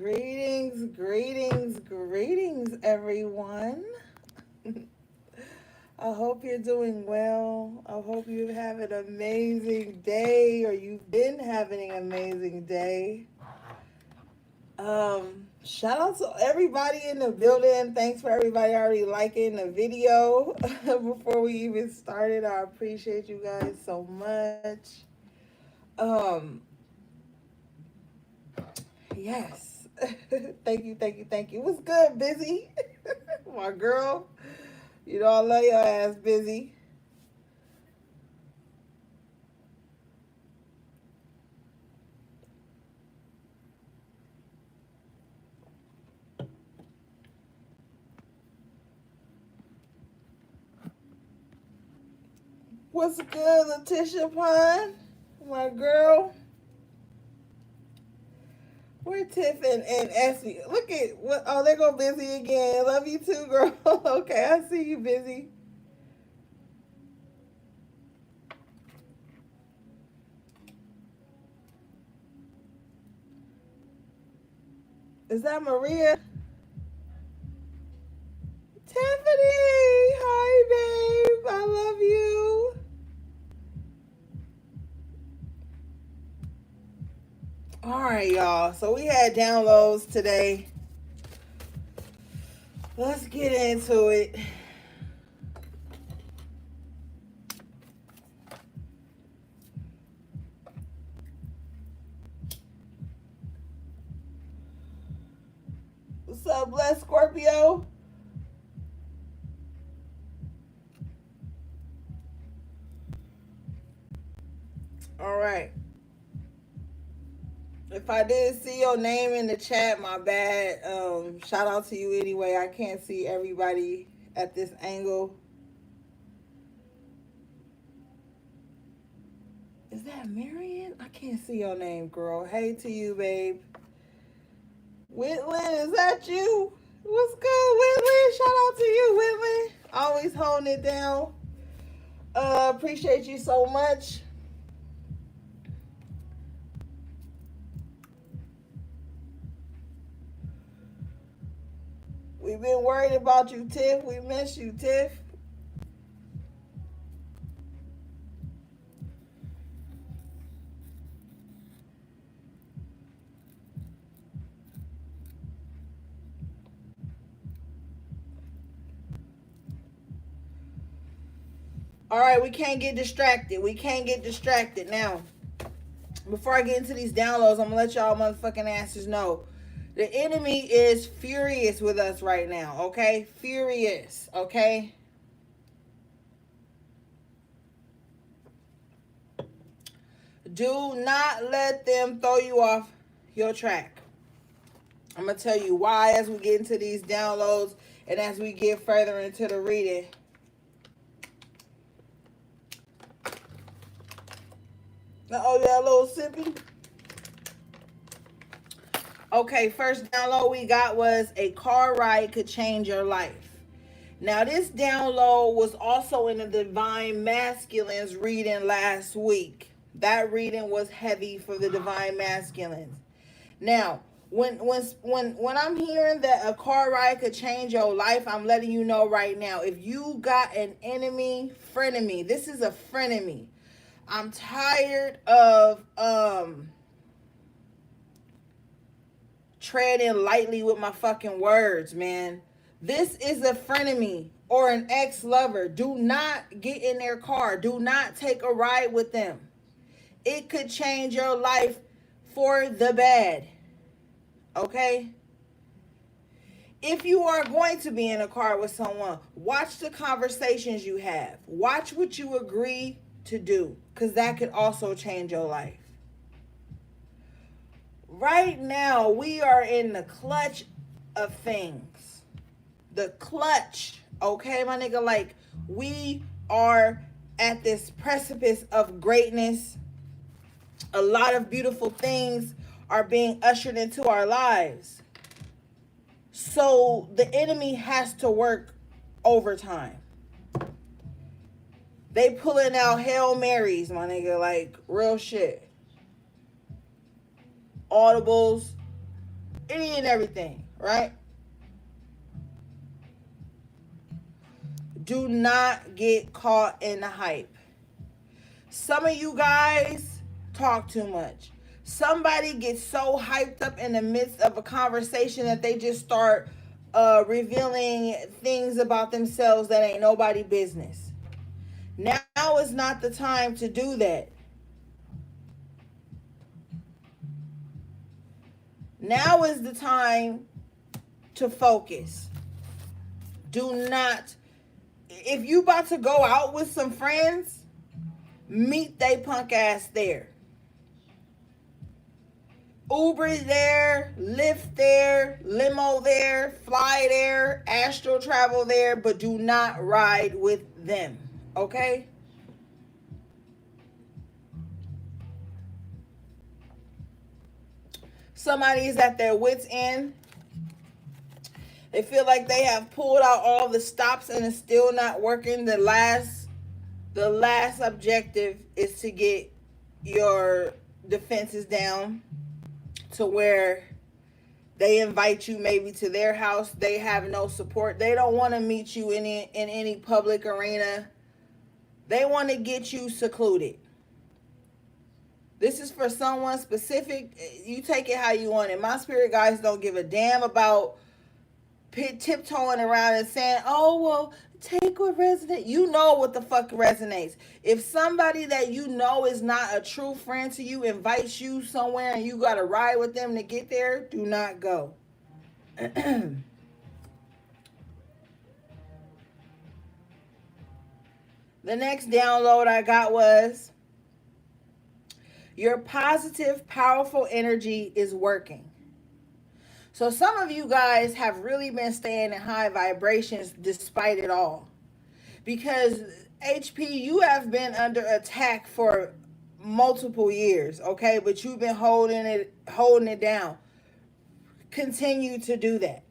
Greetings, greetings, greetings, everyone. I hope you're doing well. I hope you have an amazing day or you've been having an amazing day. Shout out to everybody in the building. Thanks for everybody already liking the video before we even started. I appreciate you guys so much. Um, yes. Thank you. What's good, Busy? My girl. You know I love your ass, Busy. What's good, Letitia Pine? My girl. Where Tiff and Essie? Look at what. Oh, they go Busy again. Love you too, girl. Okay, I see you, Busy. Is that Maria? Tiffany! Hi, babe. I love you. All right, y'all. So we had downloads today. Let's get into it. What's up, Bless Scorpio? All right. If I didn't see your name in the chat, my bad. Shout out to you anyway. I can't see everybody at this angle. Is that Marion? I can't see your name, girl. Hey to you, babe. Whitland, is that you? What's good, Whitland? Shout out to you, Whitland. Always holding it down. Appreciate you so much. We've been worried about you, Tiff. We miss you, Tiff. All right, we can't get distracted. We can't get distracted now. Before I get into these downloads, I'm gonna let y'all motherfucking asses know. The enemy is furious with us right now, okay? Furious, okay? Do not let them throw you off your track. I'm gonna tell you why as we get into these downloads and as we get further into the reading. Oh, yeah, a little sippy. Okay, first download we got was a car ride could change your life. Now, this download was also in the Divine Masculines reading last week. That reading was heavy for the Divine Masculines. Now, when I'm hearing that a car ride could change your life, I'm letting you know right now. If you got an enemy, frenemy, this is a frenemy. I'm tired of treading lightly with my fucking words, man. This is a frenemy or an ex-lover. Do not get in their car. Do not take a ride with them. It could change your life for the bad. Okay? If you are going to be in a car with someone, watch the conversations you have. Watch what you agree to do, because that could also change your life. Right now, we are in the clutch of things. The clutch, okay, my nigga? Like, we are at this precipice of greatness. A lot of beautiful things are being ushered into our lives. So the enemy has to work overtime. They pulling out Hail Marys, my nigga, like real shit. Audibles, any and everything, right? Do not get caught in the hype. Some of you guys talk too much. Somebody gets so hyped up in the midst of a conversation that they just start revealing things about themselves that ain't nobody business. Now is not the time to do that. Now is the time to focus. Do not, if you about to go out with some friends, meet they punk ass there. Uber there, Lyft there, limo there, fly there, astral travel there, but do not ride with them, okay? Somebody is at their wits' end. They feel like they have pulled out all the stops and it's still not working. The last objective is to get your defenses down to where they invite you maybe to their house. They have no support. They don't want to meet you in any public arena. They want to get you secluded. This is for someone specific. You take it how you want it. My spirit guides don't give a damn about tiptoeing around and saying, oh, well, take what resonates. You know what the fuck resonates. If somebody that you know is not a true friend to you invites you somewhere and you got to ride with them to get there, do not go. The next download I got was, your positive, powerful energy is working. So some of you guys have really been staying in high vibrations despite it all. Because HP, you have been under attack for multiple years, okay? But you've been holding it down. Continue to do that.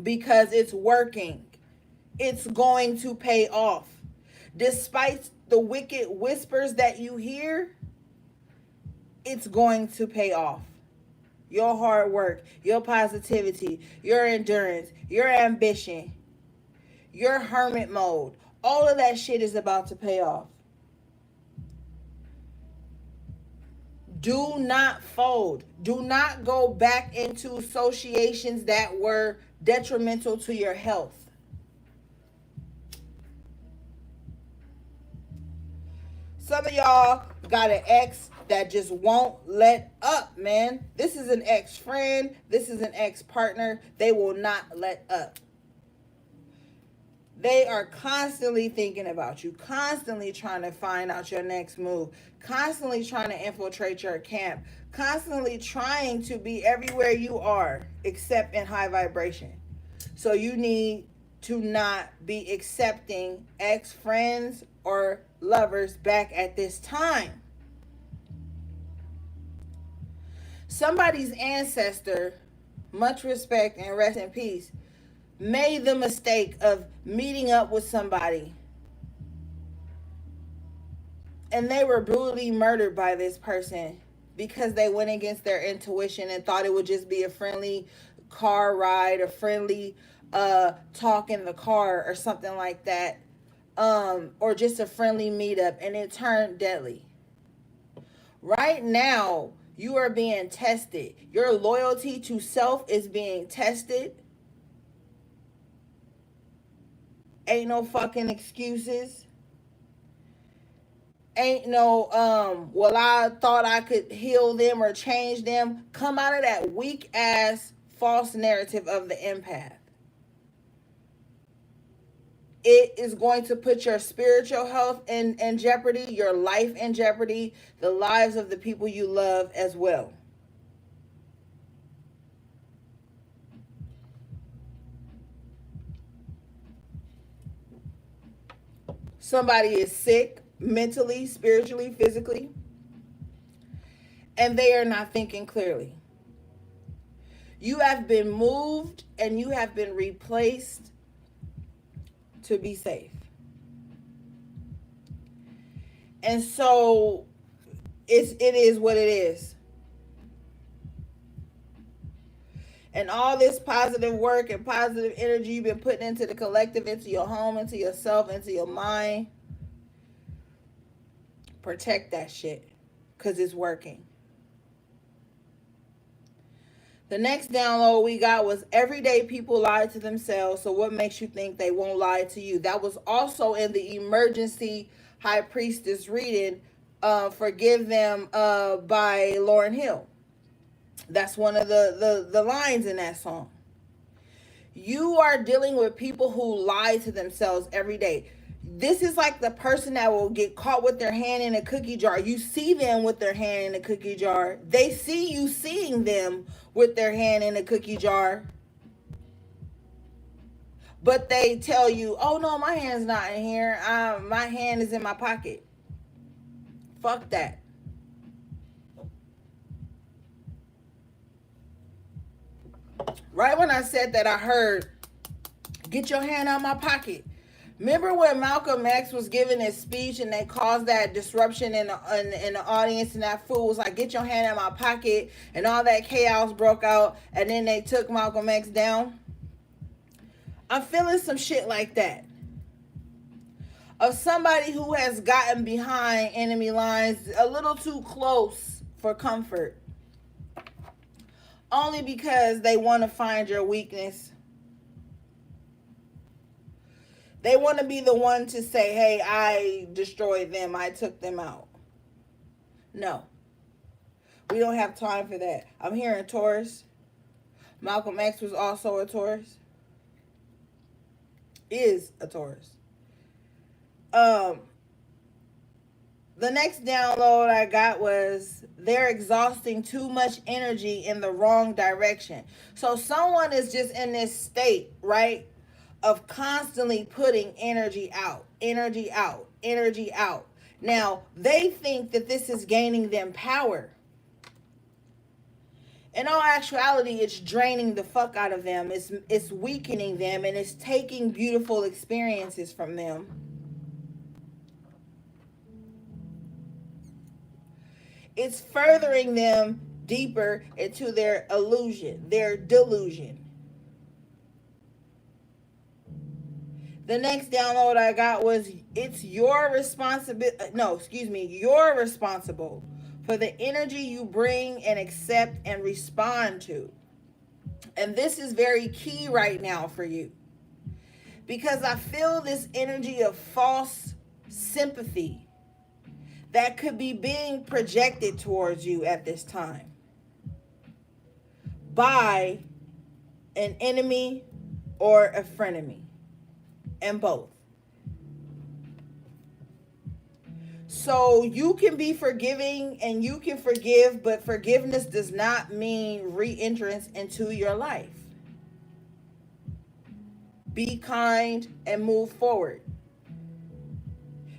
Because it's working. It's going to pay off. Despite the wicked whispers that you hear, it's going to pay off. Your hard work, your positivity, your endurance, your ambition, your hermit mode, all of that shit is about to pay off. Do not fold. Do not go back into associations that were detrimental to your health. Some of y'all got an ex that just won't let up, man. This is an ex-friend. This is an ex-partner. They will not let up. They are constantly thinking about you, constantly trying to find out your next move, constantly trying to infiltrate your camp, constantly trying to be everywhere you are except in high vibration. So you need to not be accepting ex-friends or lovers back at this time. Somebody's ancestor, much respect and rest in peace, made the mistake of meeting up with somebody and they were brutally murdered by this person because they went against their intuition and thought it would just be a friendly car ride, a friendly talk in the car or something like that, or just a friendly meetup, and it turned deadly. Right now, you are being tested. Your loyalty to self is being tested. Ain't no fucking excuses. Ain't no, well, I thought I could heal them or change them. Come out of that weak ass false narrative of the empath. It is going to put your spiritual health in jeopardy, your life in jeopardy, the lives of the people you love as well. Somebody is sick mentally, spiritually, physically, and they are not thinking clearly. You have been moved and you have been replaced to be safe. And so it is what it is. And all this positive work and positive energy you've been putting into the collective, into your home, into yourself, into your mind, protect that shit, because it's working. The next download we got was everyday people lie to themselves, so what makes you think they won't lie to you? That was also in the emergency high priestess reading, Forgive Them, by Lauryn Hill. That's one of the lines in that song. You are dealing with people who lie to themselves every day. This is like the person that will get caught with their hand in a cookie jar. You see them with their hand in a cookie jar. They see you seeing them with their hand in a cookie jar. But they tell you, oh no, my hand's not in here. My hand is in my pocket. Fuck that. Right when I said that, I heard, get your hand out of my pocket. Remember when Malcolm X was giving his speech and they caused that disruption in the audience, and that fool was like, get your hand out of my pocket, and all that chaos broke out, and then they took Malcolm X down? I'm feeling some shit like that. Of somebody who has gotten behind enemy lines a little too close for comfort. Only because they want to find your weakness. They want to be the one to say, hey, I destroyed them. I took them out. No. We don't have time for that. I'm hearing Taurus. Malcolm X was also a Taurus. Is a Taurus. The next download I got was, they're exhausting too much energy in the wrong direction. So someone is just in this state, right, of constantly putting energy out, energy out, energy out. Now, they think that this is gaining them power. In all actuality, it's draining the fuck out of them. It's weakening them, and it's taking beautiful experiences from them. It's furthering them deeper into their illusion, their delusion. The next download I got was, it's your responsibility. You're responsible for the energy you bring and accept and respond to. And this is very key right now for you, because I feel this energy of false sympathy that could be being projected towards you at this time by an enemy or a frenemy, and both. So you can be forgiving and you can forgive, but forgiveness does not mean re-entrance into your life. Be kind and move forward.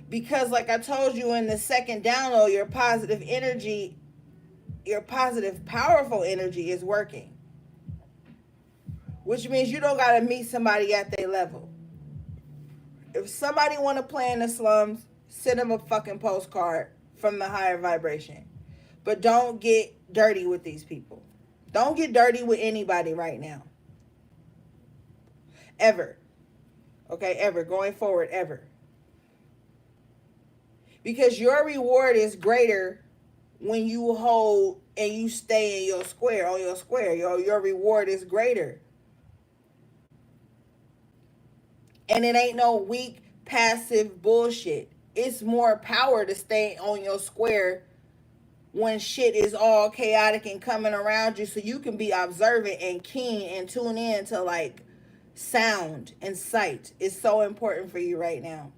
Because like I told you in the second download, your positive energy, your positive, powerful energy is working. Which means you don't got to meet somebody at their level. If somebody want to play in the slums, send them a fucking postcard from the higher vibration. But don't get dirty with these people. Don't get dirty with anybody right now. Ever. Okay, ever. Going forward, ever. Because your reward is greater when you hold and you stay in your square, on your square. Your reward is greater. And it ain't no weak, passive bullshit. It's more power to stay on your square when shit is all chaotic and coming around you, so you can be observant and keen and tune in to like sound and sight. It's so important for you right now.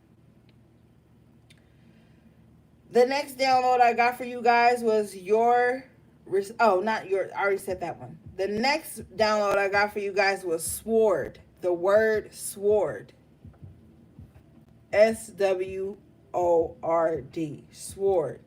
The next download I got for you guys was I already said that one. The next download I got for you guys was sword. The word sword. SWORD. Sword.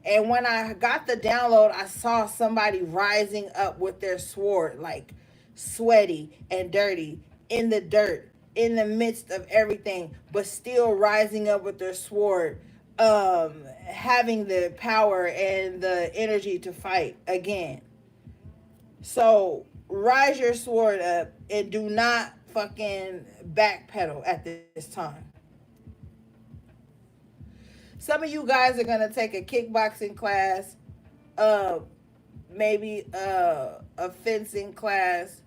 And when I got the download, I saw somebody rising up with their sword, like sweaty and dirty, in the dirt, in the midst of everything, but still rising up with their sword, having the power and the energy to fight again. So rise your sword up and do not fucking backpedal at this time. Some of you guys are gonna take a kickboxing class, uh, maybe a fencing class,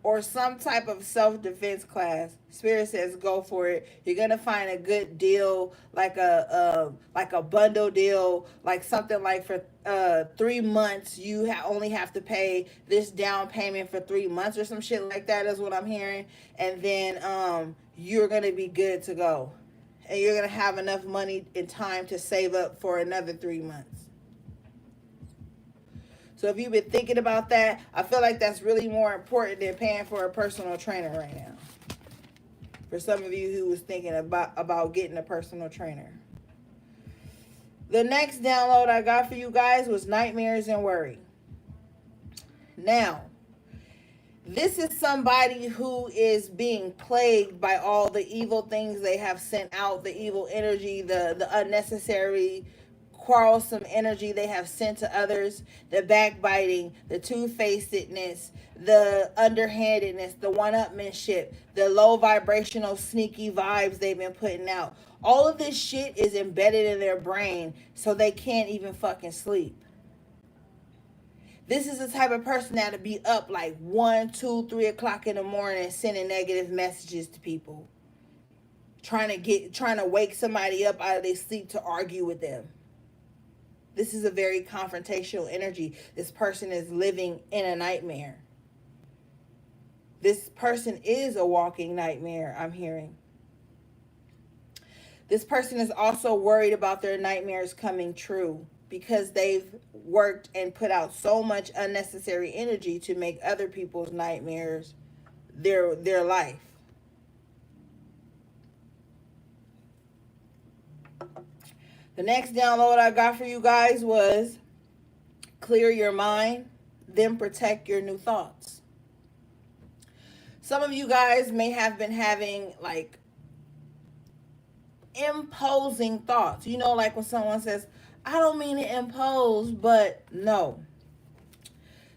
or some type of self-defense class. Spirit says go for it. You're gonna find a good deal, like a bundle deal, like something like for 3 months you only have to pay this down payment for 3 months or some shit like that is what I'm hearing, and then you're gonna be good to go, and you're gonna have enough money and time to save up for another 3 months. So if you've been thinking about that, I feel like that's really more important than paying for a personal trainer right now. For some of you who was thinking about getting a personal trainer. The next download I got for you guys was nightmares and worry. Now, this is somebody who is being plagued by all the evil things they have sent out, the evil energy, the unnecessary quarrelsome energy they have sent to others, the backbiting, the two-facedness, the underhandedness, the one-upmanship, the low vibrational sneaky vibes they've been putting out. All of this shit is embedded in their brain so they can't even fucking sleep. This is the type of person that'll be up like 1, 2, 3 o'clock in the morning sending negative messages to people, trying to wake somebody up out of their sleep to argue with them. This is a very confrontational energy. This person is living in a nightmare. This person is a walking nightmare, I'm hearing. This person is also worried about their nightmares coming true because they've worked and put out so much unnecessary energy to make other people's nightmares their life. The next download I got for you guys was clear your mind, then protect your new thoughts. Some of you guys may have been having like imposing thoughts. You know, like when someone says, I don't mean to impose, but no.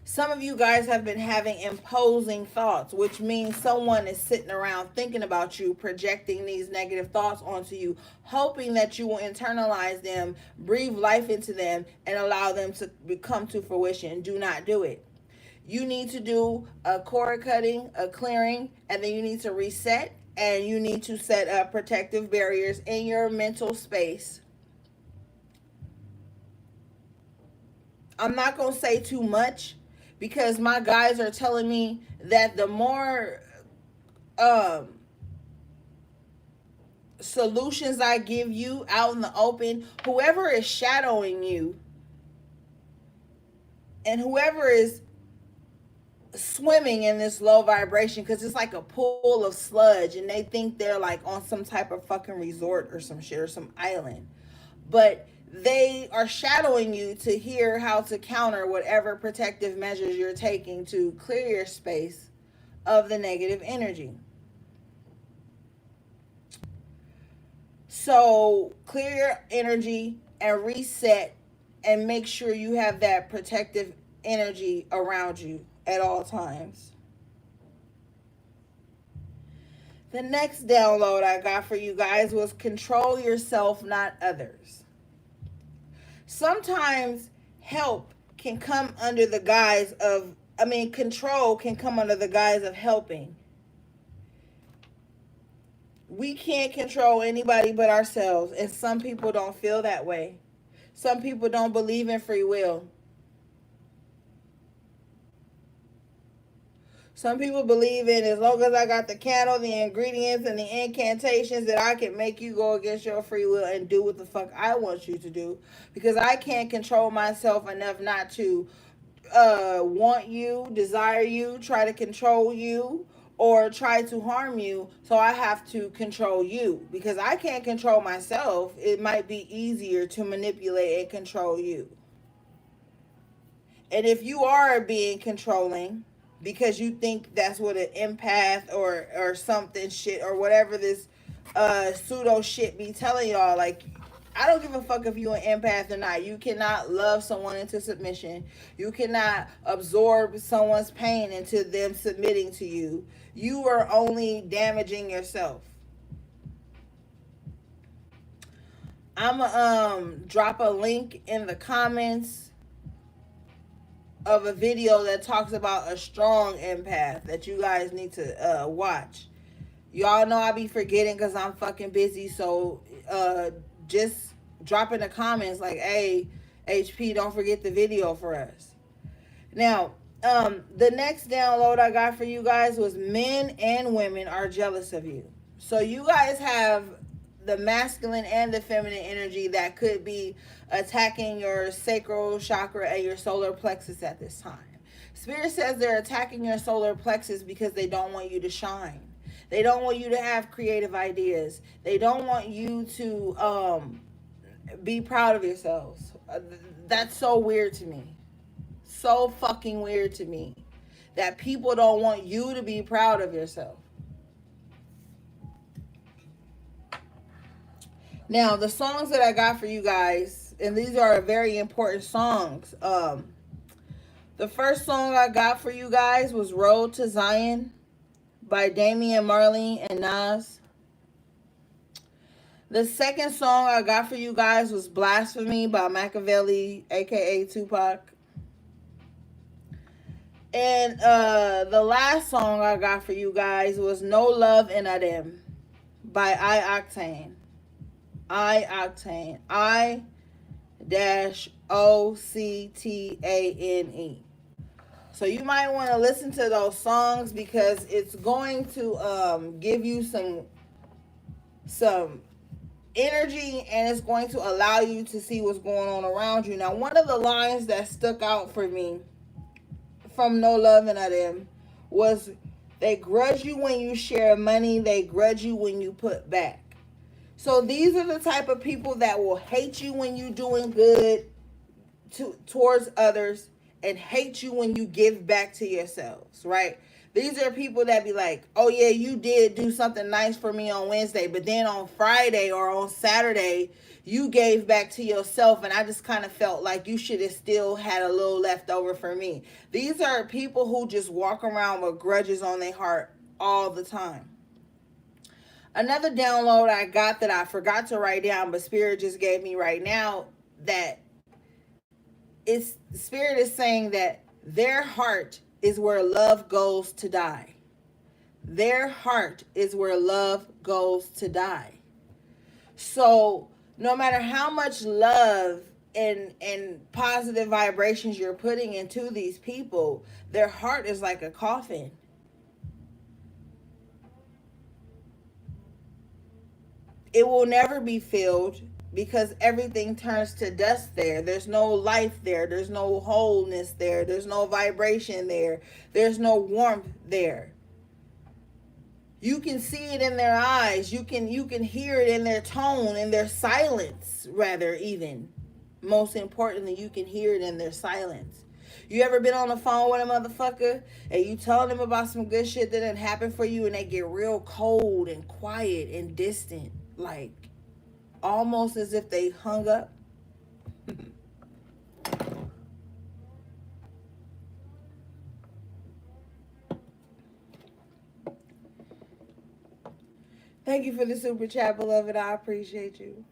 Some of you guys have been having imposing thoughts, which means someone is sitting around thinking about you, projecting these negative thoughts onto you, hoping that you will internalize them, breathe life into them, and allow them to come to fruition. Do not do it. You need to do a cord cutting, a clearing, and then you need to reset, and you need to set up protective barriers in your mental space. I'm not going to say too much, because my guys are telling me that the more solutions I give you out in the open, whoever is shadowing you and whoever is swimming in this low vibration, because it's like a pool of sludge and they think they're like on some type of fucking resort or some shit or some island, but they are shadowing you to hear how to counter whatever protective measures you're taking to clear your space of the negative energy. So clear your energy and reset and make sure you have that protective energy around you at all times. The next download I got for you guys was control yourself, not others. Sometimes help can come under the guise of, control can come under the guise of helping. We can't control anybody but ourselves, and some people don't feel that way. Some people don't believe in free will. Some people believe in, as long as I got the candle, the ingredients, and the incantations, that I can make you go against your free will and do what the fuck I want you to do. Because I can't control myself enough not to want you, desire you, try to control you, or try to harm you. So I have to control you. Because I can't control myself, it might be easier to manipulate and control you. And if you are being controlling, because you think that's what an empath or something shit or whatever this pseudo shit be telling y'all, like, I don't give a fuck if you're an empath or not. You cannot love someone into submission. You cannot absorb someone's pain into them submitting to you. You are only damaging yourself. I'm gonna drop a link in the comments of a video that talks about a strong empath that you guys need to watch. Y'all know I be forgetting because I'm fucking busy. So just drop in the comments like, hey, HP, don't forget the video for us. Now, the next download I got for you guys was men and women are jealous of you. So you guys have the masculine and the feminine energy that could be attacking your sacral chakra and your solar plexus at this time. Spirit says they're attacking your solar plexus because they don't want you to shine. They don't want you to have creative ideas. They don't want you to be proud of yourselves. That's so weird to me. So fucking weird to me that people don't want you to be proud of yourself. Now, the songs that I got for you guys, and these are very important songs. The first song I got for you guys was Road to Zion by Damian Marley and Nas. The second song I got for you guys was Blasphemy by Machiavelli, aka Tupac. And the last song I got for you guys was No Love in Adem by I-Octane. I-Octane. I-OCTANE. So you might want to listen to those songs because it's going to give you some energy, and it's going to allow you to see what's going on around you. Now, one of the lines that stuck out for me from No Love in Them was, they grudge you when you share money, they grudge you when you put back. So these are the type of people that will hate you when you're doing good towards others and hate you when you give back to yourselves, right? These are people that be like, oh yeah, you did do something nice for me on Wednesday, but then on Friday or on Saturday, you gave back to yourself, and I just kind of felt like you should have still had a little left over for me. These are people who just walk around with grudges on their heart all the time. Another download I got that I forgot to write down, but Spirit just gave me right now, that Spirit is saying that their heart is where love goes to die. Their heart is where love goes to die. So no matter how much love and positive vibrations you're putting into these people, their heart is like a coffin. It will never be filled because everything turns to dust there. There's no life there. There's no wholeness there. There's no vibration there. There's no warmth there. You can see it in their eyes. You can hear it in their tone, in their silence, rather, even. Most importantly, you can hear it in their silence. You ever been on the phone with a motherfucker and you telling them about some good shit that didn't happen for you, and they get real cold and quiet and distant, like almost as if they hung up? Thank you for the super chat, beloved. I appreciate you.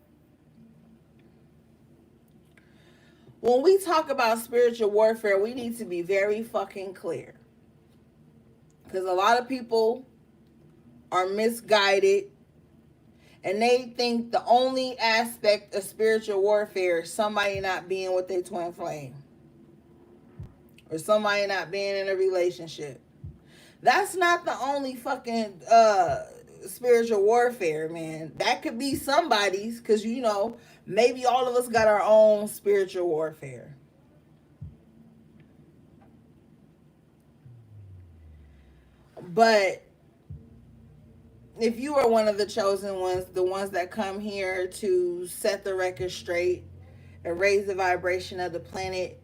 When we talk about spiritual warfare, we need to be very fucking clear. Because a lot of people are misguided, and they think the only aspect of spiritual warfare is somebody not being with their twin flame, or somebody not being in a relationship. That's not the only fucking spiritual warfare, man. That could be somebody's, because maybe all of us got our own spiritual warfare. But if you are one of the chosen ones, the ones that come here to set the record straight and raise the vibration of the planet,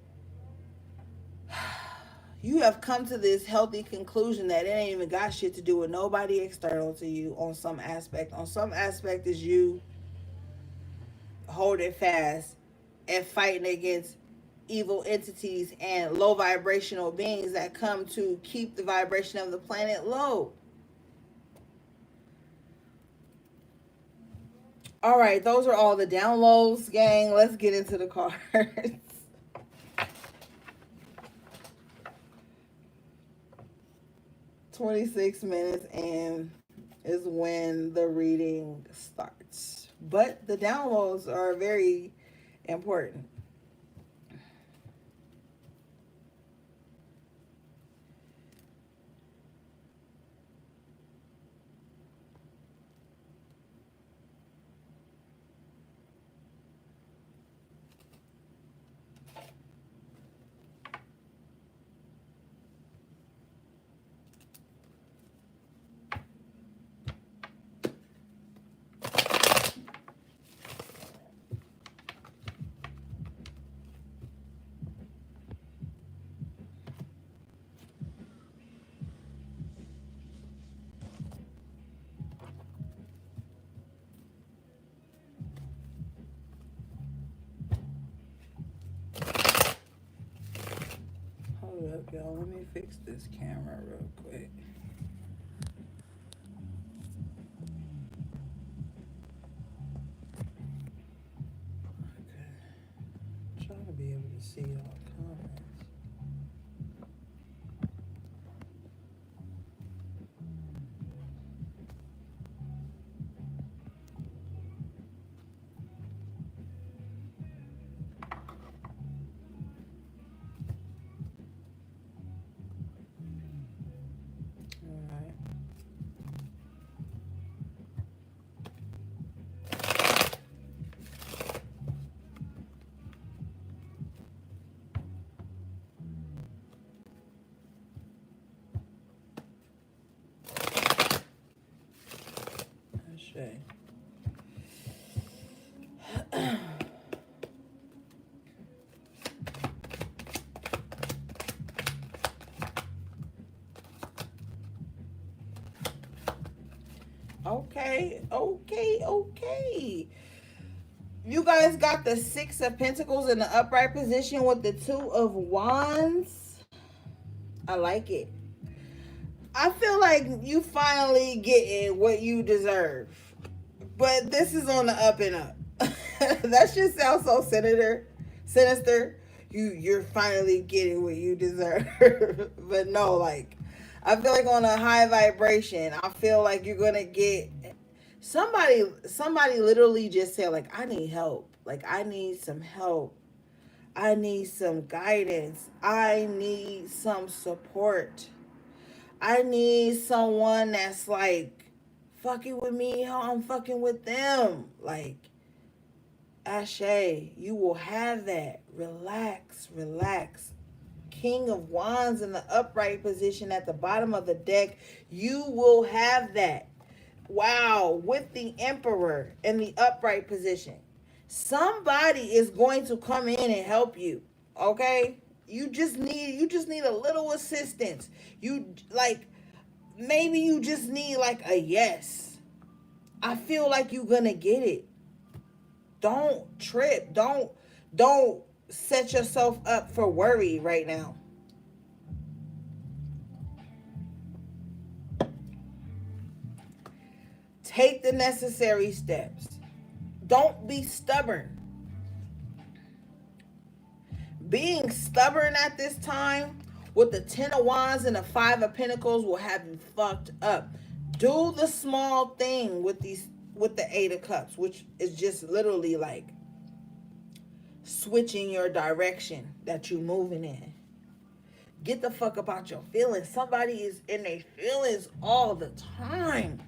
you have come to this healthy conclusion that it ain't even got shit to do with nobody external to you on some aspect. On some aspect is you holding fast and fighting against evil entities and low vibrational beings that come to keep the vibration of the planet low. All right, those are all the downloads, gang. Let's get into the cards. 26 minutes and is when the reading starts. But the downloads are very important. Hold up, y'all. Let me fix this camera real quick. Okay. Trying to be able to see y'all comments. Okay. You guys got the Six of Pentacles in the upright position with the Two of Wands. I like it. I feel like you finally getting what you deserve. But this is on the up and up. That shit sounds so sinister. You're finally getting what you deserve. But no, like, I feel like on a high vibration, I feel like you're gonna get somebody literally just said, like, I need help. Like, I need some help. I need some guidance. I need some support. I need someone that's like fucking with me how I'm fucking with them. Like, Ashe, you will have that. Relax. King of Wands in the upright position at the bottom of the deck. You will have that. Wow, with the Emperor in the upright position. Somebody is going to come in and help you. Okay? You just need a little assistance. You like maybe you just need like a yes. I feel like you're gonna get it. Don't trip. Don't set yourself up for worry right now. Take the necessary steps. Don't be stubborn. Being stubborn at this time with the Ten of Wands and the Five of Pentacles will have you fucked up. Do the small thing with the Eight of Cups, which is just literally like switching your direction that you're moving in. Get the fuck about your feelings. Somebody is in their feelings all the time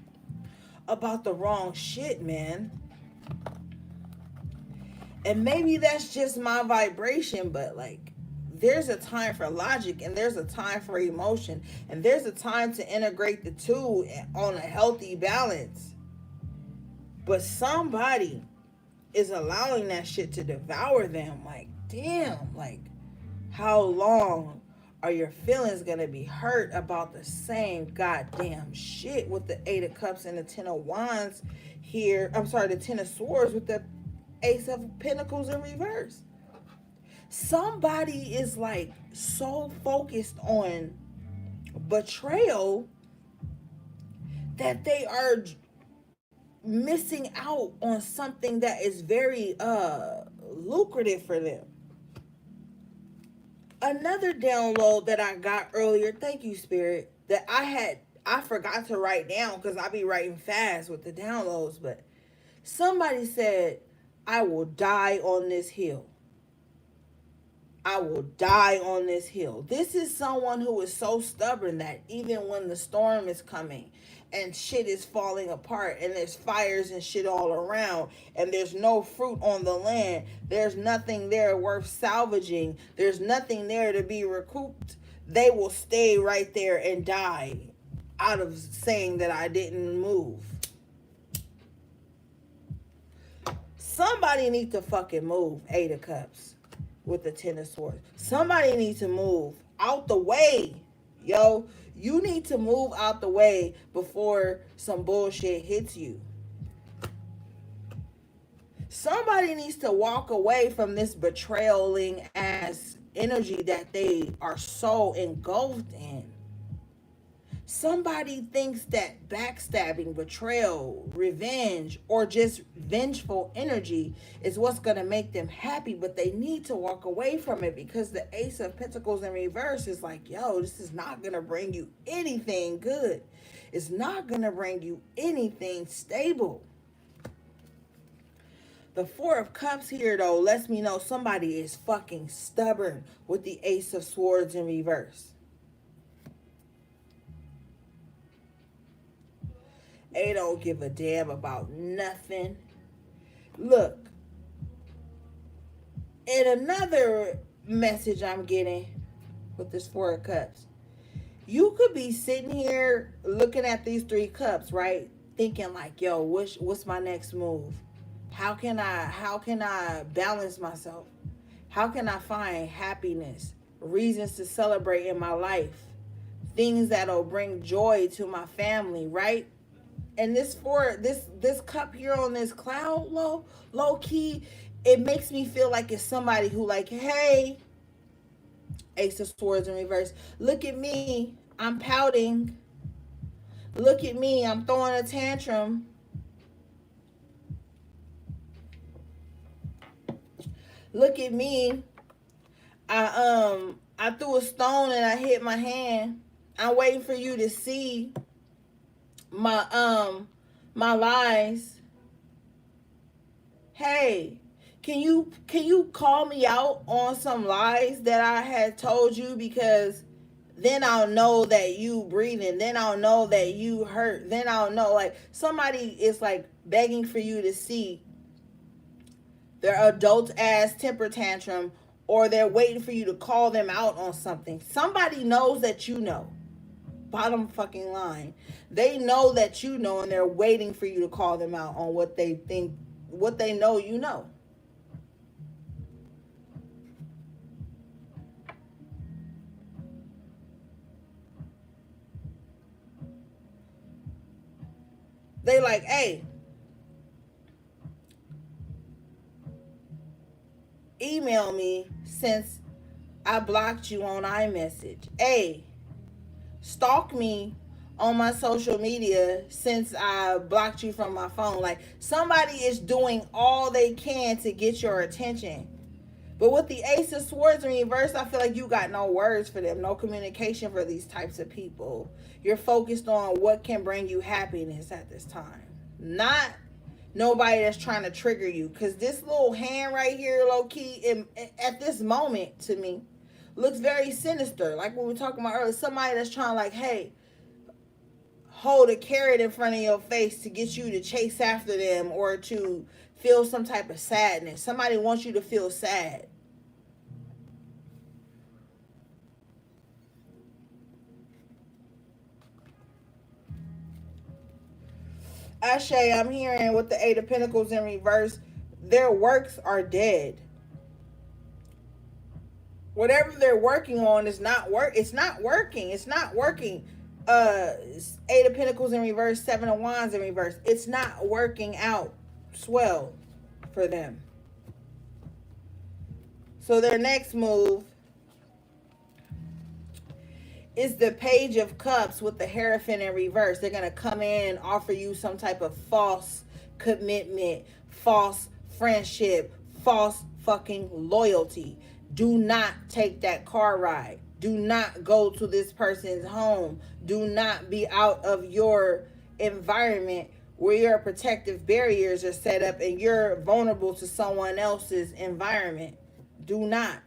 about the wrong shit, man. And maybe that's just my vibration, but like, there's a time for logic and there's a time for emotion and there's a time to integrate the two on a healthy balance. But somebody is allowing that shit to devour them. Like, damn, like, how long are your feelings gonna be hurt about the same goddamn shit with the Eight of Cups and the Ten of Wands here? I'm sorry, the Ten of Swords with the Ace of Pentacles in reverse. Somebody is like so focused on betrayal that they are missing out on something that is very lucrative for them. Another download that I got earlier, thank you, Spirit, that I forgot to write down because I be writing fast with the downloads, but somebody said, I will die on this hill. I will die on this hill. This is someone who is so stubborn that even when the storm is coming and shit is falling apart and there's fires and shit all around and there's no fruit on the land, there's nothing there worth salvaging, there's nothing there to be recouped, they will stay right there and die out of saying that I didn't move. Somebody needs to fucking move. 8 of Cups with the 10 of Swords. Somebody needs to move out the way. Yo, you need to move out the way before some bullshit hits you. Somebody needs to walk away from this betrayaling ass energy that they are so engulfed in. Somebody thinks that backstabbing, betrayal, revenge, or just vengeful energy is what's going to make them happy, but they need to walk away from it because the Ace of Pentacles in reverse is like, yo, this is not going to bring you anything good. It's not going to bring you anything stable. The 4 of Cups here, though, lets me know somebody is fucking stubborn with the Ace of Swords in reverse. They don't give a damn about nothing. Look, and another message I'm getting with this 4 of Cups. You could be sitting here looking at these 3 cups, right? Thinking like, yo, what's my next move? How can I balance myself? How can I find happiness, reasons to celebrate in my life, things that'll bring joy to my family, right? And this cup here on this cloud, low key, it makes me feel like it's somebody who like, hey, Ace of Swords in reverse. Look at me, I'm pouting. Look at me, I'm throwing a tantrum. Look at me, I threw a stone and I hit my hand. I'm waiting for you to see my lies. Hey, can you call me out on some lies that I had told you, because then I'll know that you breathing, then I'll know that you hurt, then I'll know. Like, somebody is like begging for you to see their adult ass temper tantrum, or they're waiting for you to call them out on something. Somebody knows that you know. Bottom fucking line. They know that you know, and they're waiting for you to call them out on what they think, what they know you know. They like, hey, email me since I blocked you on iMessage. Hey, stalk me on my social media since I blocked you from my phone. Like, somebody is doing all they can to get your attention. But with the Ace of Swords in reverse, I feel like you got no words for them, no communication for these types of people. You're focused on what can bring you happiness at this time, not nobody that's trying to trigger you. Because this little hand right here, low key, at this moment, to me, looks very sinister. Like what we were talking about earlier, somebody that's trying, like, hey, hold a carrot in front of your face to get you to chase after them or to feel some type of sadness. Somebody wants you to feel sad. Ashe, I'm hearing with the 8 of Pentacles in reverse, their works are dead. Whatever they're working on is not it's not working. It's not working. 8 of Pentacles in reverse, 7 of Wands in reverse. It's not working out swell for them. So their next move is the Page of Cups with the Hierophant in reverse. They're going to come in and offer you some type of false commitment, false friendship, false fucking loyalty. Do not take that car ride. Do not go to this person's home. Do not be out of your environment where your protective barriers are set up and you're vulnerable to someone else's environment. Do not.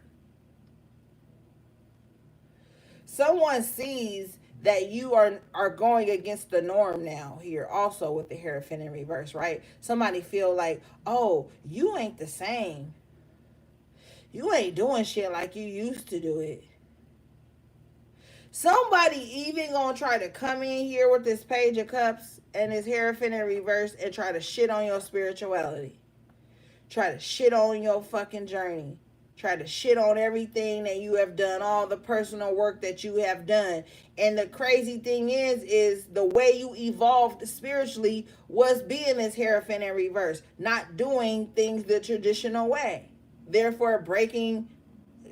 Someone sees that you are going against the norm now here also with the Hierophant in reverse, right? Somebody feel like, oh, you ain't the same. You ain't doing shit like you used to do it. Somebody even gonna try to come in here with this Page of Cups and this Hierophant in reverse and try to shit on your spirituality. Try to shit on your fucking journey. Try to shit on everything that you have done, all the personal work that you have done. And the crazy thing is the way you evolved spiritually was being this Hierophant in reverse, not doing things the traditional way. Therefore, breaking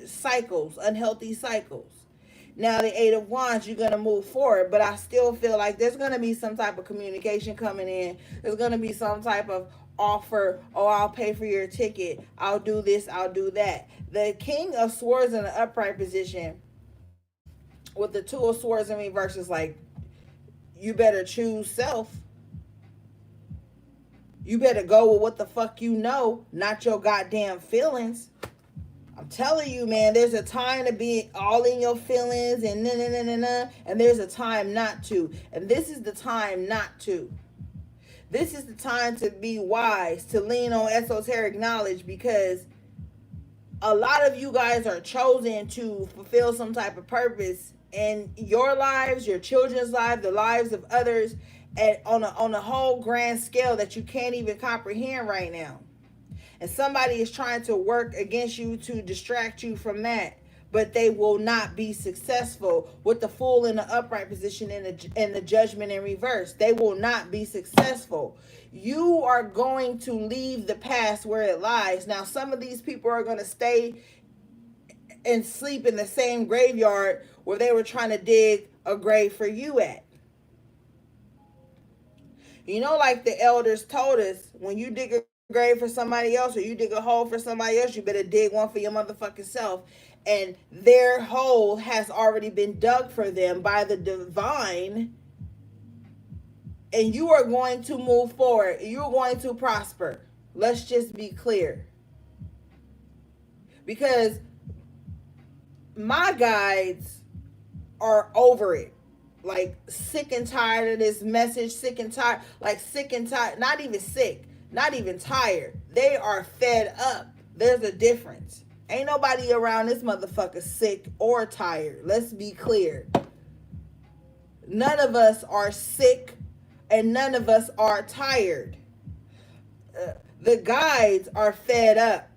cycles, unhealthy cycles. Now, the Eight of Wands, you're going to move forward, but I still feel like there's going to be some type of communication coming in. There's going to be some type of offer. Oh, I'll pay for your ticket. I'll do this. I'll do that. The King of Swords in the upright position with the Two of Swords in reverse is like, you better choose self. You better go with what the fuck you know, not your goddamn feelings. I'm telling you, man, there's a time to be all in your feelings and and there's a time not to. And this is the time not to. This is the time to be wise, to lean on esoteric knowledge, because a lot of you guys are chosen to fulfill some type of purpose in your lives, your children's lives, the lives of others, and on a whole grand scale that you can't even comprehend right now. And somebody is trying to work against you to distract you from that, but they will not be successful with the Fool in the upright position and the Judgment in reverse. They will not be successful. You are going to leave the past where it lies. Now, some of these people are going to stay and sleep in the same graveyard where they were trying to dig a grave for you at. You know, like the elders told us, when you dig a grave for somebody else or you dig a hole for somebody else, you better dig one for your motherfucking self. And their hole has already been dug for them by the divine, and you are going to move forward. You're going to prosper. Let's just be clear, because my guides are over it. Like, sick and tired of this message, sick and tired, not even sick, not even tired. They are fed up. There's a difference. Ain't nobody around this motherfucker sick or tired. Let's be clear. None of us are sick and none of us are tired. The guides are fed up.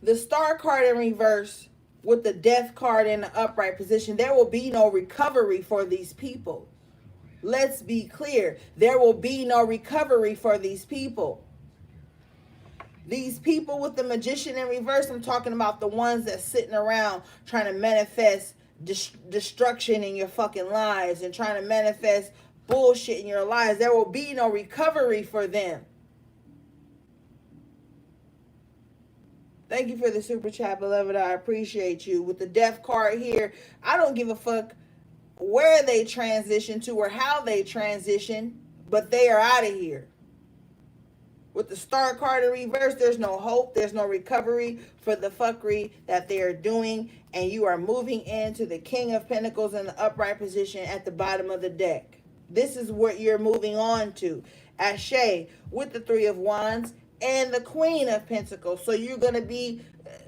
The Star card in reverse with the Death card in the upright position, there will be no recovery for these people. Let's be clear. There will be no recovery for these people. These people with the Magician in reverse, I'm talking about the ones that's sitting around trying to manifest destruction in your fucking lives and trying to manifest bullshit in your lives. There will be no recovery for them. Thank you for the super chat, beloved. I appreciate you. With the Death card here, I don't give a fuck where they transition to or how they transition, but they are out of here. With the Star card in reverse, there's no hope, there's no recovery for the fuckery that they are doing, and you are moving into the King of Pentacles in the upright position at the bottom of the deck. This is what you're moving on to. Ashe with the Three of Wands and the Queen of Pentacles. So you're going to be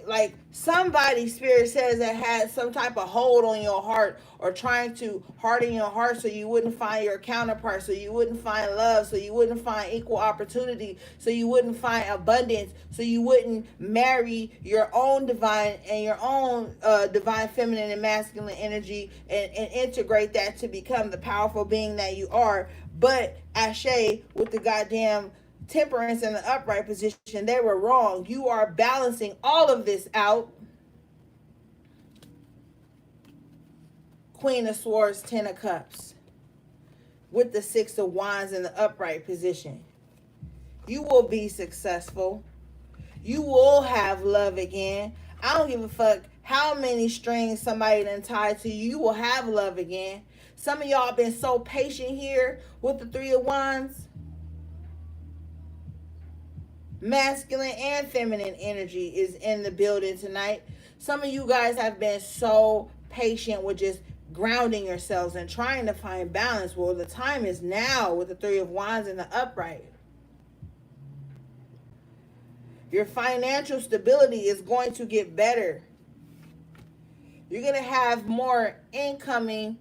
like, somebody, Spirit says, that had some type of hold on your heart or trying to harden your heart so you wouldn't find your counterpart, so you wouldn't find love, so you wouldn't find equal opportunity, so you wouldn't find abundance, so you wouldn't marry your own divine and your own divine feminine and masculine energy and integrate that to become the powerful being that you are. But Ashe with the goddamn Temperance in the upright position. They were wrong. You are balancing all of this out. Queen of Swords, Ten of Cups. With the Six of Wands in the upright position. You will be successful. You will have love again. I don't give a fuck how many strings somebody done tied to you. You will have love again. Some of y'all been so patient here with the Three of Wands. Masculine and feminine energy is in the building tonight. Some of you guys have been so patient with just grounding yourselves and trying to find balance. Well, the time is now with the Three of Wands in the upright. Your financial stability is going to get better. You're going to have more incoming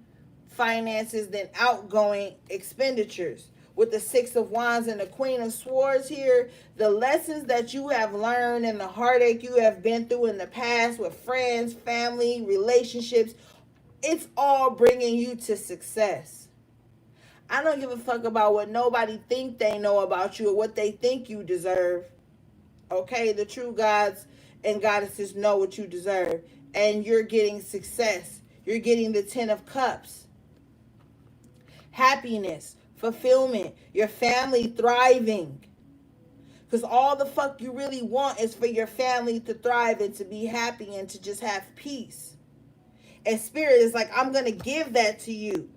finances than outgoing expenditures. With the Six of Wands and the Queen of Swords here, the lessons that you have learned and the heartache you have been through in the past with friends, family, relationships, it's all bringing you to success. I don't give a fuck about what nobody think they know about you or what they think you deserve. Okay, the true gods and goddesses know what you deserve. And you're getting success. You're getting the Ten of Cups. Happiness, fulfillment, your family thriving. Because all the fuck you really want is for your family to thrive and to be happy and to just have peace. And Spirit is like, I'm going to give that to you.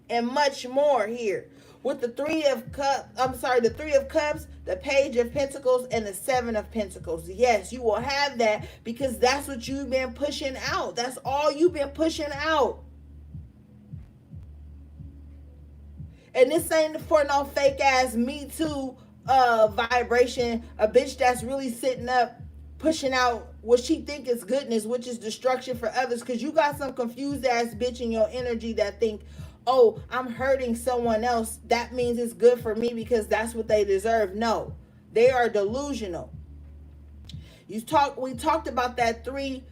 And much more here. With the Three of Cups, the Page of Pentacles, and the Seven of Pentacles. Yes, you will have that because that's what you've been pushing out. That's all you've been pushing out. And this ain't for no fake ass Me Too vibration. A bitch that's really sitting up pushing out what she think is goodness, which is destruction for others. Because you got some confused ass bitch in your energy that think, oh, I'm hurting someone else. That means it's good for me because that's what they deserve. No, they are delusional. We talked about that Three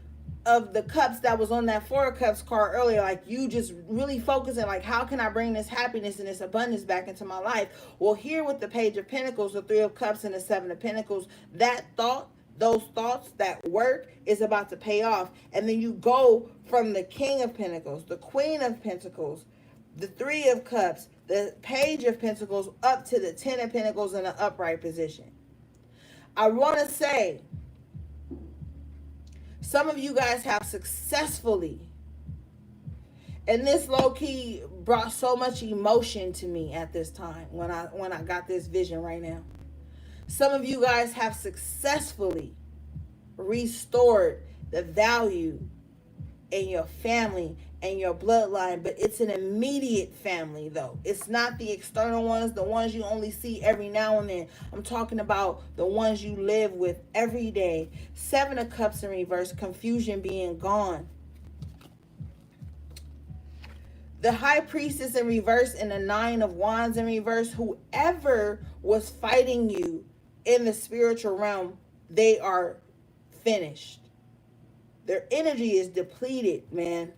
of the Cups that was on that Four of Cups card earlier. Like you just really focusing like, how can I bring this happiness and this abundance back into my life? Well, here with the Page of Pentacles, the Three of Cups, and the Seven of Pentacles, that thought, those thoughts, that work is about to pay off. And then you go from the King of Pentacles, the Queen of Pentacles, the Three of Cups, the Page of Pentacles, up to the Ten of Pentacles in an upright position. I want to say, some of you guys have successfully, and this low-key brought so much emotion to me at this time when I got this vision right now. Some of you guys have successfully restored the value in your family and your bloodline, but it's an immediate family though. It's not the external ones, the ones you only see every now and then. I'm talking about the ones you live with every day. Seven of Cups in reverse, confusion being gone. The High Priestess in reverse and the Nine of Wands in reverse. Whoever was fighting you in the spiritual realm, they are finished. Their energy is depleted, man.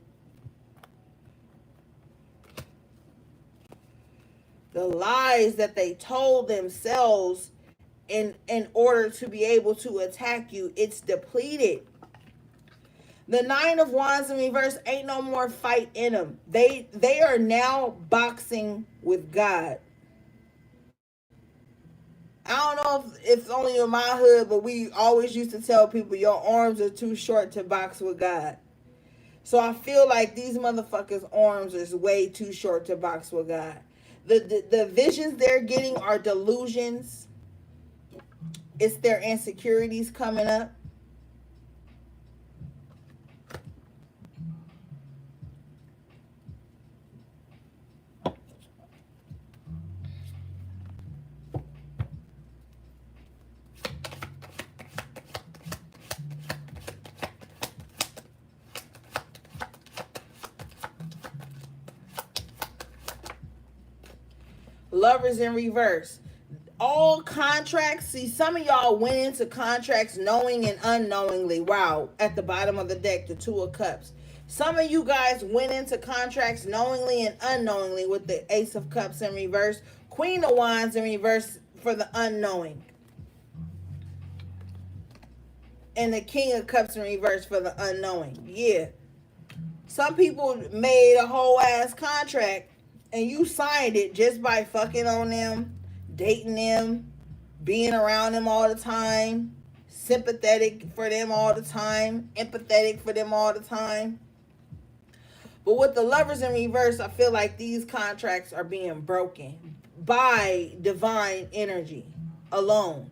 The lies that they told themselves in order to be able to attack you, it's depleted. The Nine of Wands in reverse, ain't no more fight in them. They are now boxing with God. I don't know if it's only in my hood, but we always used to tell people your arms are too short to box with God. So I feel like these motherfuckers' arms is way too short to box with God. The visions they're getting are delusions. It's their insecurities coming up. Lovers in reverse. All contracts. See, some of y'all went into contracts knowing and unknowingly. Wow. At the bottom of the deck, the Two of Cups. Some of you guys went into contracts knowingly and unknowingly with the Ace of Cups in reverse. Queen of Wands in reverse for the unknowing. And the King of Cups in reverse for the unknowing. Yeah. Some people made a whole ass contract and you signed it just by fucking on them, dating them, being around them all the time, sympathetic for them all the time, empathetic for them all the time. But with the Lovers in reverse, I feel like these contracts are being broken by divine energy alone.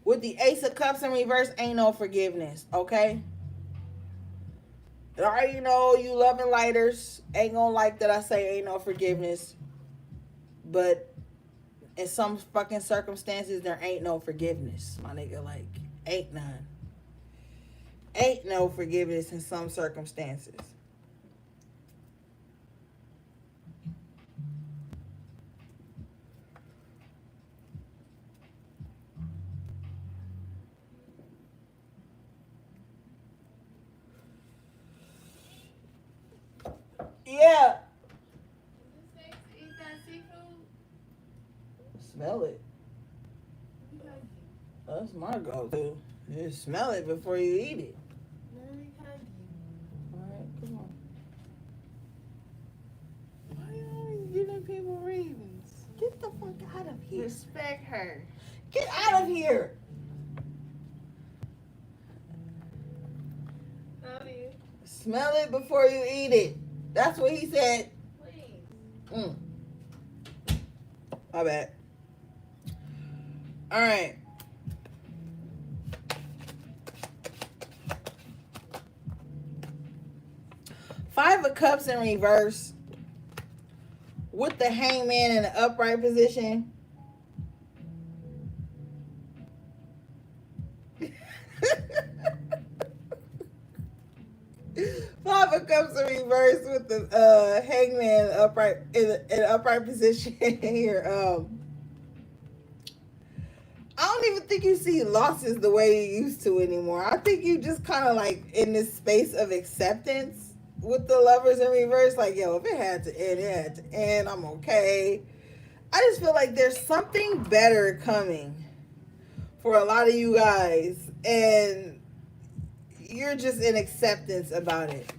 With the Ace of Cups in reverse, ain't no forgiveness, okay? I already know you loving lighters. Ain't gonna like that I say ain't no forgiveness. But in some fucking circumstances, there ain't no forgiveness, my nigga. Like, ain't none. Ain't no forgiveness in some circumstances. Yeah. Eat that seafood? Smell it. That's my go-to. You smell it before you eat it. Alright, come on. Why you always giving people reasons? Get the fuck out of here. Respect her. Get out of here. Love you. Smell it before you eat it. That's what he said. Please. My bad. Alright. Five of Cups in reverse with the Hangman in the upright position. Five of Cups in reverse with the Hangman upright in the upright position here. I don't even think you see losses the way you used to anymore. I think you just kind of like in this space of acceptance with the Lovers in reverse. Like, yo, if it had to end, it had to end. I'm okay. I just feel like there's something better coming for a lot of you guys. And you're just in acceptance about it.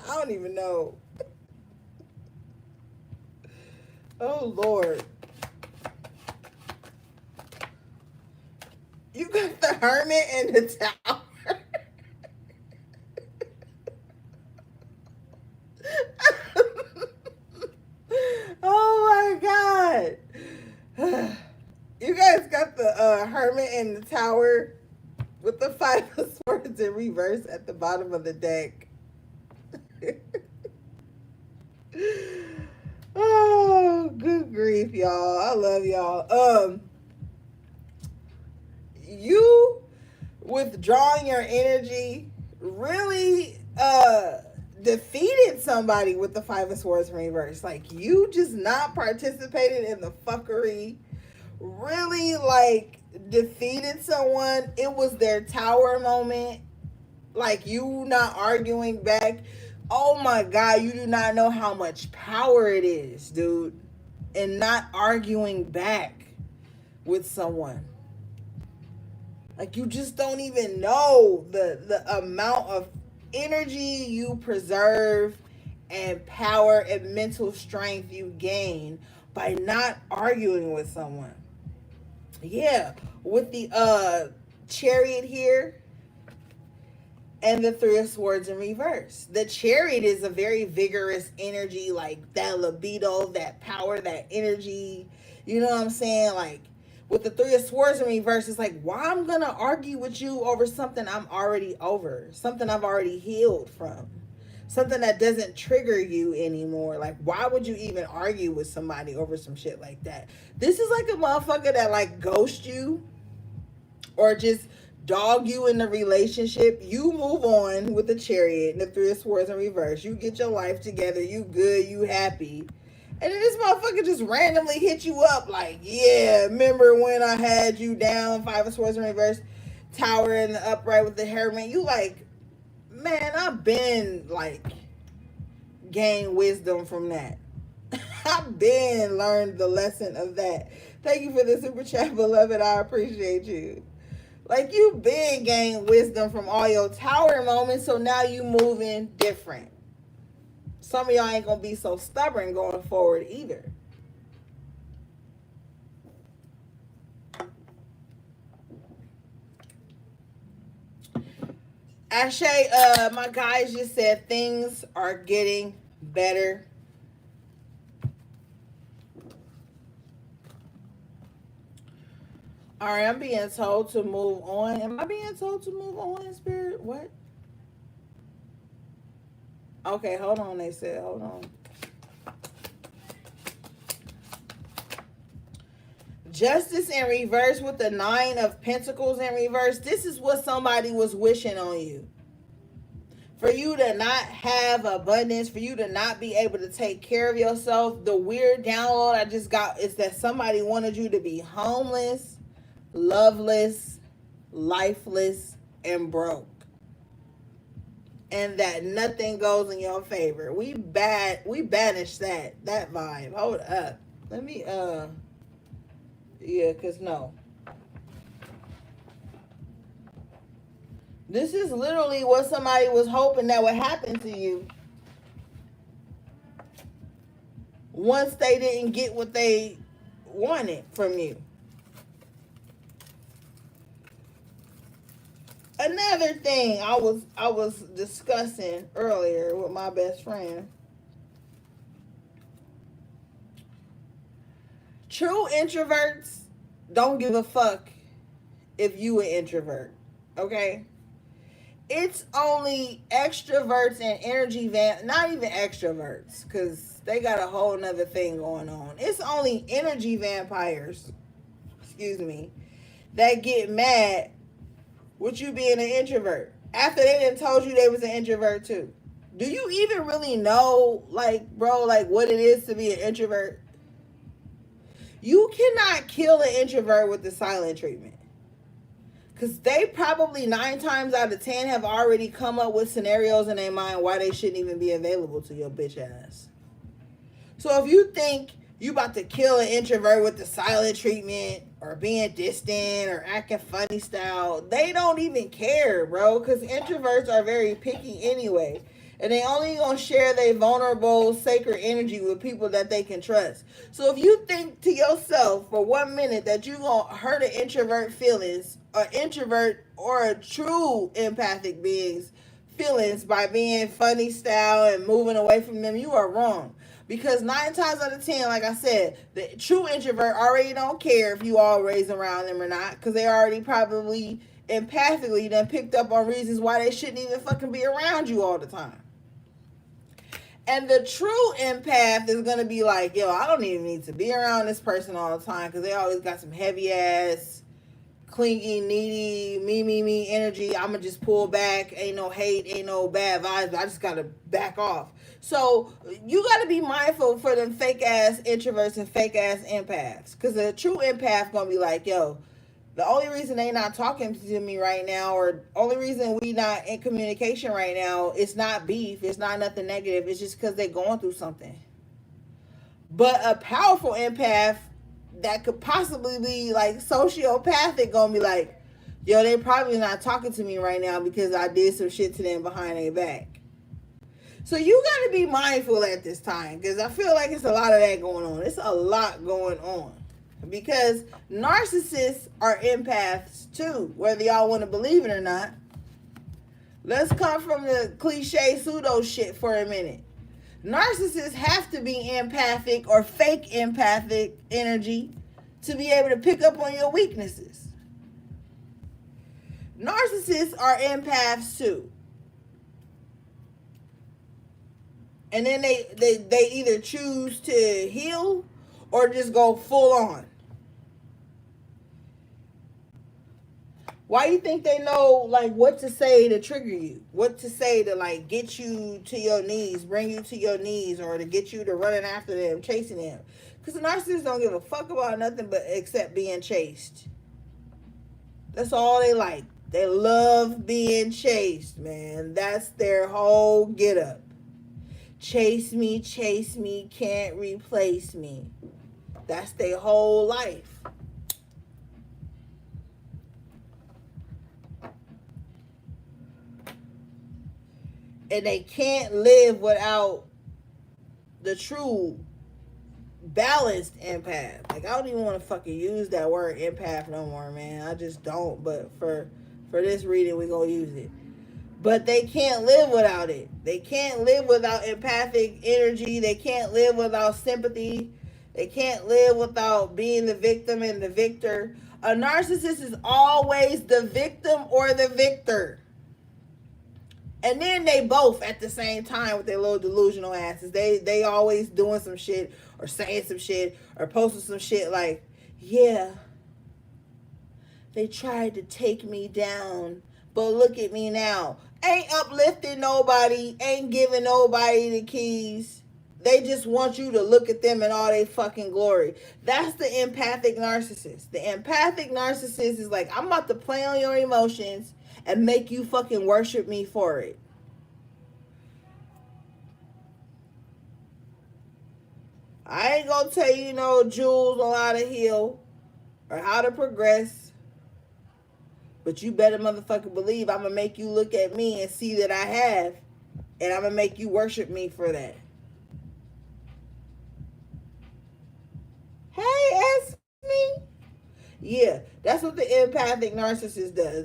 I don't even know. Oh, Lord. You got the Hermit and the Tower. Oh, my God. You guys got the Hermit and the Tower with the Five of Swords in reverse at the bottom of the deck. Oh, good grief, y'all. I love y'all. You withdrawing your energy really defeated somebody with the Five of Swords in reverse. Like, you just not participated in the fuckery. Really, like, defeated someone. It was their Tower moment. Like, you not arguing back. Oh my God, you do not know how much power it is, dude. And not arguing back with someone. Like, you just don't even know the amount of energy you preserve and power and mental strength you gain by not arguing with someone. Yeah, with the Chariot here and the Three of Swords in reverse. The Chariot is a very vigorous energy, like that libido, that power, that energy. You know what I'm saying? Like, with the Three of Swords in reverse, it's like, why I'm going to argue with you over something I'm already over, something I've already healed from, something that doesn't trigger you anymore. Like, why would you even argue with somebody over some shit like that? This is like a motherfucker that, like, ghosts you or just dog you in the relationship, you move on with the Chariot and the Three of Swords in reverse. You get your life together, you good, you happy. And then this motherfucker just randomly hit you up like, yeah, remember when I had you down, Five of Swords in reverse, Tower in the upright with the Hermit. You like, man, I've been like gained wisdom from that. I've been learned the lesson of that. Thank you for the super chat, beloved. I appreciate you. Like, you've been gained wisdom from all your Tower moments, so now you moving different. Some of y'all ain't gonna be so stubborn going forward either. Ashe, my guys just said things are getting better. All right, I'm being told to move on. Am I being told to move on, Spirit? What? Okay, hold on, they said. Hold on. Justice in reverse with the Nine of Pentacles in reverse. This is what somebody was wishing on you. For you to not have abundance, for you to not be able to take care of yourself. The weird download I just got is that somebody wanted you to be homeless, loveless, lifeless, and broke. And that nothing goes in your favor. We banish that vibe. Hold up. Let me yeah, cause no. This is literally what somebody was hoping that would happen to you once they didn't get what they wanted from you. Another thing I was discussing earlier with my best friend. True introverts don't give a fuck if you an introvert. Okay? It's only extroverts and energy not even extroverts, because they got a whole nother thing going on. It's only energy vampires, excuse me, that get mad with you being an introvert after they done told you they was an introvert too. Do you even really know, like, bro, like what it is to be an introvert? You cannot kill an introvert with the silent treatment. Because they probably 9 times out of 10 have already come up with scenarios in their mind why they shouldn't even be available to your bitch ass. So if you think you about to kill an introvert with the silent treatment or being distant or acting funny style, they don't even care, bro. Because introverts are very picky anyway. And they only gonna share their vulnerable, sacred energy with people that they can trust. So if you think to yourself for 1 minute that you gonna hurt an introvert feelings, or introvert or a true empathic being's feelings by being funny style and moving away from them, you are wrong. Because 9 times out of 10, like I said, the true introvert already don't care if you always around them or not, because they already probably empathically done picked up on reasons why they shouldn't even fucking be around you all the time. And the true empath is going to be like, yo, I don't even need to be around this person all the time because they always got some heavy ass, clingy, needy, me energy. I'm going to just pull back. Ain't no hate, ain't no bad vibes. I just got to back off. So you got to be mindful for them fake ass introverts and fake ass empaths. Because the true empath going to be like, yo, the only reason they not talking to me right now, or only reason we not in communication right now, it's not beef. It's not nothing negative. It's just because they going through something. But a powerful empath that could possibly be like sociopathic gonna be like, yo, they probably not talking to me right now because I did some shit to them behind their back. So you got to be mindful at this time, because I feel like it's a lot of that going on. It's a lot going on. Because narcissists are empaths too, whether y'all want to believe it or not. Let's come from the cliche pseudo shit for a minute. Narcissists have to be empathic or fake empathic energy to be able to pick up on your weaknesses. Narcissists are empaths too. And then they either choose to heal or just go full on. Why you think they know like what to say to trigger you? What to say to like get you to your knees, bring you to your knees, or to get you to running after them, chasing them? Because the narcissists don't give a fuck about nothing but except being chased. That's all they like. They love being chased, man. That's their whole get up. Chase me, can't replace me. That's their whole life. And they can't live without the true balanced empath. Like I don't even want to fucking use that word empath no more, man. I just don't. But for this reading, we gonna use it. But they can't live without it. They can't live without empathic energy. They can't live without sympathy. They can't live without being the victim and the victor. A narcissist is always the victim or the victor. And then they both at the same time with their little delusional asses. They always doing some shit or saying some shit or posting some shit like, yeah, they tried to take me down, but look at me now. Ain't uplifting nobody, ain't giving nobody the keys. They just want you to look at them in all their fucking glory. That's the empathic narcissist. The empathic narcissist is like, I'm about to play on your emotions and make you fucking worship me for it. I ain't gonna tell you no jewels on how to heal or how to progress. But you better motherfucking believe I'm gonna make you look at me and see that I have. And I'm gonna make you worship me for that. Hey, Esme. Yeah, that's what the empathic narcissist does.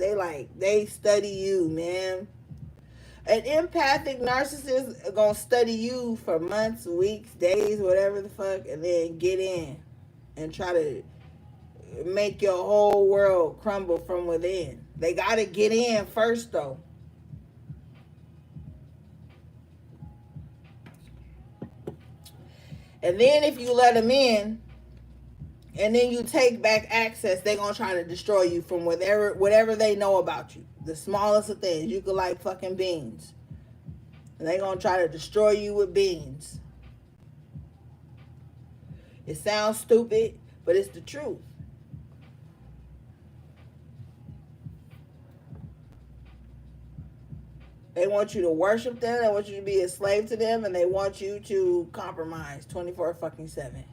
They study you, man. An empathic narcissist is gonna study you for months, weeks, days, whatever the fuck, and then get in and try to make your whole world crumble from within. They gotta get in first, though. And then if you let them in, and then you take back access, they're gonna try to destroy you from whatever they know about you. The smallest of things. You could like fucking beans. And they're gonna try to destroy you with beans. It sounds stupid, but it's the truth. They want you to worship them, they want you to be a slave to them, and they want you to compromise 24/7.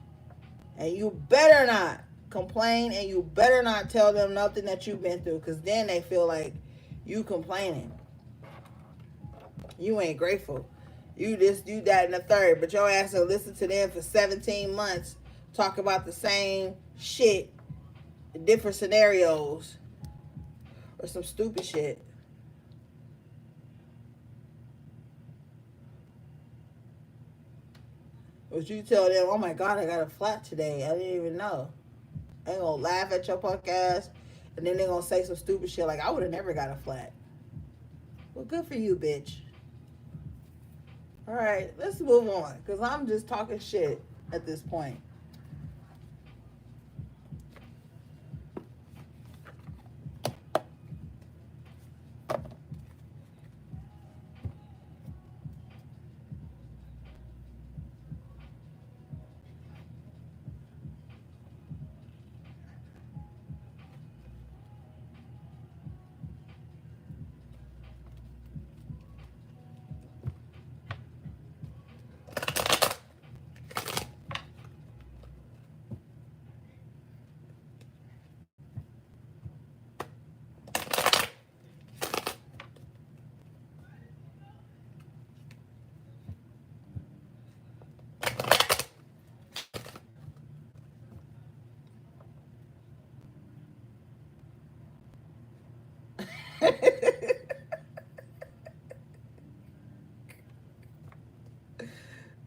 And you better not complain, and you better not tell them nothing that you've been through, because then they feel like you complaining. You ain't grateful. You this, you that, and the third. But your ass will listen to them for 17 months, talk about the same shit, different scenarios, or some stupid shit. But you tell them, oh my God, I got a flat today. I didn't even know. They gonna laugh at your punk ass, and then they gonna say some stupid shit like, I would have never got a flat. Well, good for you, bitch. All right, let's move on, because I'm just talking shit at this point.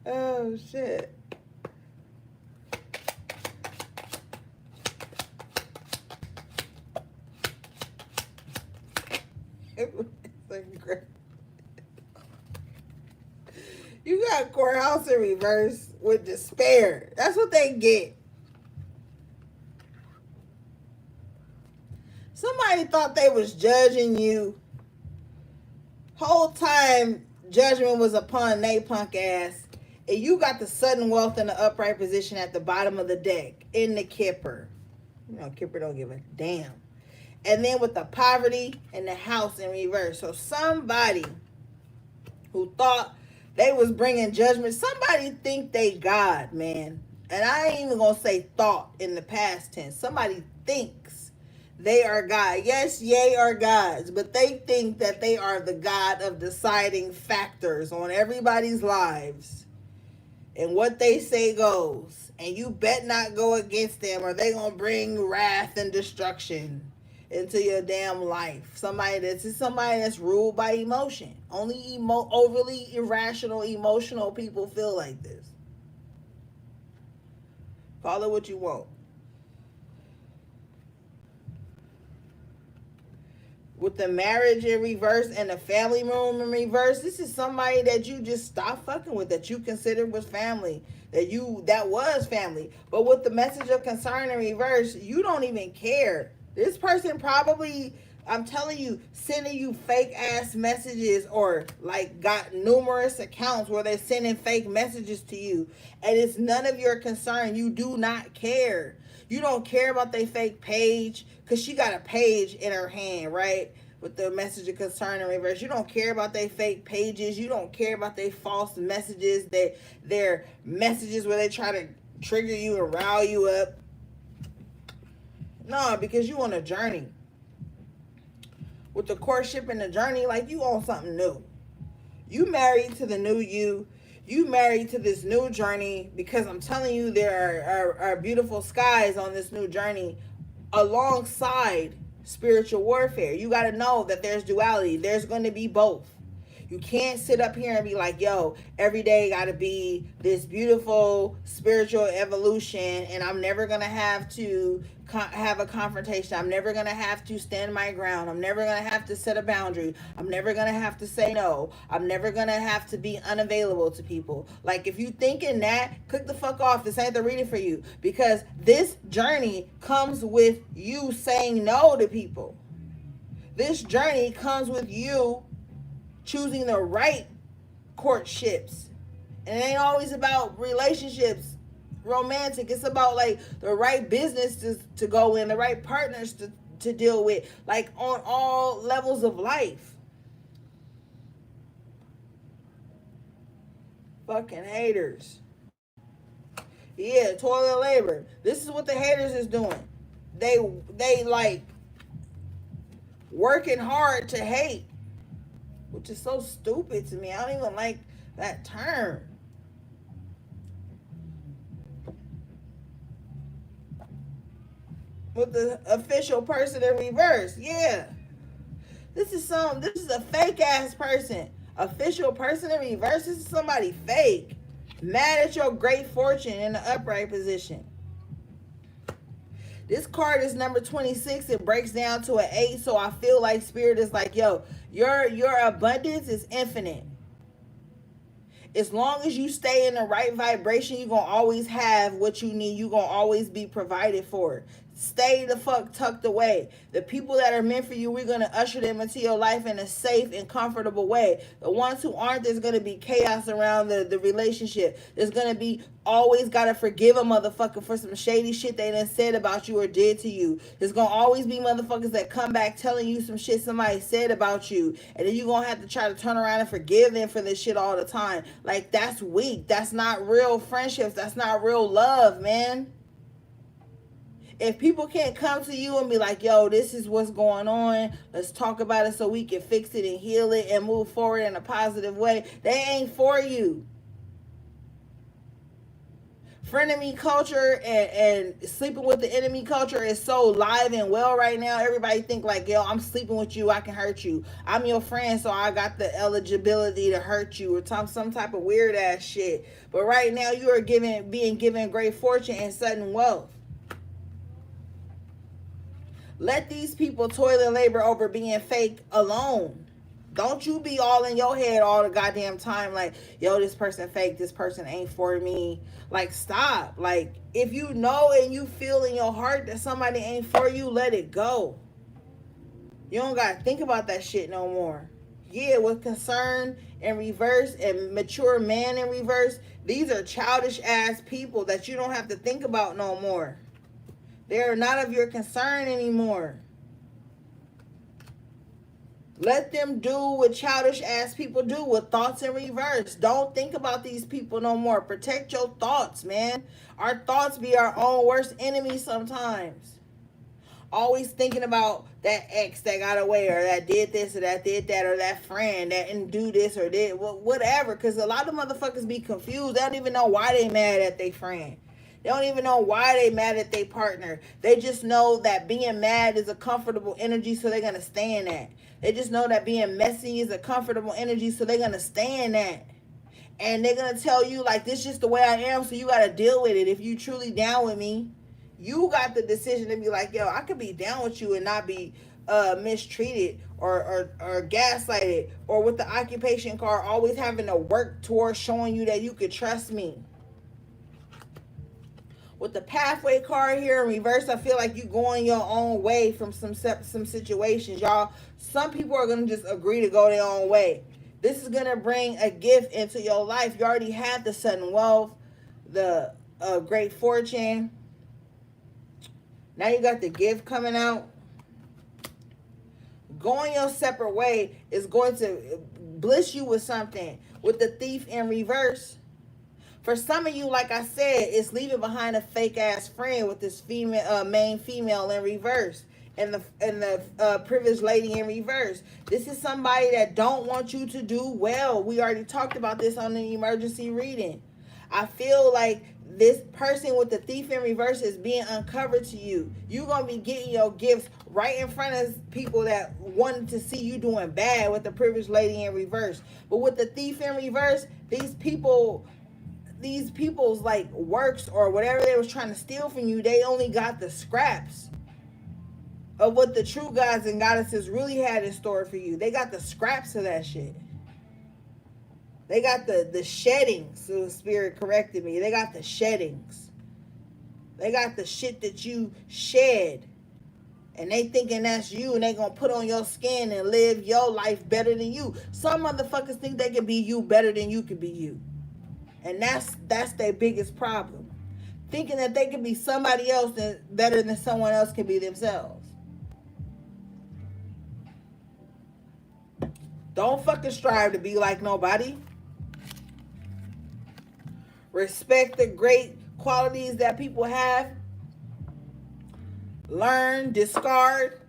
Oh, shit. You got courthouse in reverse with despair. That's what they get. Somebody somebody thought they was judging you. Whole time judgment was upon they punk ass. And you got the sudden wealth in the upright position at the bottom of the deck in the Kipper. You know, Kipper don't give a damn. And then with the poverty and the house in reverse. So somebody who thought they was bringing judgment, somebody think they God, man. And I ain't even gonna say thought in the past tense. Somebody thinks they are God. Yes, yea are gods, but they think that they are the God of deciding factors on everybody's lives. And what they say goes. And you bet not go against them, or they gonna bring wrath and destruction into your damn life. Somebody that's ruled by emotion. Only overly irrational, emotional people feel like this. Call it what you want. With the marriage in reverse and the family room in reverse, this is somebody that you just stop fucking with, that you considered was family, that was family. But with the message of concern in reverse, you don't even care. This person probably, I'm telling you, sending you fake ass messages, or like got numerous accounts where they're sending fake messages to you, and it's none of your concern. You do not care. You don't care about their fake page, because she got a page in her hand, right? With the message of concern in reverse. You don't care about their fake pages. You don't care about their false messages, their messages where they try to trigger you and rile you up. No, because you on a journey. With the courtship and the journey, like you on something new. You married to the new you. You married to this new journey, because I'm telling you, there are beautiful skies on this new journey alongside spiritual warfare. You got to know that there's duality. There's going to be both. You can't sit up here and be like, yo, every day got to be this beautiful spiritual evolution, and I'm never going to have to have a confrontation. I'm never going to have to stand my ground. I'm never going to have to set a boundary. I'm never going to have to say no. I'm never going to have to be unavailable to people. Like, if you thinking that, click the fuck off. This ain't the reading for you, because this journey comes with you saying no to people. This journey comes with you choosing the right courtships. And it ain't always about relationships, romantic. It's about like the right business to go in, the right partners to deal with, like on all levels of life. Fucking haters. Yeah, toilet labor. This is what the haters is doing. They like working hard to hate, which is so stupid to me. I don't even like that term. With the official person in reverse, yeah. This is a fake ass person. Official person in reverse, this is somebody fake. Mad at your great fortune in the upright position. This card is number 26. It breaks down to an 8. So I feel like spirit is like, yo, your abundance is infinite. As long as you stay in the right vibration, you're going to always have what you need. You're going to always be provided for. Stay the fuck tucked away. The people that are meant for you, we're going to usher them into your life in a safe and comfortable way. The ones who aren't, there's going to be chaos around the relationship. There's going to be always got to forgive a motherfucker for some shady shit they done said about you or did to you. There's going to always be motherfuckers that come back telling you some shit somebody said about you. And then you're going to have to try to turn around and forgive them for this shit all the time. Like, that's weak. That's not real friendships. That's not real love, man. If people can't come to you and be like, yo, this is what's going on, let's talk about it so we can fix it and heal it and move forward in a positive way, they ain't for you. Frenemy culture and sleeping with the enemy culture is so live and well right now. Everybody think like, yo, I'm sleeping with you, I can hurt you. I'm your friend, so I got the eligibility to hurt you, or some type of weird ass shit. But right now you are being given great fortune and sudden wealth. Let these people toilet labor over being fake alone. Don't you be all in your head all the goddamn time like, yo, this person fake, this person ain't for me. Like, stop. Like, if you know and you feel in your heart that somebody ain't for you, let it go. You don't gotta think about that shit no more. Yeah, with concern in reverse and mature man in reverse, these are childish ass people that you don't have to think about no more. They are not of your concern anymore. Let them do what childish ass people do with thoughts in reverse. Don't think about these people no more. Protect your thoughts, man. Our thoughts be our own worst enemy sometimes. Always thinking about that ex that got away, or that did this, or that did that, or that friend that didn't do this or did whatever. Because a lot of motherfuckers be confused. They don't even know why they mad at their friend. They don't even know why they mad at their partner. They just know that being mad is a comfortable energy, so they're gonna stay in that. They just know that being messy is a comfortable energy, so they're gonna stay in that. And they're gonna tell you like, this is just the way I am, so you gotta deal with it. If you truly down with me, you got the decision to be like, yo, I could be down with you and not be mistreated or gaslighted, or with the occupation card always having to work towards showing you that you could trust me. With the pathway card here in reverse, I feel like you going your own way from some situations, y'all. Some people are gonna just agree to go their own way. This is gonna bring a gift into your life. You already had the sudden wealth, the great fortune. Now you got the gift coming out. Going your separate way is going to bliss you with something. With the thief in reverse, for some of you, like I said, it's leaving behind a fake ass friend with this female, main female in reverse, and the privileged lady in reverse. This is somebody that don't want you to do well. We already talked about this on the emergency reading. I feel like this person with the thief in reverse is being uncovered to you. You're gonna be getting your gifts right in front of people that wanted to see you doing bad with the privileged lady in reverse. But with the thief in reverse, these people's like works or whatever they was trying to steal from you, they only got the scraps of what the true gods and goddesses really had in store for you. They got the scraps of that shit. They got the sheddings. So the spirit corrected me. They got the sheddings. They got the shit that you shed. And they thinking that's you, and they gonna put on your skin and live your life better than you. Some motherfuckers think they can be you better than you can be you. And that's their biggest problem. Thinking that they can be somebody else better than someone else can be themselves. Don't fucking strive to be like nobody. Respect the great qualities that people have. Learn, discard,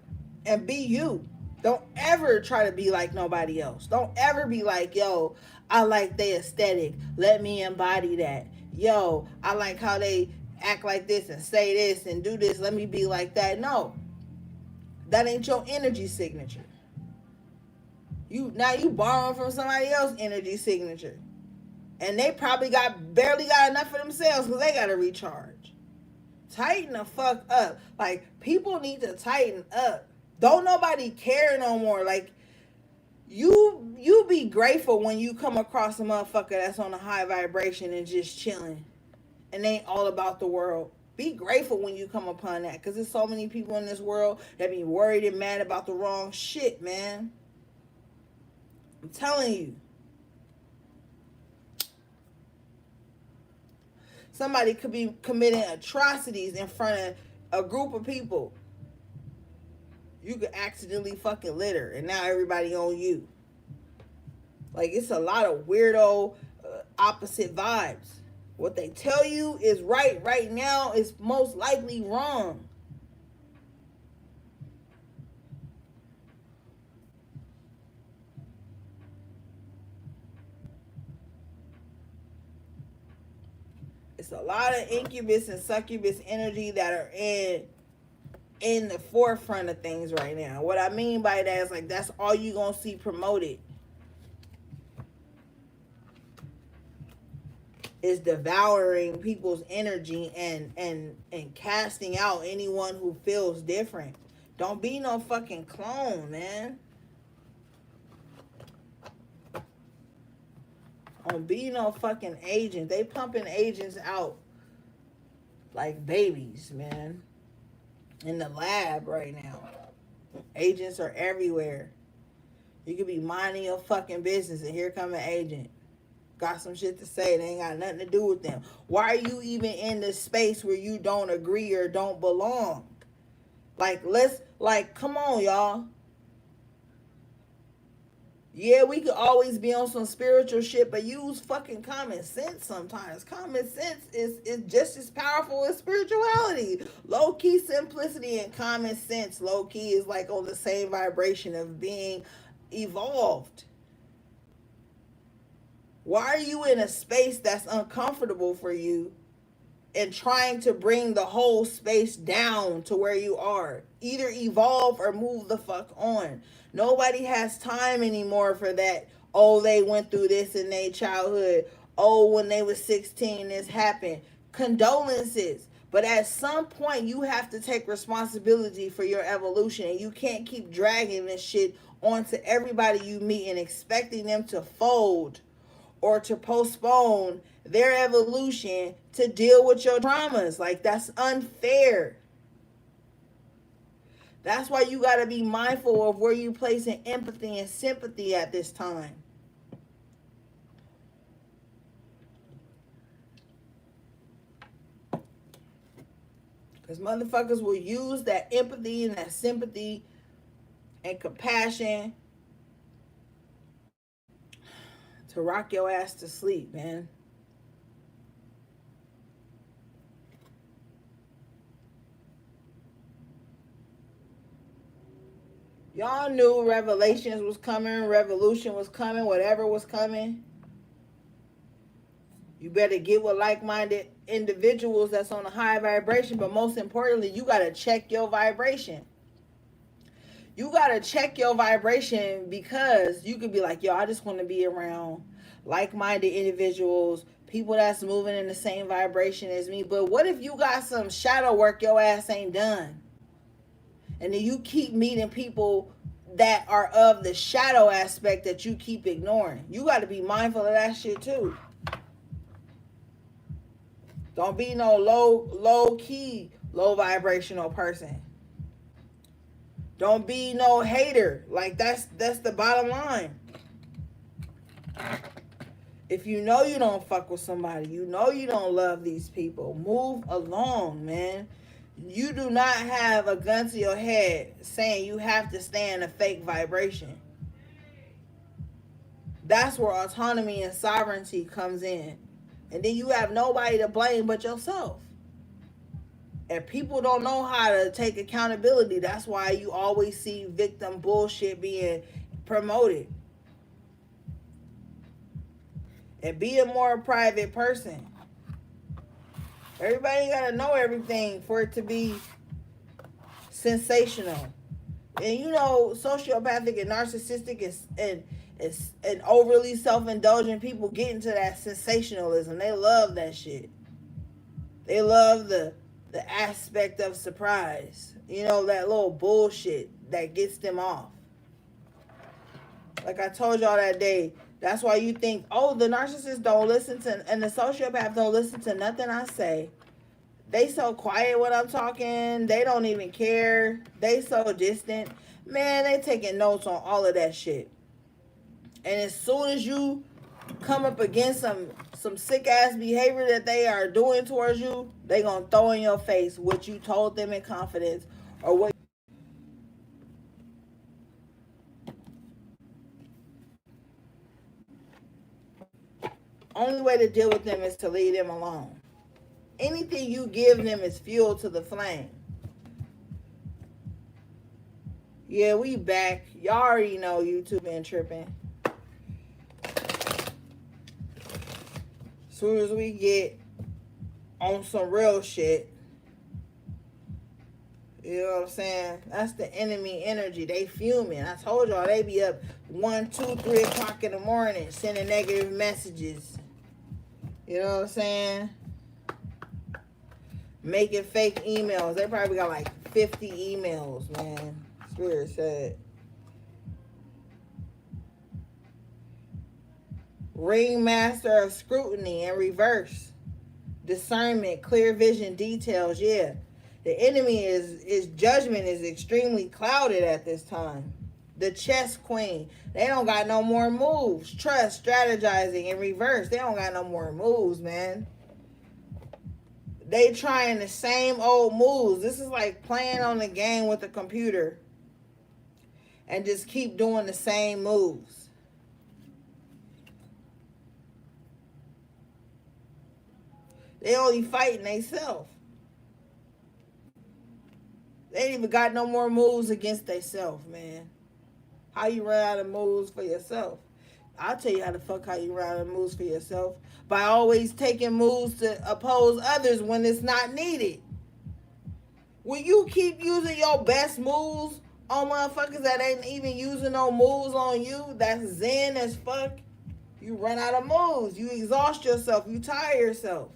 and be you. Don't ever try to be like nobody else. Don't ever be like, yo, I like their aesthetic. Let me embody that. Yo, I like how they act like this and say this and do this. Let me be like that. No. That ain't your energy signature. You borrowing from somebody else's energy signature. And they probably barely got enough for themselves because they got to recharge. Tighten the fuck up. Like, people need to tighten up. Don't nobody care no more. Like, you be grateful when you come across a motherfucker that's on a high vibration and just chilling and ain't all about the world. Be grateful when you come upon that, because there's so many people in this world that be worried and mad about the wrong shit, man. I'm telling you. Somebody could be committing atrocities in front of a group of people. You could accidentally fucking litter, and now everybody on you. Like, it's a lot of weirdo opposite vibes. What they tell you is right now is most likely wrong. It's a lot of incubus and succubus energy that are in the forefront of things right now. What I mean by that is, like, that's all you gonna see promoted is devouring people's energy and casting out anyone who feels different. Don't be no fucking clone, man. Don't be no fucking agent. They pumping agents out like babies, man, in the lab right now. Agents are everywhere. You could be minding your fucking business and here come an agent. Got some shit to say. They ain't got nothing to do with them. Why are you even in this space where you don't agree or don't belong? Come on, y'all. Yeah, we could always be on some spiritual shit, but use fucking common sense sometimes. Common sense is just as powerful as spirituality. Low key simplicity and common sense, low key, is like on the same vibration of being evolved. Why are you in a space that's uncomfortable for you and trying to bring the whole space down to where you are? Either evolve or move the fuck on. Nobody has time anymore for that. Oh, they went through this in their childhood. Oh, when they was 16, this happened. Condolences. But at some point, you have to take responsibility for your evolution. And you can't keep dragging this shit onto everybody you meet and expecting them to fold or to postpone their evolution to deal with your traumas. Like, that's unfair. That's why you got to be mindful of where you placing empathy and sympathy at this time. Because motherfuckers will use that empathy and that sympathy and compassion to rock your ass to sleep, man. Y'all knew revelations was coming, revolution was coming, whatever was coming. You better get with like-minded individuals that's on a high vibration, but most importantly, you got to check your vibration. You got to check your vibration, because you could be like, yo, I just want to be around like-minded individuals, people that's moving in the same vibration as me. But what if you got some shadow work your ass ain't done? And then you keep meeting people that are of the shadow aspect that you keep ignoring. You got to be mindful of that shit too. Don't be no low key, low vibrational person. Don't be no hater. Like, that's the bottom line. If you know you don't fuck with somebody, you know you don't love these people, move along, man. You do not have a gun to your head saying you have to stay in a fake vibration. That's where autonomy and sovereignty comes in. And then you have nobody to blame but yourself. And people don't know how to take accountability. That's why you always see victim bullshit being promoted. And be a more private person. Everybody gotta know everything for it to be sensational. And you know, sociopathic and narcissistic and overly self-indulgent people get into that sensationalism. They love that shit. They love the aspect of surprise. You know, that little bullshit that gets them off. Like I told y'all that day, that's why you think, oh, the narcissist don't listen to, and the sociopath don't listen to nothing I say. They so quiet when I'm talking. They don't even care. They so distant. Man, they taking notes on all of that shit. And as soon as you come up against some sick ass behavior that they are doing towards you, they gonna throw in your face what you told them in confidence, or what. Only way to deal with them is to leave them alone. Anything you give them is fuel to the flame. Yeah, we back. Y'all already know YouTube been tripping. As soon as we get on some real shit, you know what I'm saying? That's the enemy energy. They fuming. I told y'all they be up 1, 2, 3 o'clock in the morning sending negative messages. You know what I'm saying? Making fake emails. They probably got like 50 emails, man. Spirit said. Ringmaster of scrutiny in reverse. Discernment, clear vision, details. Yeah. The enemy is judgment is extremely clouded at this time. The chess queen. They don't got no more moves. Trust, strategizing, in reverse. They don't got no more moves, man. They trying the same old moves. This is like playing on the game with a computer and just keep doing the same moves. They only fighting themselves. They ain't even got no more moves against themselves, man. How you run out of moves for yourself? I'll tell you how you run out of moves for yourself. By always taking moves to oppose others when it's not needed. When you keep using your best moves on motherfuckers that ain't even using no moves on you, that's zen as fuck. You run out of moves. You exhaust yourself. You tire yourself.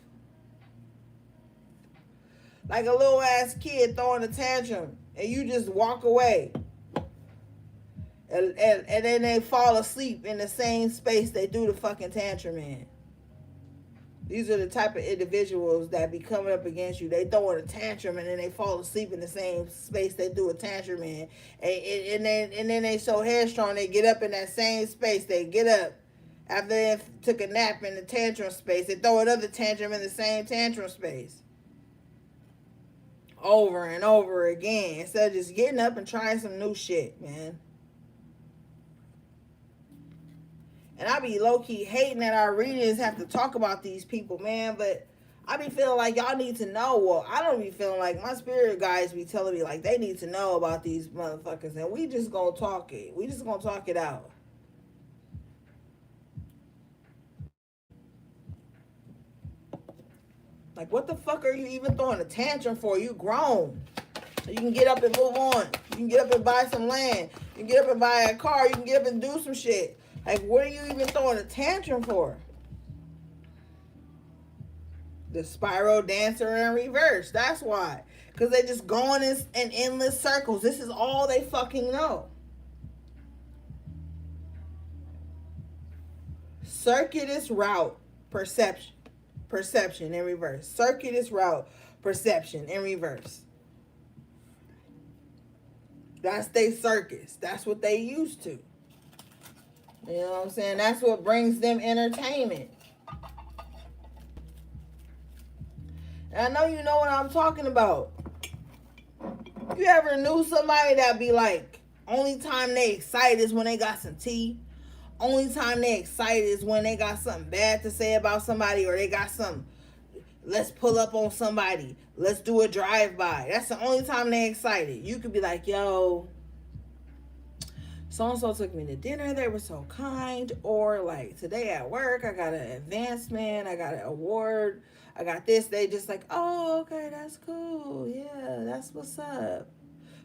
Like a little ass kid throwing a tantrum and you just walk away. And then they fall asleep in the same space they do the fucking tantrum in. These are the type of individuals that be coming up against you. They throw in a tantrum and then they fall asleep in the same space they do a tantrum in. And then they so headstrong they get up in that same space. They get up after they took a nap in the tantrum space. They throw another tantrum in the same tantrum space. Over and over again. Instead of just getting up and trying some new shit, man. And I be low-key hating that our readers have to talk about these people, man. But I be feeling like y'all need to know. Well, I don't be feeling like my spirit guides be telling me like they need to know about these motherfuckers. And we just gonna talk it. We just gonna talk it out. Like, what the fuck are you even throwing a tantrum for? You grown. You can get up and move on. You can get up and buy some land. You can get up and buy a car. You can get up and do some shit. Like, what are you even throwing a tantrum for? The spiral dancer in reverse. That's why. Because they just going in endless circles. This is all they fucking know. Circuitous route perception. Perception in reverse. Circuitous route perception in reverse. That's their circus. That's what they used to. You know what I'm saying? That's what brings them entertainment. And I know you know what I'm talking about. You ever knew somebody that be like, only time they excited is when they got some tea? Only time they excited is when they got something bad to say about somebody, or they got some, let's pull up on somebody. Let's do a drive-by. That's the only time they excited. You could be like, yo, so-and-so took me to dinner. They were so kind. Or like, today at work, I got an advancement. I got an award. I got this. They just like, oh, okay, that's cool. Yeah, that's what's up.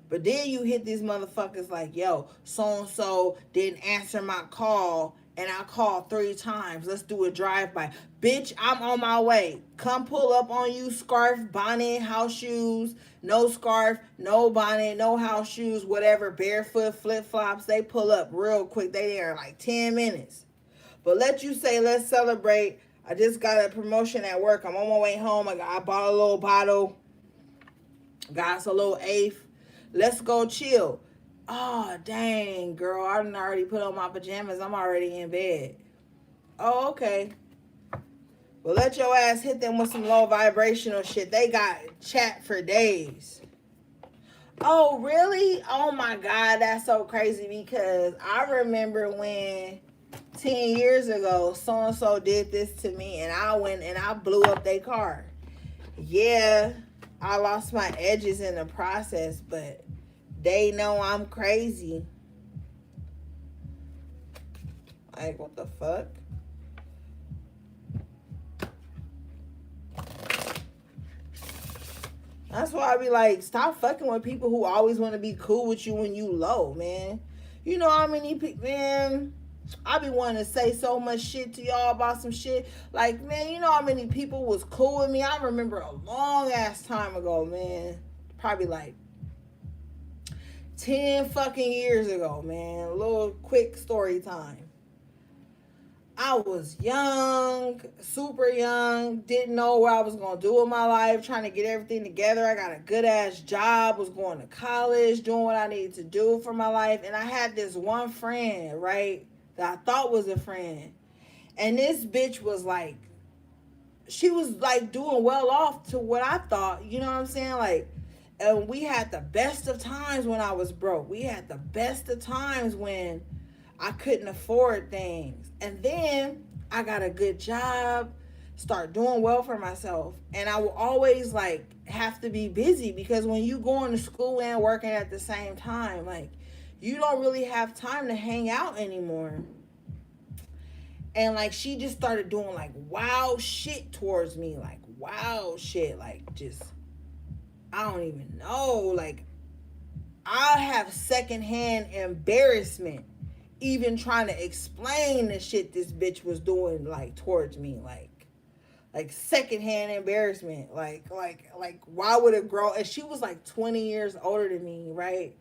But then you hit these motherfuckers like, yo, so-and-so didn't answer my call, and I called 3 times. Let's do a drive-by. Bitch, I'm on my way. Come pull up on you, scarf, bonnet, house shoes. No scarf, no bonnet, no house shoes, whatever. Barefoot, flip-flops. They pull up real quick. They there in like 10 minutes. But let you say, let's celebrate. I just got a promotion at work. I'm on my way home. I bought a little bottle. Got us a little eighth. Let's go chill. Oh, dang, girl. I done already put on my pajamas. I'm already in bed. Oh, okay. Well, let your ass hit them with some low vibrational shit. They got chat for days. Oh, really? Oh, my God. That's so crazy because I remember when 10 years ago, so-and-so did this to me and I went and I blew up their car. Yeah, I lost my edges in the process, but they know I'm crazy. Like, what the fuck? That's why I be like, stop fucking with people who always want to be cool with you when you low, man. You know how many people, man, I be wanting to say so much shit to y'all about some shit. Like, man, you know how many people was cool with me? I remember a long ass time ago, man. Probably like 10 fucking years ago, man. A little quick story time. I was young, super young, didn't know what I was going to do with my life, trying to get everything together. I got a good ass job, was going to college, doing what I needed to do for my life. And I had this one friend, right, that I thought was a friend. And this bitch was like, she was like doing well off to what I thought, you know what I'm saying? Like, and we had the best of times when I was broke. We had the best of times when I couldn't afford things. And then I got a good job, start doing well for myself. And I will always like have to be busy because when you going to school and working at the same time, like you don't really have time to hang out anymore. And like she just started doing like wow shit towards me, like wow shit, like just I don't even know, like I have secondhand embarrassment even trying to explain the shit this bitch was doing like towards me, like secondhand embarrassment, like why would a girl, and she was like 20 years older than me, right?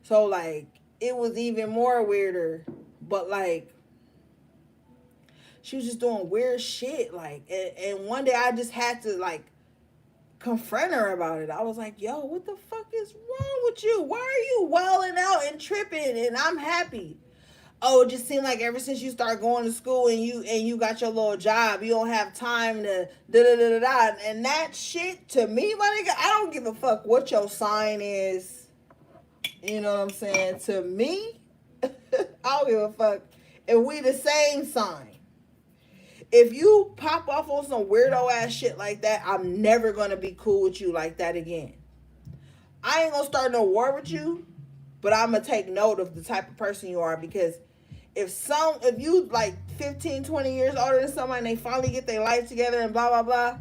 So like it was even more weirder, but like she was just doing weird shit, like and one day I just had to like confront her about it. I was like, yo, what the fuck is wrong with you? Why are you wilding out and tripping and I'm happy? Oh, it just seemed like ever since you start going to school and you got your little job, you don't have time to da da da da da. And that shit to me, my nigga, I don't give a fuck what your sign is. You know what I'm saying? To me, I don't give a fuck if we the same sign. If you pop off on some weirdo ass shit like that, I'm never gonna be cool with you like that again. I ain't gonna start no war with you, but I'm gonna take note of the type of person you are because if you like 15, 20 years older than somebody and they finally get their life together and blah blah blah,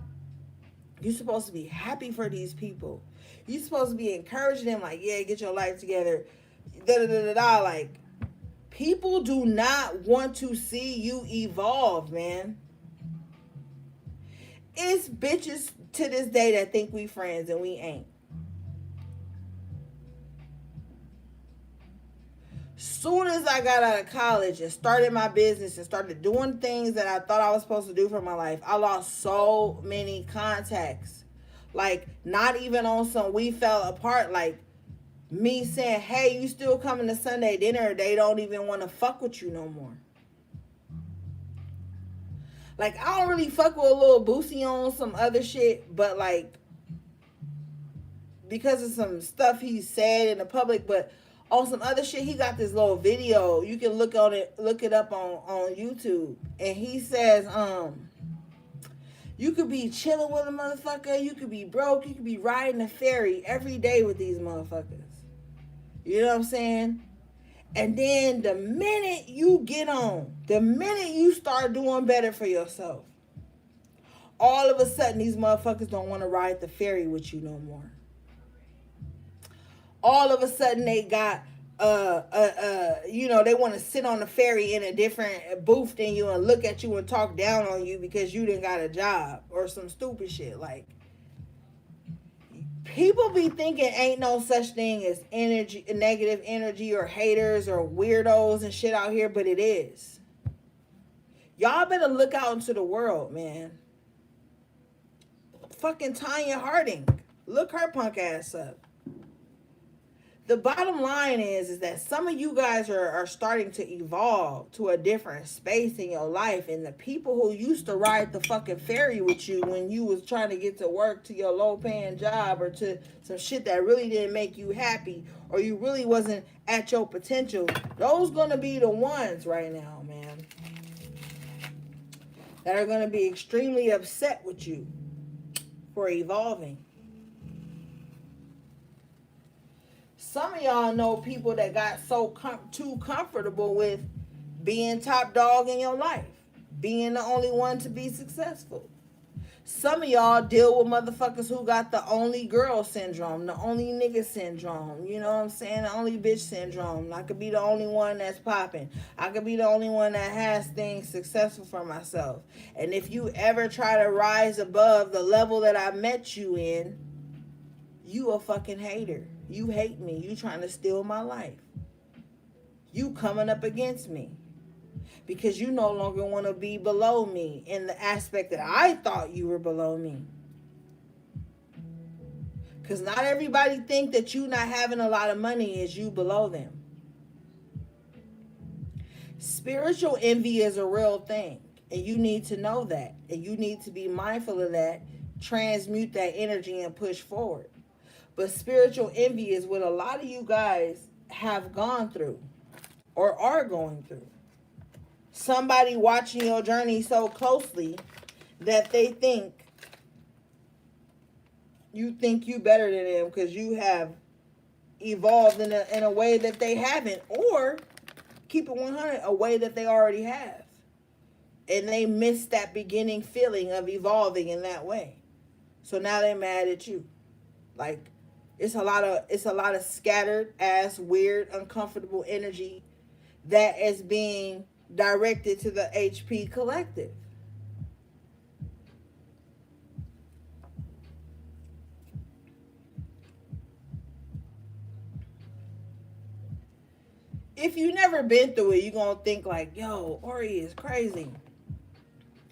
you're supposed to be happy for these people. You're supposed to be encouraging them like, yeah, get your life together. Da da da da da. Like people do not want to see you evolve, man. It's bitches to this day that think we friends and we ain't. Soon as I got out of college and started my business and started doing things that I thought I was supposed to do for my life, I lost so many contacts. Like, not even on some we fell apart. Like, me saying, hey, you still coming to Sunday dinner? They don't even want to fuck with you no more. Like, I don't really fuck with a little Boosie on some other shit, but like, because of some stuff he said in the public, but on some other shit, he got this little video. You can look it up on YouTube. And he says, you could be chilling with a motherfucker, you could be broke, you could be riding a ferry every day with these motherfuckers. You know what I'm saying? And then the minute you get on, the minute you start doing better for yourself, all of a sudden these motherfuckers don't want to ride the ferry with you no more. All of a sudden they got they want to sit on the ferry in a different booth than you and look at you and talk down on you because you didn't got a job or some stupid shit. Like, people be thinking ain't no such thing as energy, negative energy, or haters or weirdos and shit out here, but it is. Y'all better look out into the world, man. Fucking Tanya Harding, look her punk ass up. The bottom line is that some of you guys are starting to evolve to a different space in your life. And the people who used to ride the fucking ferry with you when you was trying to get to work, to your low paying job, or to some shit that really didn't make you happy, or you really wasn't at your potential, those gonna be the ones right now, man, that are gonna be extremely upset with you for evolving. Some of y'all know people that got so too comfortable with being top dog in your life, being the only one to be successful. Some of y'all deal with motherfuckers who got the only girl syndrome, the only nigga syndrome, you know what I'm saying? The only bitch syndrome. I could be the only one that's popping. I could be the only one that has things successful for myself. And if you ever try to rise above the level that I met you in, you a fucking hater. You hate me. You trying to steal my life. You coming up against me. because you no longer want to be below me in the aspect that I thought you were below me. Because not everybody think that you not having a lot of money is you below them. Spiritual envy is a real thing, and you need to know that, and you need to be mindful of that, transmute that energy and push forward. But spiritual envy is what a lot of you guys have gone through or are going through. Somebody watching your journey so closely that they think you better than them because you have evolved in a way that they haven't, or keep it 100, a way that they already have, and they missed that beginning feeling of evolving in that way. So now they're mad at you. Like, it's a lot of scattered ass, weird, uncomfortable energy that is being directed to the HP collective. If you never been through it, you're gonna think like, yo, Ori is crazy.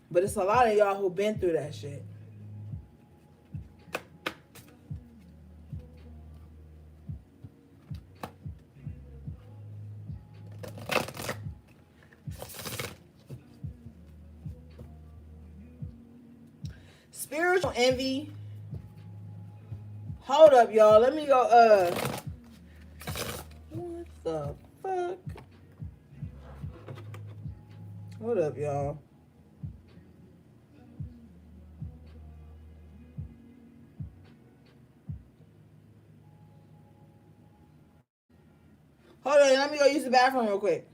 But it's a lot of y'all who been through that shit. Spiritual envy. Hold up, y'all. Let me go, what the fuck? Hold up, y'all. Hold on, let me go use the bathroom real quick.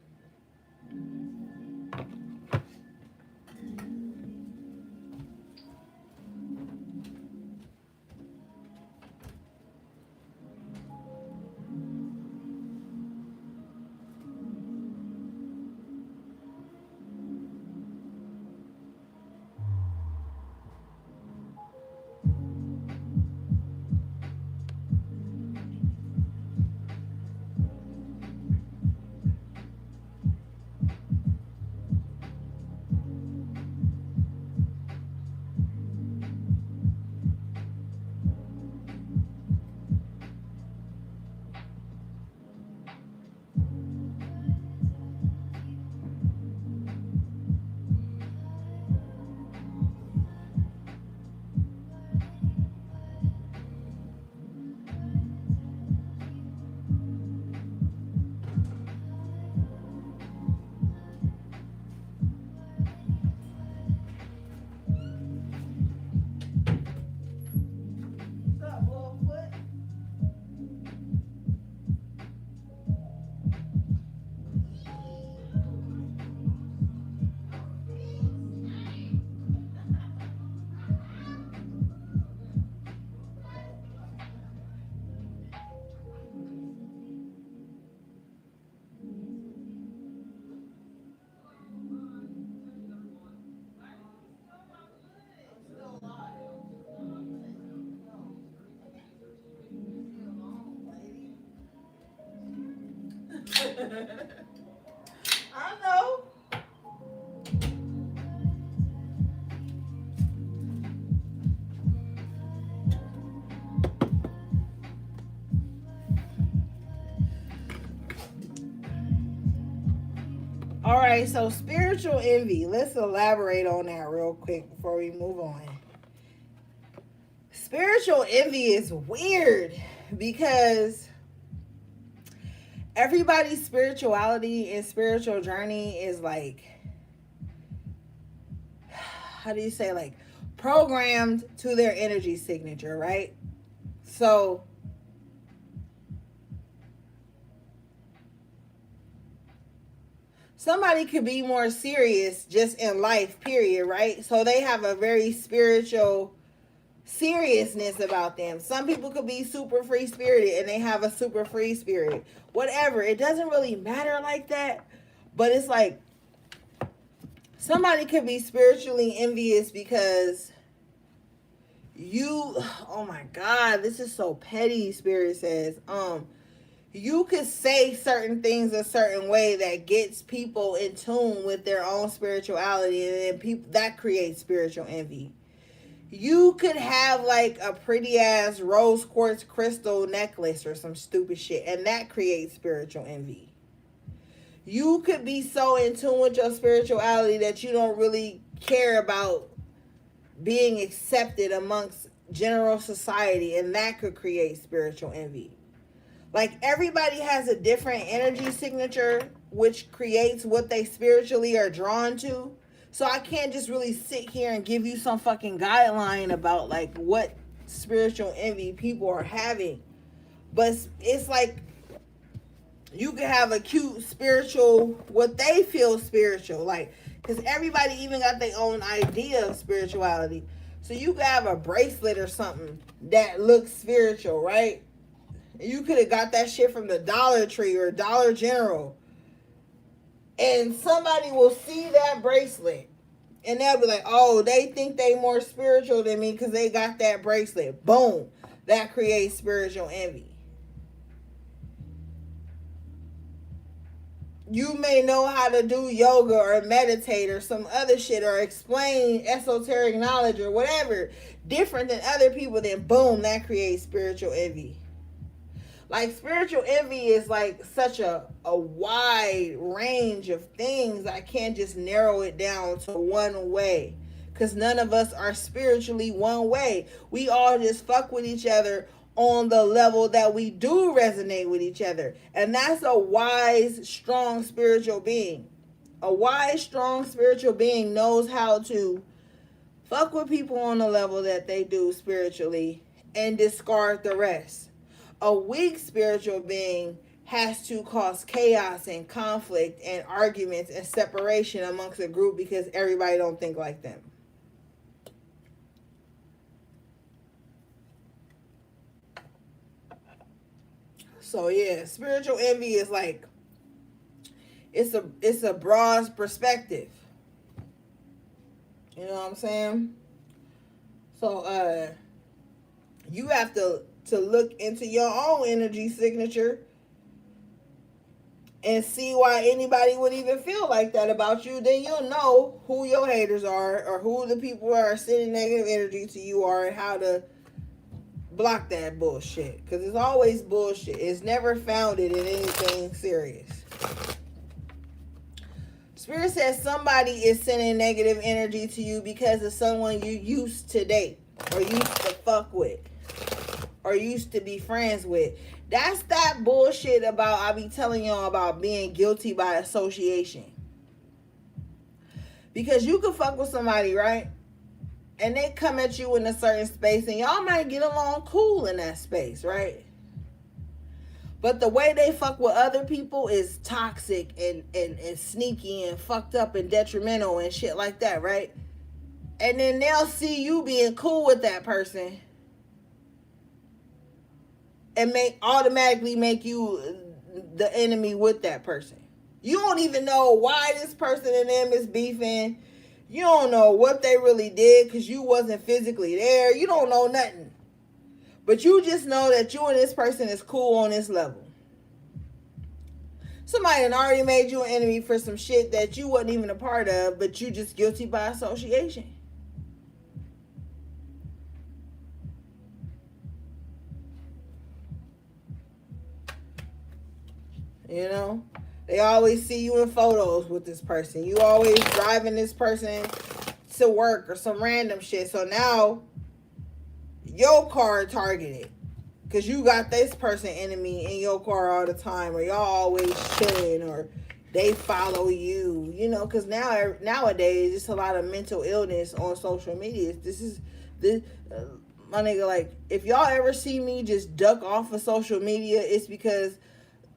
I know. All right, so spiritual envy. Let's elaborate on that real quick before we move on. Spiritual envy is weird because everybody's spirituality and spiritual journey is like, how do you say, like programmed to their energy signature, right? So somebody could be more serious just in life, period, right? So they have a very spiritual seriousness about them. Some people could be super free spirited and they have a super free spirit. Whatever. It doesn't really matter like that. But it's like somebody could be spiritually envious because you, oh my God, this is so petty, Spirit says. You could say certain things a certain way that gets people in tune with their own spirituality, and then people that creates spiritual envy. You could have like a pretty ass rose quartz crystal necklace or some stupid shit, and that creates spiritual envy. You could be so in tune with your spirituality that you don't really care about being accepted amongst general society, and that could create spiritual envy. Like, everybody has a different energy signature, which creates what they spiritually are drawn to. So I can't just really sit here and give you some fucking guideline about like what spiritual envy people are having. But it's like you can have a cute spiritual, what they feel spiritual, like, because everybody even got their own idea of spirituality. So you could have a bracelet or something that looks spiritual, right? You could have got that shit from the Dollar Tree or Dollar General. And somebody will see that bracelet and they'll be like, oh, they think they more spiritual than me because they got that bracelet. Boom. That creates spiritual envy. You may know how to do yoga or meditate or some other shit or explain esoteric knowledge or whatever different than other people, then boom, that creates spiritual envy. Like, spiritual envy is like such a wide range of things. I can't just narrow it down to one way, because none of us are spiritually one way. We all just fuck with each other on the level that we do resonate with each other. And that's a wise, strong spiritual being. A wise, strong spiritual being knows how to fuck with people on the level that they do spiritually and discard the rest. A weak spiritual being has to cause chaos and conflict and arguments and separation amongst a group because everybody don't think like them. So yeah, spiritual envy is like, it's a broad perspective. You know what I'm saying? So you have to look into your own energy signature and see why anybody would even feel like that about you. Then you'll know who your haters are or who the people who are sending negative energy to you are and how to block that bullshit. Because it's always bullshit. It's never founded in anything serious. Spirit says somebody is sending negative energy to you because of someone you used to date or used to fuck with or used to be friends with. That's that bullshit about, I be telling y'all about being guilty by association. Because you can fuck with somebody, right? And they come at you in a certain space and y'all might get along cool in that space, right? But the way they fuck with other people is toxic and sneaky and fucked up and detrimental and shit like that, right? And then they'll see you being cool with that person and automatically make you the enemy with that person. You don't even know why this person and them is beefing. You don't know what they really did because you wasn't physically there. You don't know nothing. But you just know that you and this person is cool on this level. Somebody had already made you an enemy for some shit that you wasn't even a part of, but you just guilty by association. You know? They always see you in photos with this person. You always driving this person to work or some random shit. So now your car targeted because you got this person enemy in your car all the time, or y'all always chilling, or they follow you. You know, because nowadays it's a lot of mental illness on social media. My nigga, like, if y'all ever see me just duck off of social media, it's because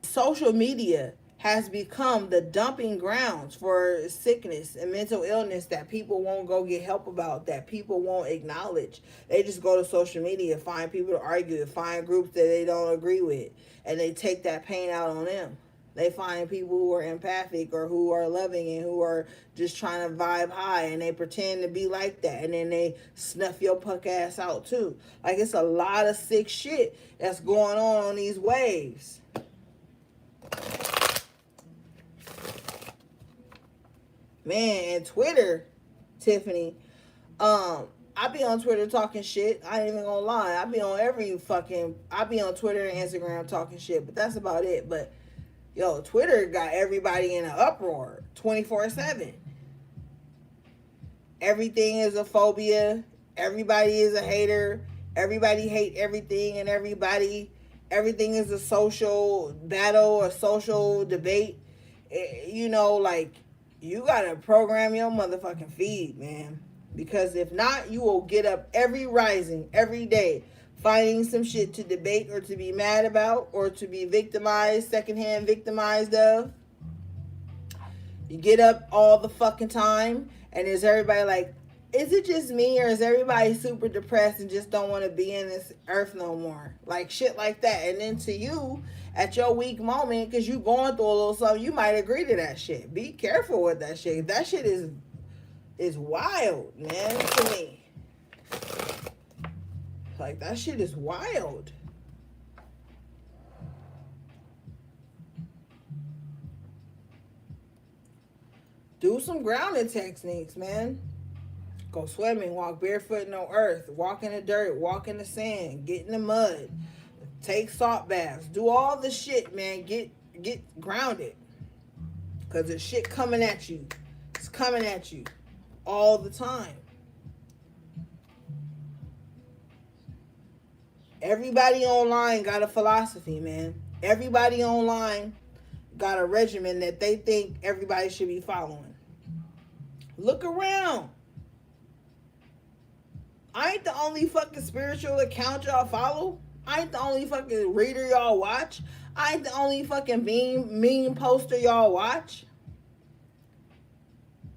social media has become the dumping grounds for sickness and mental illness that people won't go get help about, that people won't acknowledge. They just go to social media, find people to argue with, find groups that they don't agree with, and they take that pain out on them. They find people who are empathic or who are loving and who are just trying to vibe high, and they pretend to be like that, and then they snuff your punk ass out too. Like, it's a lot of sick shit that's going on these waves. Man, and Twitter, Tiffany. I be on Twitter talking shit. I ain't even gonna lie. I be on Twitter and Instagram talking shit, but that's about it. But yo, Twitter got everybody in an uproar 24/7. Everything is a phobia. Everybody is a hater. Everybody hate everything and everybody. Everything is a social battle, a social debate. You know, like, you gotta program your motherfucking feed, man. Because if not, you will get up every rising, every day, finding some shit to debate or to be mad about or to be victimized, secondhand victimized of. You get up all the fucking time, and is everybody like, is it just me, or is everybody super depressed and just don't want to be in this earth no more? Like, shit like that. And then to you, at your weak moment, because you going through a little something, you might agree to that shit. Be careful with that shit. That shit is wild, man, to me. Like, that shit is wild. Do some grounding techniques, man. Go swimming, walk barefoot in the earth, walk in the dirt, walk in the sand, get in the mud, take salt baths, do all the shit, man. Get grounded. Cause there's shit coming at you. It's coming at you all the time. Everybody online got a philosophy, man. Everybody online got a regimen that they think everybody should be following. Look around. I ain't the only fucking spiritual account y'all follow. I ain't the only fucking reader y'all watch. I ain't the only fucking meme poster y'all watch.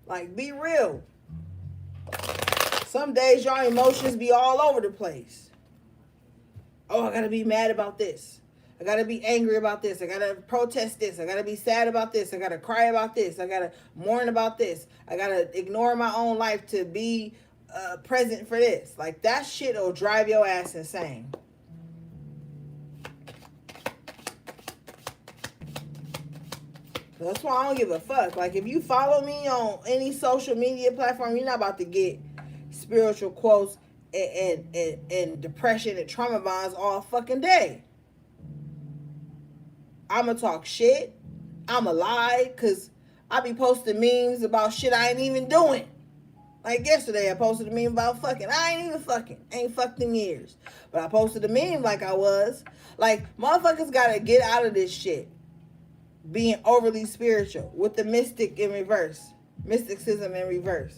Like, be real. Some days y'all emotions be all over the place. Oh, I gotta be mad about this. I gotta be angry about this. I gotta protest this. I gotta be sad about this. I gotta cry about this. I gotta mourn about this. I gotta ignore my own life to be present for this. Like, that shit will drive your ass insane. That's why I don't give a fuck. Like, if you follow me on any social media platform, you're not about to get spiritual quotes and depression and trauma bonds all fucking day. I'ma talk shit. I'ma lie, because I be posting memes about shit I ain't even doing. Like, yesterday I posted a meme about fucking. I ain't even fucking. Ain't fucked in years. But I posted a meme like I was. Like, motherfuckers gotta get out of this shit. Being overly spiritual. With the mystic in reverse. Mysticism in reverse.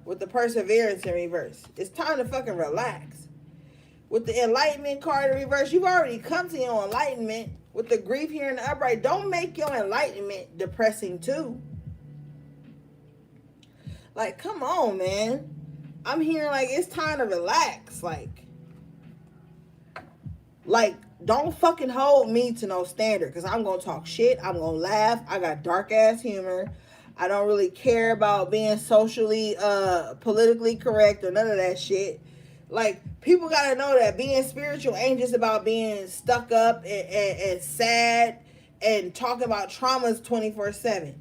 With the perseverance in reverse. It's time to fucking relax. With the enlightenment card in reverse, you've already come to your enlightenment. With the grief here in the upright, don't make your enlightenment depressing too. Like, come on, man. I'm hearing, like, it's time to relax. Like, don't fucking hold me to no standard, because I'm going to talk shit. I'm going to laugh. I got dark-ass humor. I don't really care about being socially, politically correct or none of that shit. Like, people got to know that being spiritual ain't just about being stuck up and sad and talking about traumas 24/7.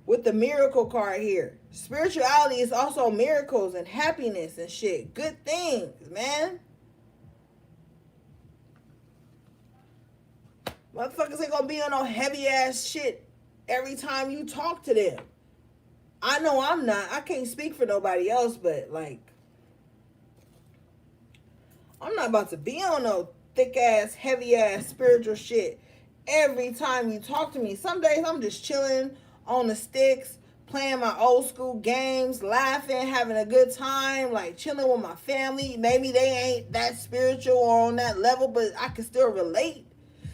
With the miracle card here. Spirituality is also miracles and happiness and shit. Good things, man. Motherfuckers ain't gonna be on no heavy ass shit every time you talk to them. I know I'm not. I can't speak for nobody else, but, like, I'm not about to be on no thick ass, heavy ass spiritual shit every time you talk to me. Some days I'm just chilling on the sticks, playing my old school games, laughing, having a good time, like chilling with my family. Maybe they ain't that spiritual or on that level, but I can still relate.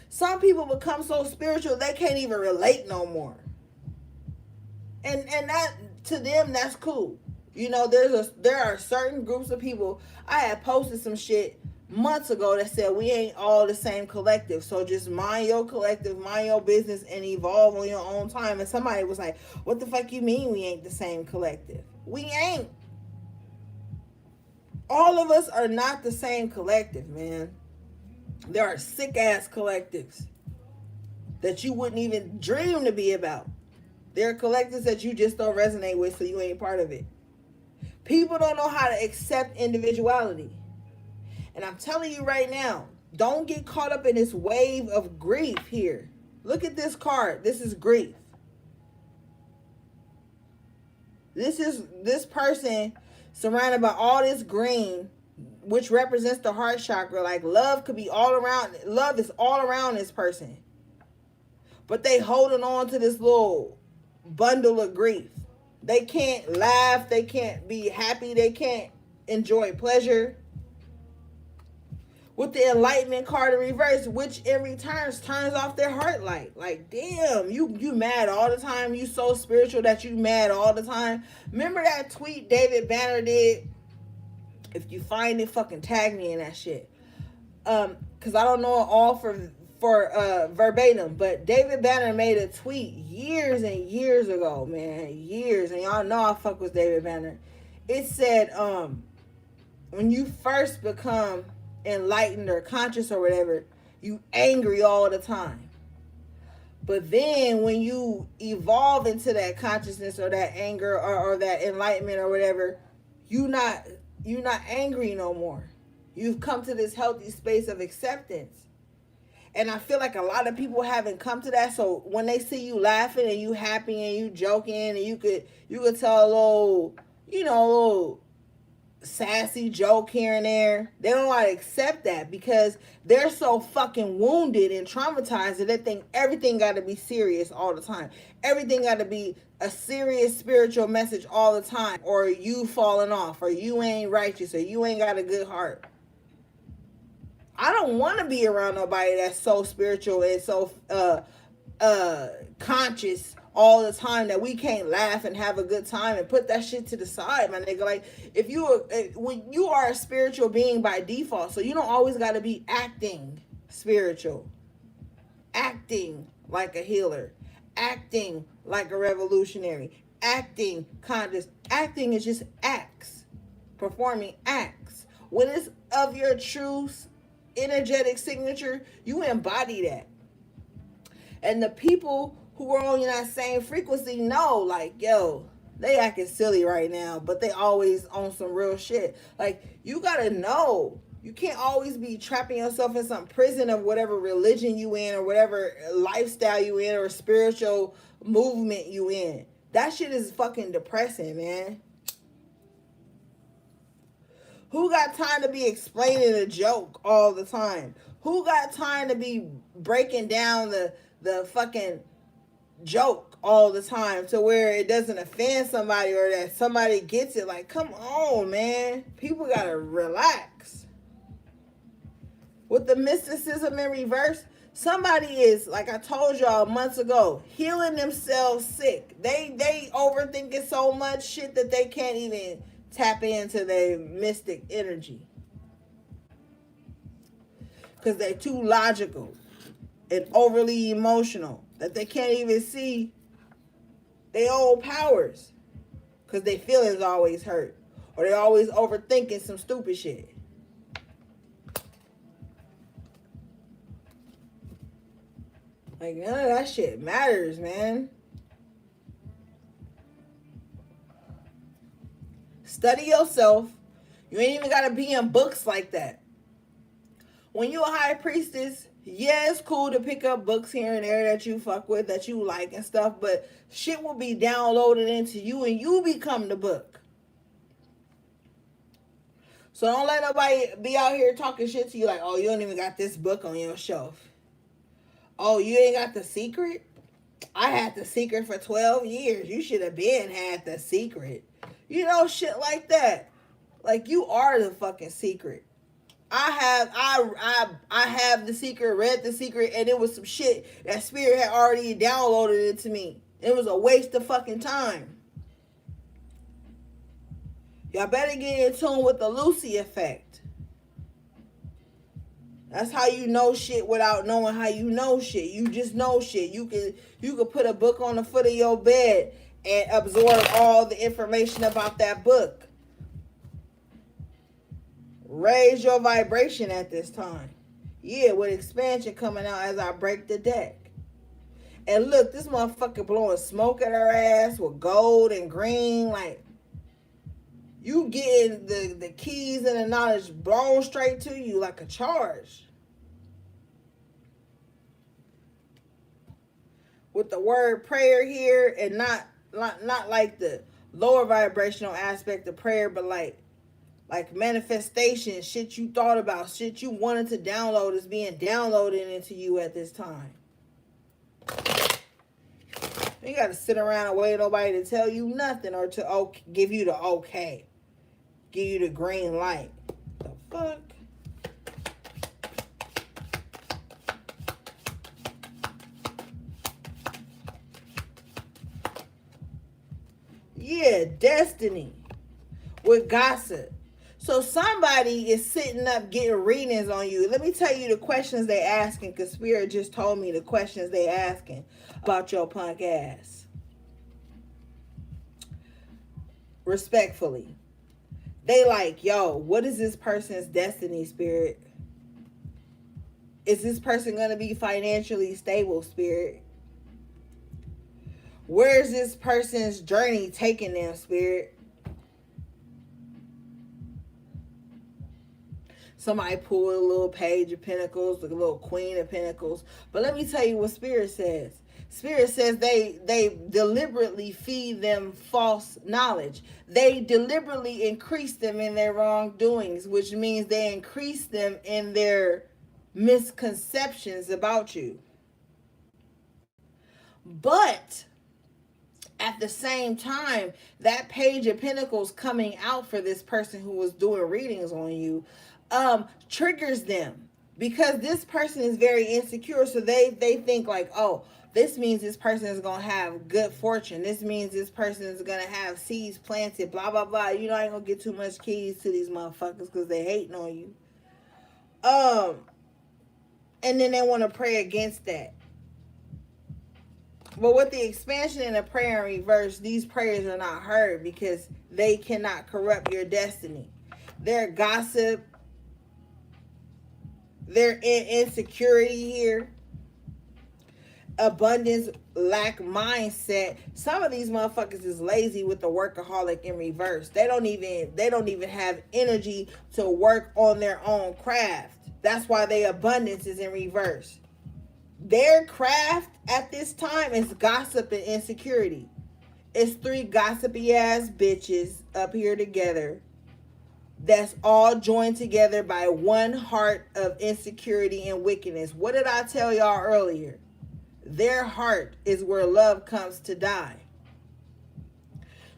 Some people become so spiritual they can't even relate no more. And that, to them, that's cool. You know, there are certain groups of people. I had posted some shit months ago that said we ain't all the same collective. So just mind your collective, mind your business, and evolve on your own time. And somebody was like, what the fuck you mean we ain't the same collective? We ain't. All of us are not the same collective, man. There are sick ass collectives that you wouldn't even dream to be about. There are collectives that you just don't resonate with, so you ain't part of it. People don't know how to accept individuality. And I'm telling you right now, don't get caught up in this wave of grief here. Look at this card. This is grief. This is this person surrounded by all this green, which represents the heart chakra. Like love could be all around. Love is all around this person. But they holding on to this little bundle of grief. They can't laugh. They can't be happy. They can't enjoy pleasure. With the enlightenment card in reverse, which in return turns off their heart light. Like, damn, you mad all the time. You so spiritual that you mad all the time. Remember that tweet David Banner did? If you find it, fucking tag me in that shit. Cause I don't know it all for verbatim, but David Banner made a tweet years and years ago, man, years, and y'all know I fuck with David Banner. It said, when you first become enlightened or conscious or whatever, you angry all the time. But then when you evolve into that consciousness or that anger or that enlightenment or whatever, you're not angry no more. You've come to this healthy space of acceptance. And I feel like a lot of people haven't come to that. So when they see you laughing and you happy and you joking and you could tell a little, a little sassy joke here and there, they don't want to accept that because they're so fucking wounded and traumatized that they think everything got to be serious all the time. Everything got to be a serious spiritual message all the time, or you falling off, or you ain't righteous, or you ain't got a good heart. I don't want to be around nobody that's so spiritual and so conscious all the time that we can't laugh and have a good time and put that shit to the side, my nigga. Like, when you are a spiritual being by default, so you don't always got to be acting spiritual, acting like a healer, acting like a revolutionary, acting conscious. Acting is just acts, performing acts. When it's of your true energetic signature, you embody that. And the people who are on that same frequency know, like, yo, they acting silly right now, but they always on some real shit. Like, you gotta know, you can't always be trapping yourself in some prison of whatever religion you in or whatever lifestyle you in or spiritual movement you in. That shit is fucking depressing, man. Who got time to be explaining a joke all the time? Who got time to be breaking down the fucking joke all the time to where it doesn't offend somebody or that somebody gets it? Like, come on, man. People gotta relax. With the mysticism in reverse, somebody is, like I told y'all months ago, healing themselves sick. They overthinking so much shit that they can't even tap into their mystic energy because they're too logical and overly emotional that they can't even see their own powers because their feelings always hurt or they're always overthinking some stupid shit. Like, none of that shit matters, man. Study yourself. You ain't even got to be in books like that. When you're a high priestess, yeah, it's cool to pick up books here and there that you fuck with, that you like and stuff, but shit will be downloaded into you and you become the book. So don't let nobody be out here talking shit to you like, oh, you don't even got this book on your shelf. Oh, you ain't got The Secret? I had The Secret for 12 years. You should have been had The Secret. Shit like that. Like, you are the fucking secret. I have The Secret, read The Secret, and it was some shit that Spirit had already downloaded into me. It was a waste of fucking time. Y'all better get in tune with the Lucy effect. That's how you know shit without knowing how you know shit. You just know shit. You could put a book on the foot of your bed and absorb all the information about that book. Raise your vibration at this time. Yeah, with expansion coming out as I break the deck. And look, this motherfucker blowing smoke at her ass with gold and green. Like, you getting the keys and the knowledge blown straight to you like a charge. With the word prayer here, and not like the lower vibrational aspect of prayer, but like manifestation, shit you thought about, shit you wanted to download is being downloaded into you at this time. You got to sit around and wait nobody to tell you nothing, or to give you the okay, give you the green light. The fuck? Yeah, destiny with gossip. So somebody is sitting up getting readings on you. Let me tell you the questions they asking, because Spirit just told me the questions they asking about your punk ass. Respectfully. They like, yo, what is this person's destiny, Spirit? Is this person going to be financially stable, Spirit? Where is this person's journey taking them, Spirit? Somebody pull a little page of pentacles, like a little queen of pentacles. But let me tell you what Spirit says. Spirit says they deliberately feed them false knowledge. They deliberately increase them in their wrongdoings, which means they increase them in their misconceptions about you. But at the same time, that page of pentacles coming out for this person who was doing readings on you triggers them, because this person is very insecure. So they think like, oh, this means this person is going to have good fortune. This means this person is going to have seeds planted, blah, blah, blah. You know, I ain't going to get too much keys to these motherfuckers because they hating on you. And then they want to pray against that. But with the expansion and the prayer in reverse, these prayers are not heard because they cannot corrupt your destiny. Their gossip, their insecurity here, abundance, lack mindset. Some of these motherfuckers is lazy with the workaholic in reverse. They don't even have energy to work on their own craft. That's why their abundance is in reverse. Their craft at this time is gossip and insecurity. It's three gossipy ass bitches up here together that's all joined together by one heart of insecurity and wickedness. What did I tell y'all earlier? Their heart is where love comes to die.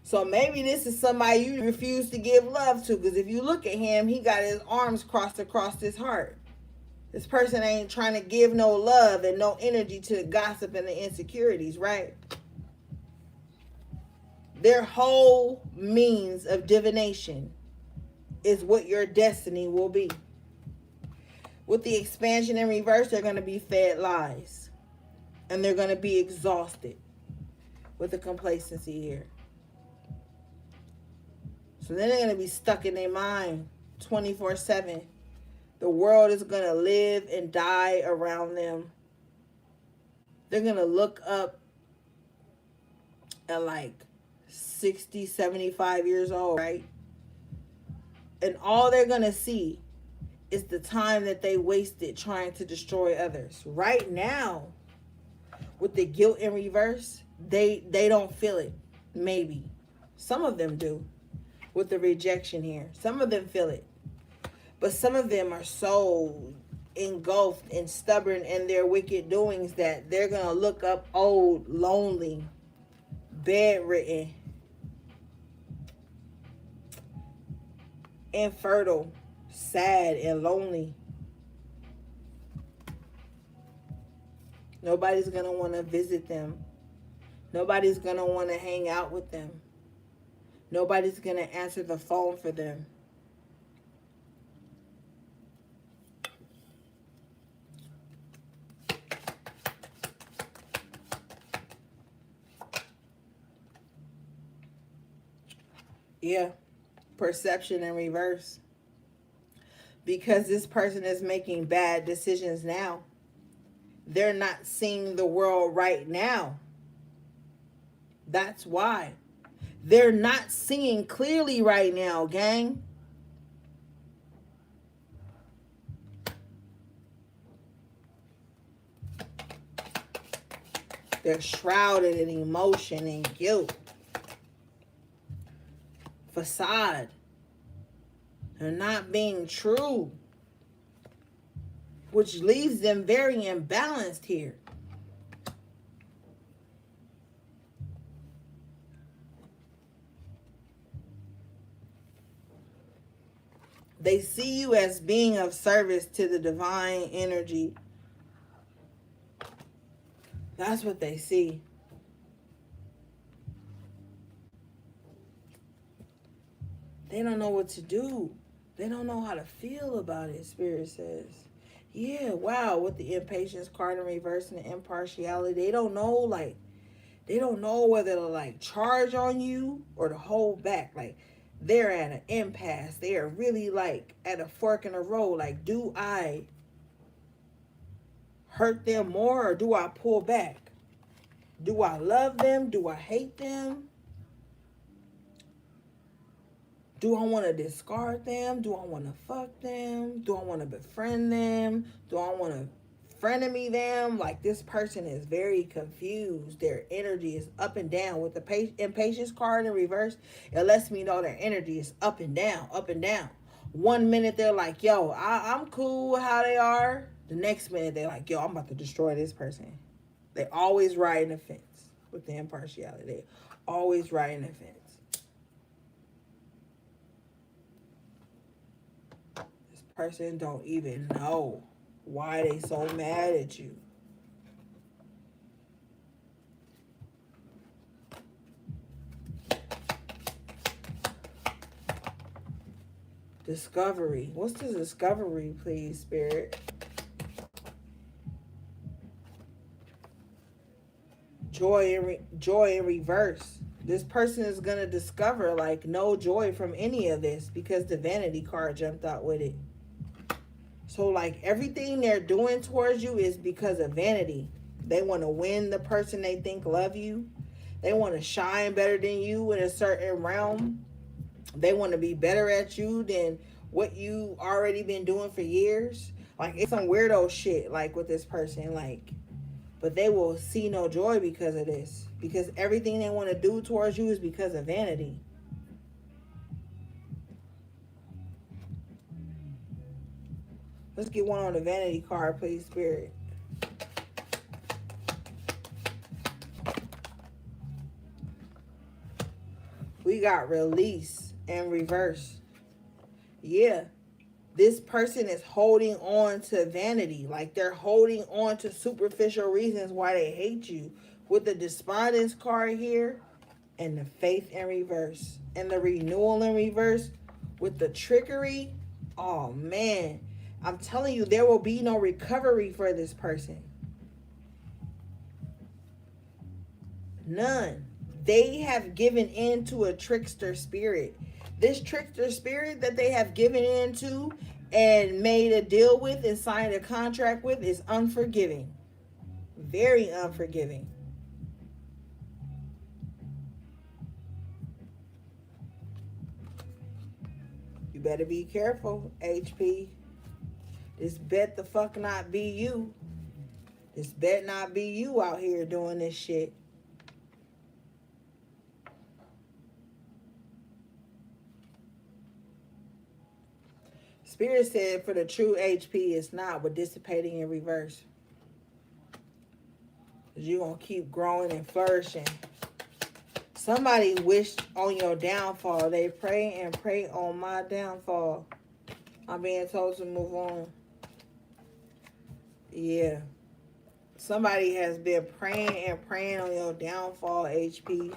So maybe this is somebody you refuse to give love to, because if you look at him, he got his arms crossed across his heart. This person ain't trying to give no love and no energy to the gossip and the insecurities, right? Their whole means of divination is what your destiny will be. With the expansion in reverse, they're going to be fed lies. And they're going to be exhausted with the complacency here. So then they're going to be stuck in their mind 24/7. The world is going to live and die around them. They're going to look up at like 60, 75 years old, right? And all they're going to see is the time that they wasted trying to destroy others. Right now, with the guilt in reverse, they don't feel it. Maybe. Some of them do. With the rejection here. Some of them feel it. But some of them are so engulfed and stubborn in their wicked doings that they're going to look up old, lonely, bedridden, infertile, sad, and lonely. Nobody's going to want to visit them. Nobody's going to want to hang out with them. Nobody's going to answer the phone for them. Yeah, perception in reverse. Because this person is making bad decisions now. they're not seeing the world right now. That's why. They're not seeing clearly right now, gang. They're shrouded in emotion and guilt. Facade. They're not being true, which leaves them very imbalanced here. They see you as being of service to the divine energy. That's what they see. They don't know what to do. They don't know how to feel about it, Spirit says. Yeah, wow, with the impatience card in reverse and the impartiality, they don't know, they don't know whether to, charge on you or to hold back. They're at an impasse. They are really, at a fork in the road. Do I hurt them more or do I pull back? Do I love them? Do I hate them? Do I want to discard them? Do I want to fuck them? Do I want to befriend them? Do I want to frenemy them? This person is very confused. Their energy is up and down. With the impatience card in reverse, it lets me know their energy is up and down, up and down. 1 minute they're like, yo, I'm cool with how they are. The next minute they're like, yo, I'm about to destroy this person. They always riding the fence with the impartiality. They always riding the fence. Person don't even know why they so mad at you. Discovery. What's the discovery, please, Spirit? Joy in reverse. This person is going to discover no joy from any of this because the vanity card jumped out with it. So everything they're doing towards you is because of vanity. They want to win the person they think love you. They want to shine better than you in a certain realm. They want to be better at you than what you already been doing for years. It's some weirdo shit with this person. But they will see no joy because of this. Because everything they want to do towards you is because of vanity. Let's get one on the vanity card, please, Spirit. We got release and reverse. Yeah. This person is holding on to vanity. They're holding on to superficial reasons why they hate you. With the despondence card here and the faith in reverse. And the renewal in reverse with the trickery. Oh, man. I'm telling you, there will be no recovery for this person. None. They have given in to a trickster spirit. This trickster spirit that they have given in to and made a deal with and signed a contract with is unforgiving. Very unforgiving. You better be careful, HP. This bet the fuck not be you. This bet not be you out here doing this shit. Spirit said for the true HP, it's not, but dissipating in reverse. You're going to keep growing and flourishing. Somebody wished on your downfall. They pray and pray on my downfall. I'm being told to move on. Yeah. Somebody has been praying and praying on your downfall, HP.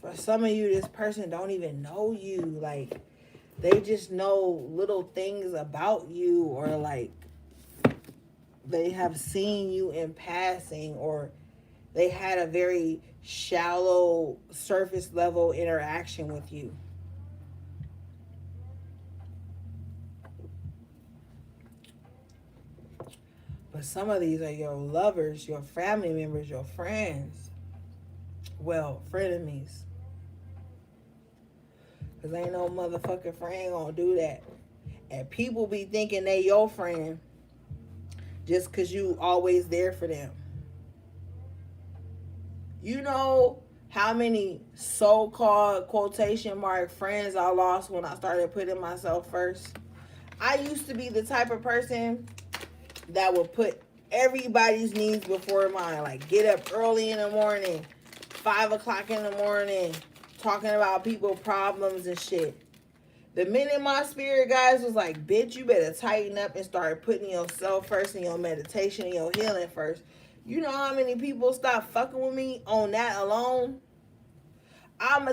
For some of you, this person don't even know you. They just know little things about you, or they have seen you in passing, or they had a very shallow surface level interaction with you. some of these are your lovers, your family members, your friends. Well, frenemies. Because ain't no motherfucking friend gonna do that. And people be thinking they your friend just because you always there for them. You know how many so-called quotation mark friends I lost when I started putting myself first? I used to be the type of person that would put everybody's needs before mine. Like get up early in the morning, 5 o'clock in the morning, talking about people's problems and shit. The minute my spirit guys was like, bitch, you better tighten up and start putting yourself first and your meditation and your healing first. You know how many people stop fucking with me on that alone? I've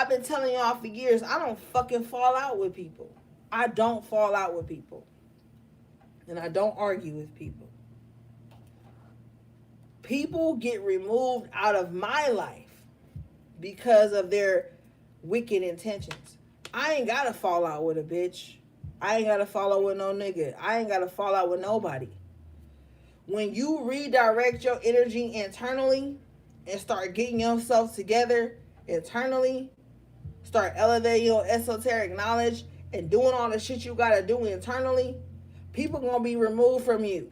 been telling y'all for years, I don't fucking fall out with people. I don't fall out with people. And I don't argue with people. People get removed out of my life because of their wicked intentions. I ain't gotta fall out with a bitch. I ain't gotta fall out with no nigga. I ain't gotta fall out with nobody. When you redirect your energy internally and start getting yourself together internally, start elevating your esoteric knowledge and doing all the shit you gotta do internally, people gonna be removed from you.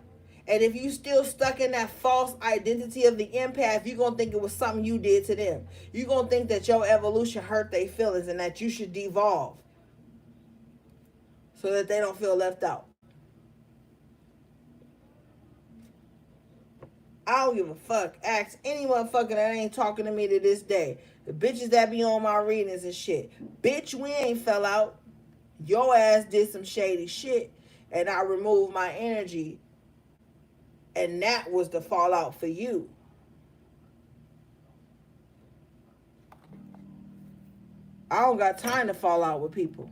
And if you still stuck in that false identity of the empath, you're going to think it was something you did to them. You're going to think that your evolution hurt their feelings and that you should devolve so that they don't feel left out. I don't give a fuck. Ask any motherfucker that ain't talking to me to this day. The bitches that be on my readings and shit. Bitch, we ain't fell out. Your ass did some shady shit and I removed my energy. And that was the fallout for you. I don't got time to fall out with people.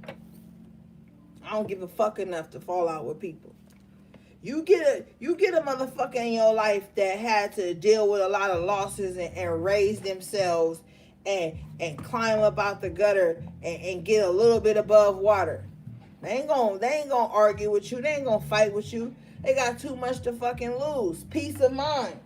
I don't give a fuck enough to fall out with people. You get a motherfucker in your life that had to deal with a lot of losses and raise themselves and climb up out the gutter and get a little bit above water. They ain't gonna argue with you. They ain't gonna fight with you. They got too much to fucking lose. Peace of mind.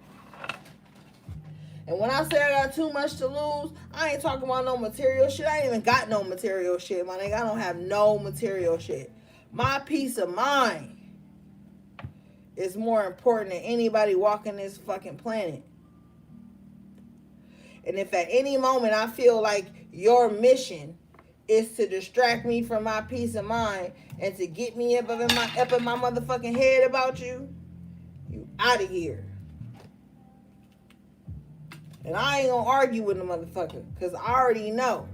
And when I say I got too much to lose, I ain't talking about no material shit. I ain't even got no material shit, my nigga. I don't have no material shit. My peace of mind is more important than anybody walking this fucking planet. And if at any moment I feel like your mission is to distract me from my peace of mind and to get me up in my motherfucking head about you, you out of here. And I ain't gonna argue with the motherfucker because I already know.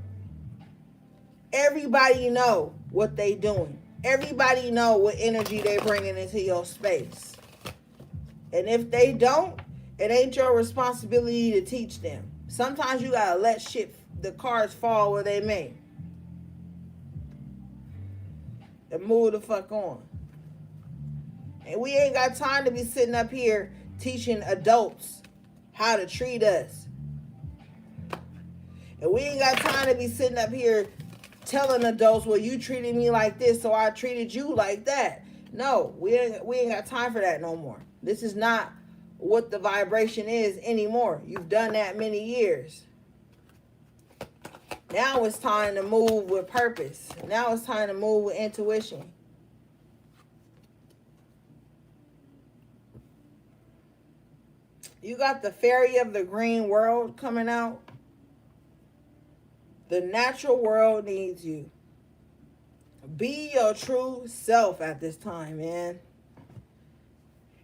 Everybody know what they doing. Everybody know what energy they bringing into your space. And if they don't, it ain't your responsibility to teach them. Sometimes you gotta let the cards fall where they may. And move the fuck on. And we ain't got time to be sitting up here teaching adults how to treat us. And we ain't got time to be sitting up here telling adults, well, you treated me like this, so I treated you like that. No, we ain't got time for that no more. This is not what the vibration is anymore. You've done that many years. Now it's time to move with purpose. Now it's time to move with intuition. You got the fairy of the green world coming out. The natural world needs you. Be your true self at this time, man.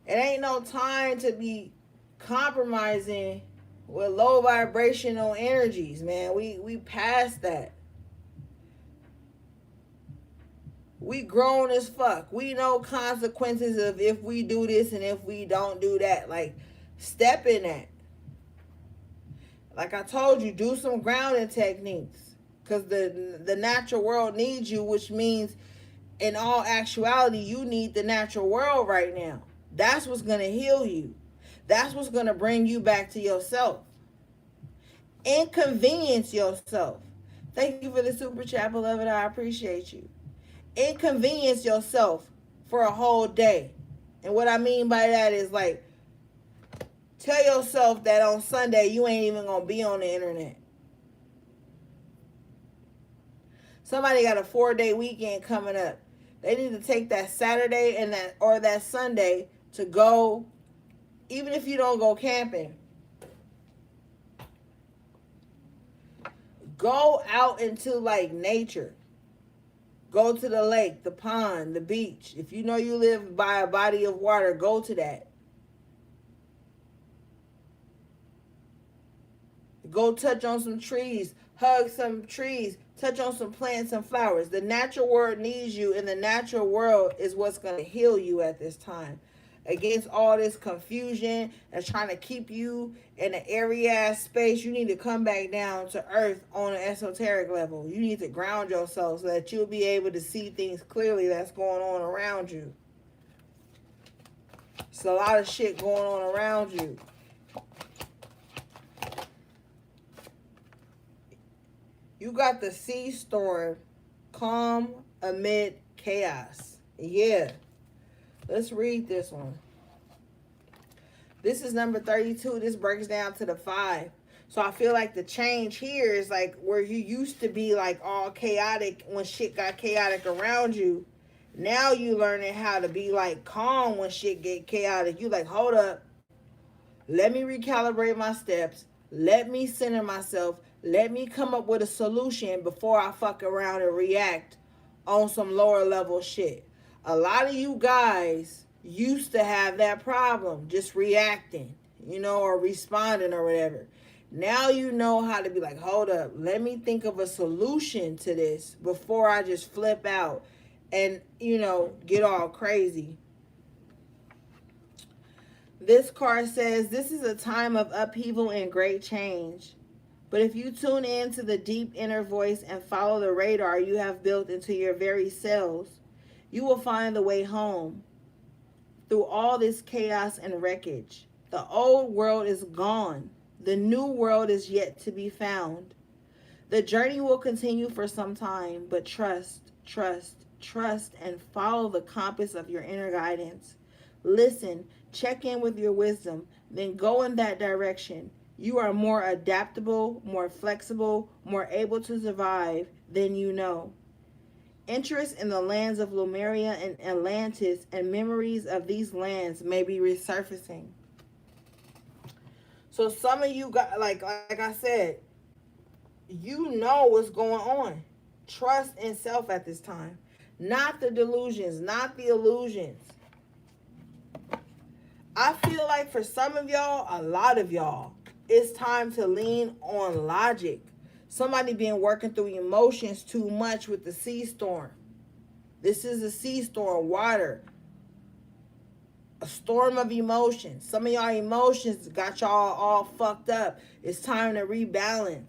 It ain't no time to be compromising with low vibrational energies, man. We past that. We grown as fuck. We know consequences of if we do this and if we don't do that. Like, step in that. Like I told you, do some grounding techniques. Because the natural world needs you, which means in all actuality, you need the natural world right now. That's what's going to heal you. That's what's going to bring you back to yourself. Inconvenience yourself. Thank you for the super chat, beloved. I appreciate you. Inconvenience yourself for a whole day. And what I mean by that is like, tell yourself that on Sunday you ain't even gonna be on the internet. Somebody got a 4-day weekend coming up. They need to take that Saturday and that Sunday to go, even if you don't go camping. Go out into like nature. Go to the lake, the pond, the beach. If you know you live by a body of water, go to that. Go touch on some trees, hug some trees, touch on some plants and flowers. The natural world needs you, and the natural world is what's going to heal you at this time. Against all this confusion and trying to keep you in an area space, you need to come back down to earth on an esoteric level. You need to ground yourself so that you'll be able to see things clearly that's going on around you. It's a lot of shit going on around you. You got the sea storm, calm amid chaos. Yeah. Let's read this one. This is number 32. This breaks down to the 5. So I feel like the change here is like where you used to be like all chaotic when shit got chaotic around you. Now you learning how to be like calm when shit get chaotic. You like, hold up. Let me recalibrate my steps. Let me center myself. Let me come up with a solution before I fuck around and react on some lower level shit. A lot of you guys used to have that problem, just reacting, or responding or whatever. Now you know how to be like, hold up, let me think of a solution to this before I just flip out and, get all crazy. This card says, this is a time of upheaval and great change. But if you tune in to the deep inner voice and follow the radar you have built into your very cells, you will find the way home through all this chaos and wreckage. The old world is gone. The new world is yet to be found. The journey will continue for some time, but trust, and follow the compass of your inner guidance. Listen, check in with your wisdom, then go in that direction. You are more adaptable, more flexible, more able to survive than you know. Interest in the lands of Lemuria and Atlantis and memories of these lands may be resurfacing. So some of you got, like I said, you know what's going on. Trust in self at this time. Not the delusions, not the illusions. I feel like for some of y'all, a lot of y'all, it's time to lean on logic. Somebody been working through emotions too much with the sea storm. This is a sea storm, water. A storm of emotions. Some of y'all emotions got y'all all fucked up. It's time to rebalance.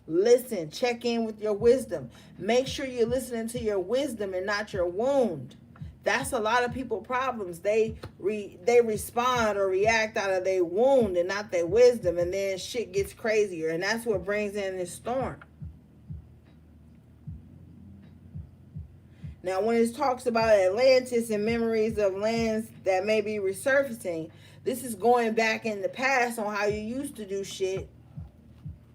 Listen, check in with your wisdom. Make sure you're listening to your wisdom and not your wound. That's a lot of people problems. They respond or react out of their wound and not their wisdom, and then shit gets crazier, and that's what brings in this storm. Now, when it talks about Atlantis and memories of lands that may be resurfacing, this is going back in the past on how you used to do shit,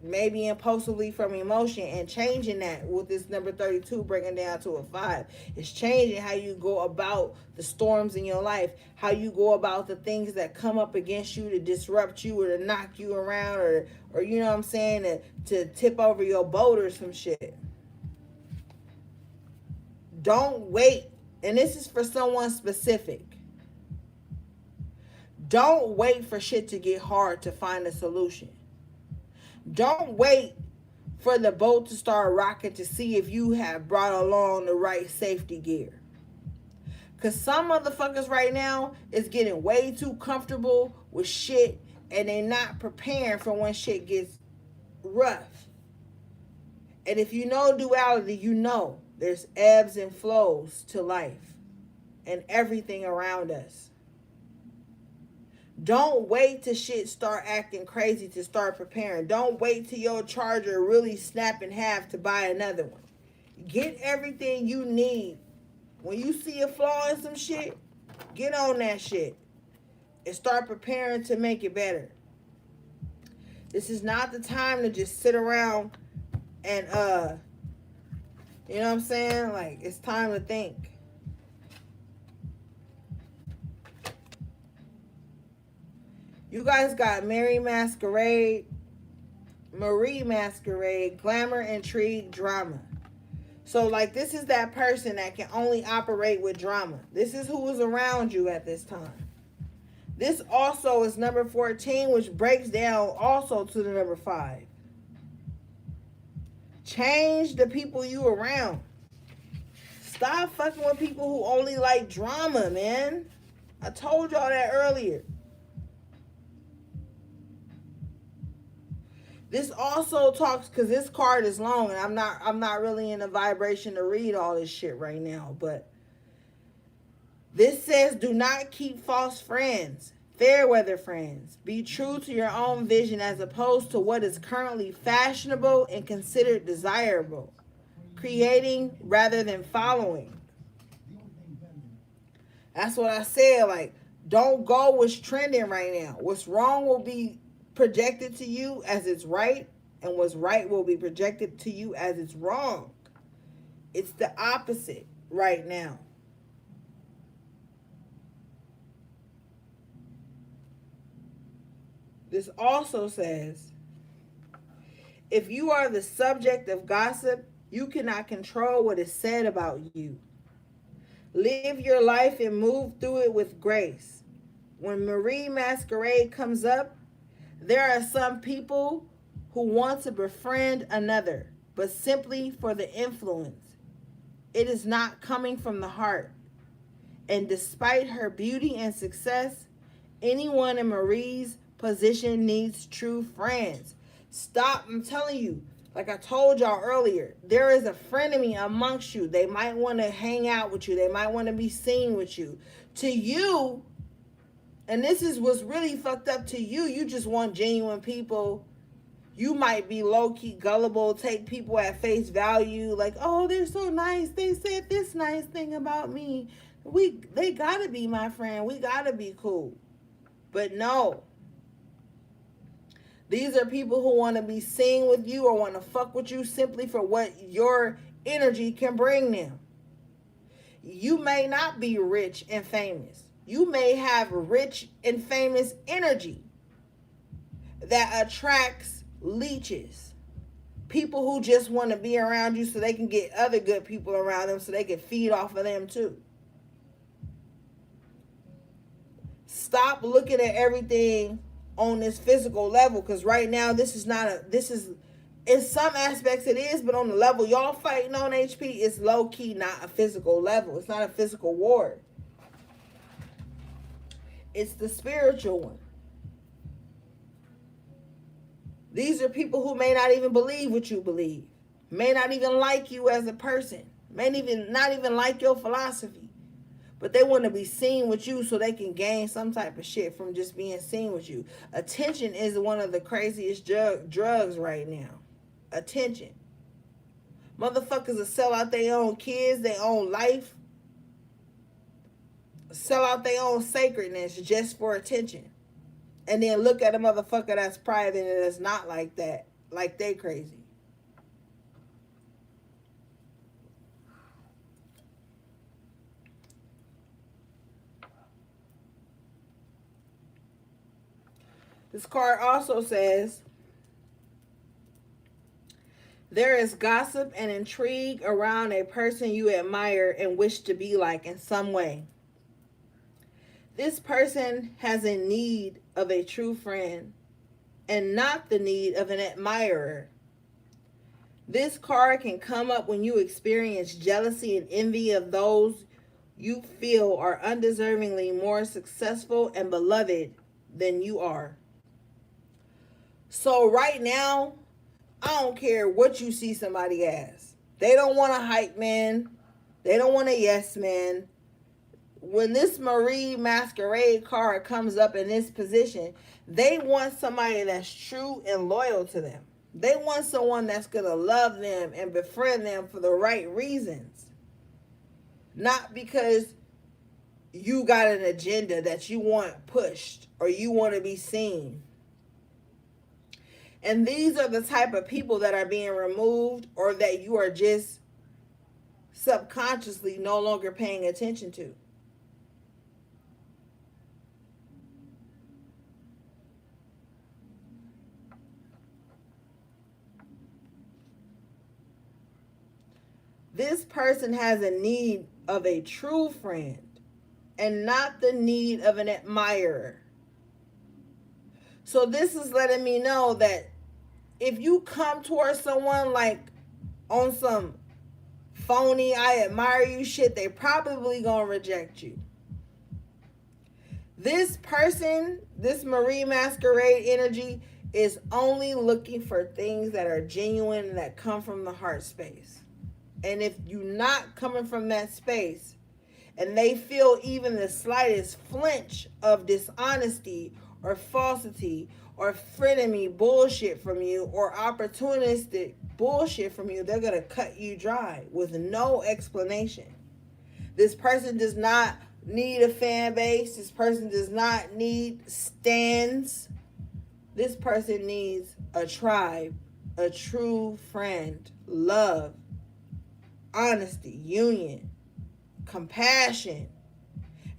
maybe impulsively from emotion, and changing that with this number 32 breaking down to a 5. It's changing how you go about the storms in your life, how you go about the things that come up against you to disrupt you or to knock you around or you know what I'm saying, to tip over your boat or some shit. Don't wait. And this is for someone specific. Don't wait for shit to get hard to find a solution. Don't wait for the boat to start rocking to see if you have brought along the right safety gear. Because some motherfuckers right now is getting way too comfortable with shit and they not preparing for when shit gets rough. And if you know duality, you know there's ebbs and flows to life and everything around us. Don't wait till shit start acting crazy to start preparing. Don't wait till your charger really snap in half to buy another one. Get everything you need. When you see a flaw in some shit, Get on that shit and start preparing to make it better. This is not the time to just sit around and you know what I'm saying? Like, it's time to think. You guys got Mary Masquerade, Marie Masquerade, glamour, intrigue, drama. So, like, this is that person that can only operate with drama. This is who is around you at this time. This also is number 14, which breaks down also to the number 5. Change the people you around. Stop fucking with people who only like drama, man. I told y'all that earlier. This also talks, because this card is long, and I'm not really in a vibration to read all this shit right now, but this says, do not keep false friends, fair weather friends. Be true to your own vision as opposed to what is currently fashionable and considered desirable. Creating rather than following. That's what I said. Like, don't go what's trending right now. What's wrong will be projected to you as it's right, and what's right will be projected to you as it's wrong. It's the opposite right now. This also says, if you are the subject of gossip, you cannot control what is said about you. Live your life and move through it with grace. When Marie Masquerade comes up, there are some people who want to befriend another, but simply for the influence. It is not coming from the heart. And despite her beauty and success, anyone in Marie's position needs true friends. Stop, I'm telling you, like I told y'all earlier, there is a frenemy amongst you. They might want to hang out with you. They might want to be seen with you. To you, and this is what's really fucked up, to you, you just want genuine people. You might be low-key gullible, take people at face value, like, oh, they're so nice. They said this nice thing about me. They gotta be my friend. We gotta be cool. But no. These are people who want to be seen with you or want to fuck with you simply for what your energy can bring them. You may not be rich and famous. You may have rich and famous energy that attracts leeches. People who just want to be around you so they can get other good people around them so they can feed off of them too. Stop looking at everything on this physical level, because right now this is in some aspects it is, but on the level y'all fighting on, HP, it's low-key not a physical level. It's not a physical war. It's the spiritual one. These are people who may not even believe what you believe, may not even like you as a person, may not even like your philosophy. But they want to be seen with you so they can gain some type of shit from just being seen with you. Attention is one of the craziest drugs right now. Attention. Motherfuckers will sell out their own kids, their own life, sell out their own sacredness just for attention. And then look at a motherfucker that's private and that's not like that, like they crazy. This card also says, there is gossip and intrigue around a person you admire and wish to be like in some way. This person has a need of a true friend and not the need of an admirer. This card can come up when you experience jealousy and envy of those you feel are undeservingly more successful and beloved than you are. So right now, I don't care what you see somebody as. They don't want a hype man. They don't want a yes man. When this Marie Masquerade card comes up in this position, they want somebody that's true and loyal to them. They want someone that's going to love them and befriend them for the right reasons. Not because you got an agenda that you want pushed or you want to be seen. And these are the type of people that are being removed or that you are just subconsciously no longer paying attention to. This person has a need of a true friend and not the need of an admirer. So this is letting me know that if you come towards someone like on some phony I admire you shit, they probably gonna reject you. This person, this Marie Masquerade energy, is only looking for things that are genuine and that come from the heart space. And if you're not coming from that space and they feel even the slightest flinch of dishonesty or falsity or frenemy bullshit from you or opportunistic bullshit from you, they're going to cut you dry with no explanation. This person does not need a fan base. This person does not need stands. This person needs a tribe, a true friend, love, honesty, union, compassion.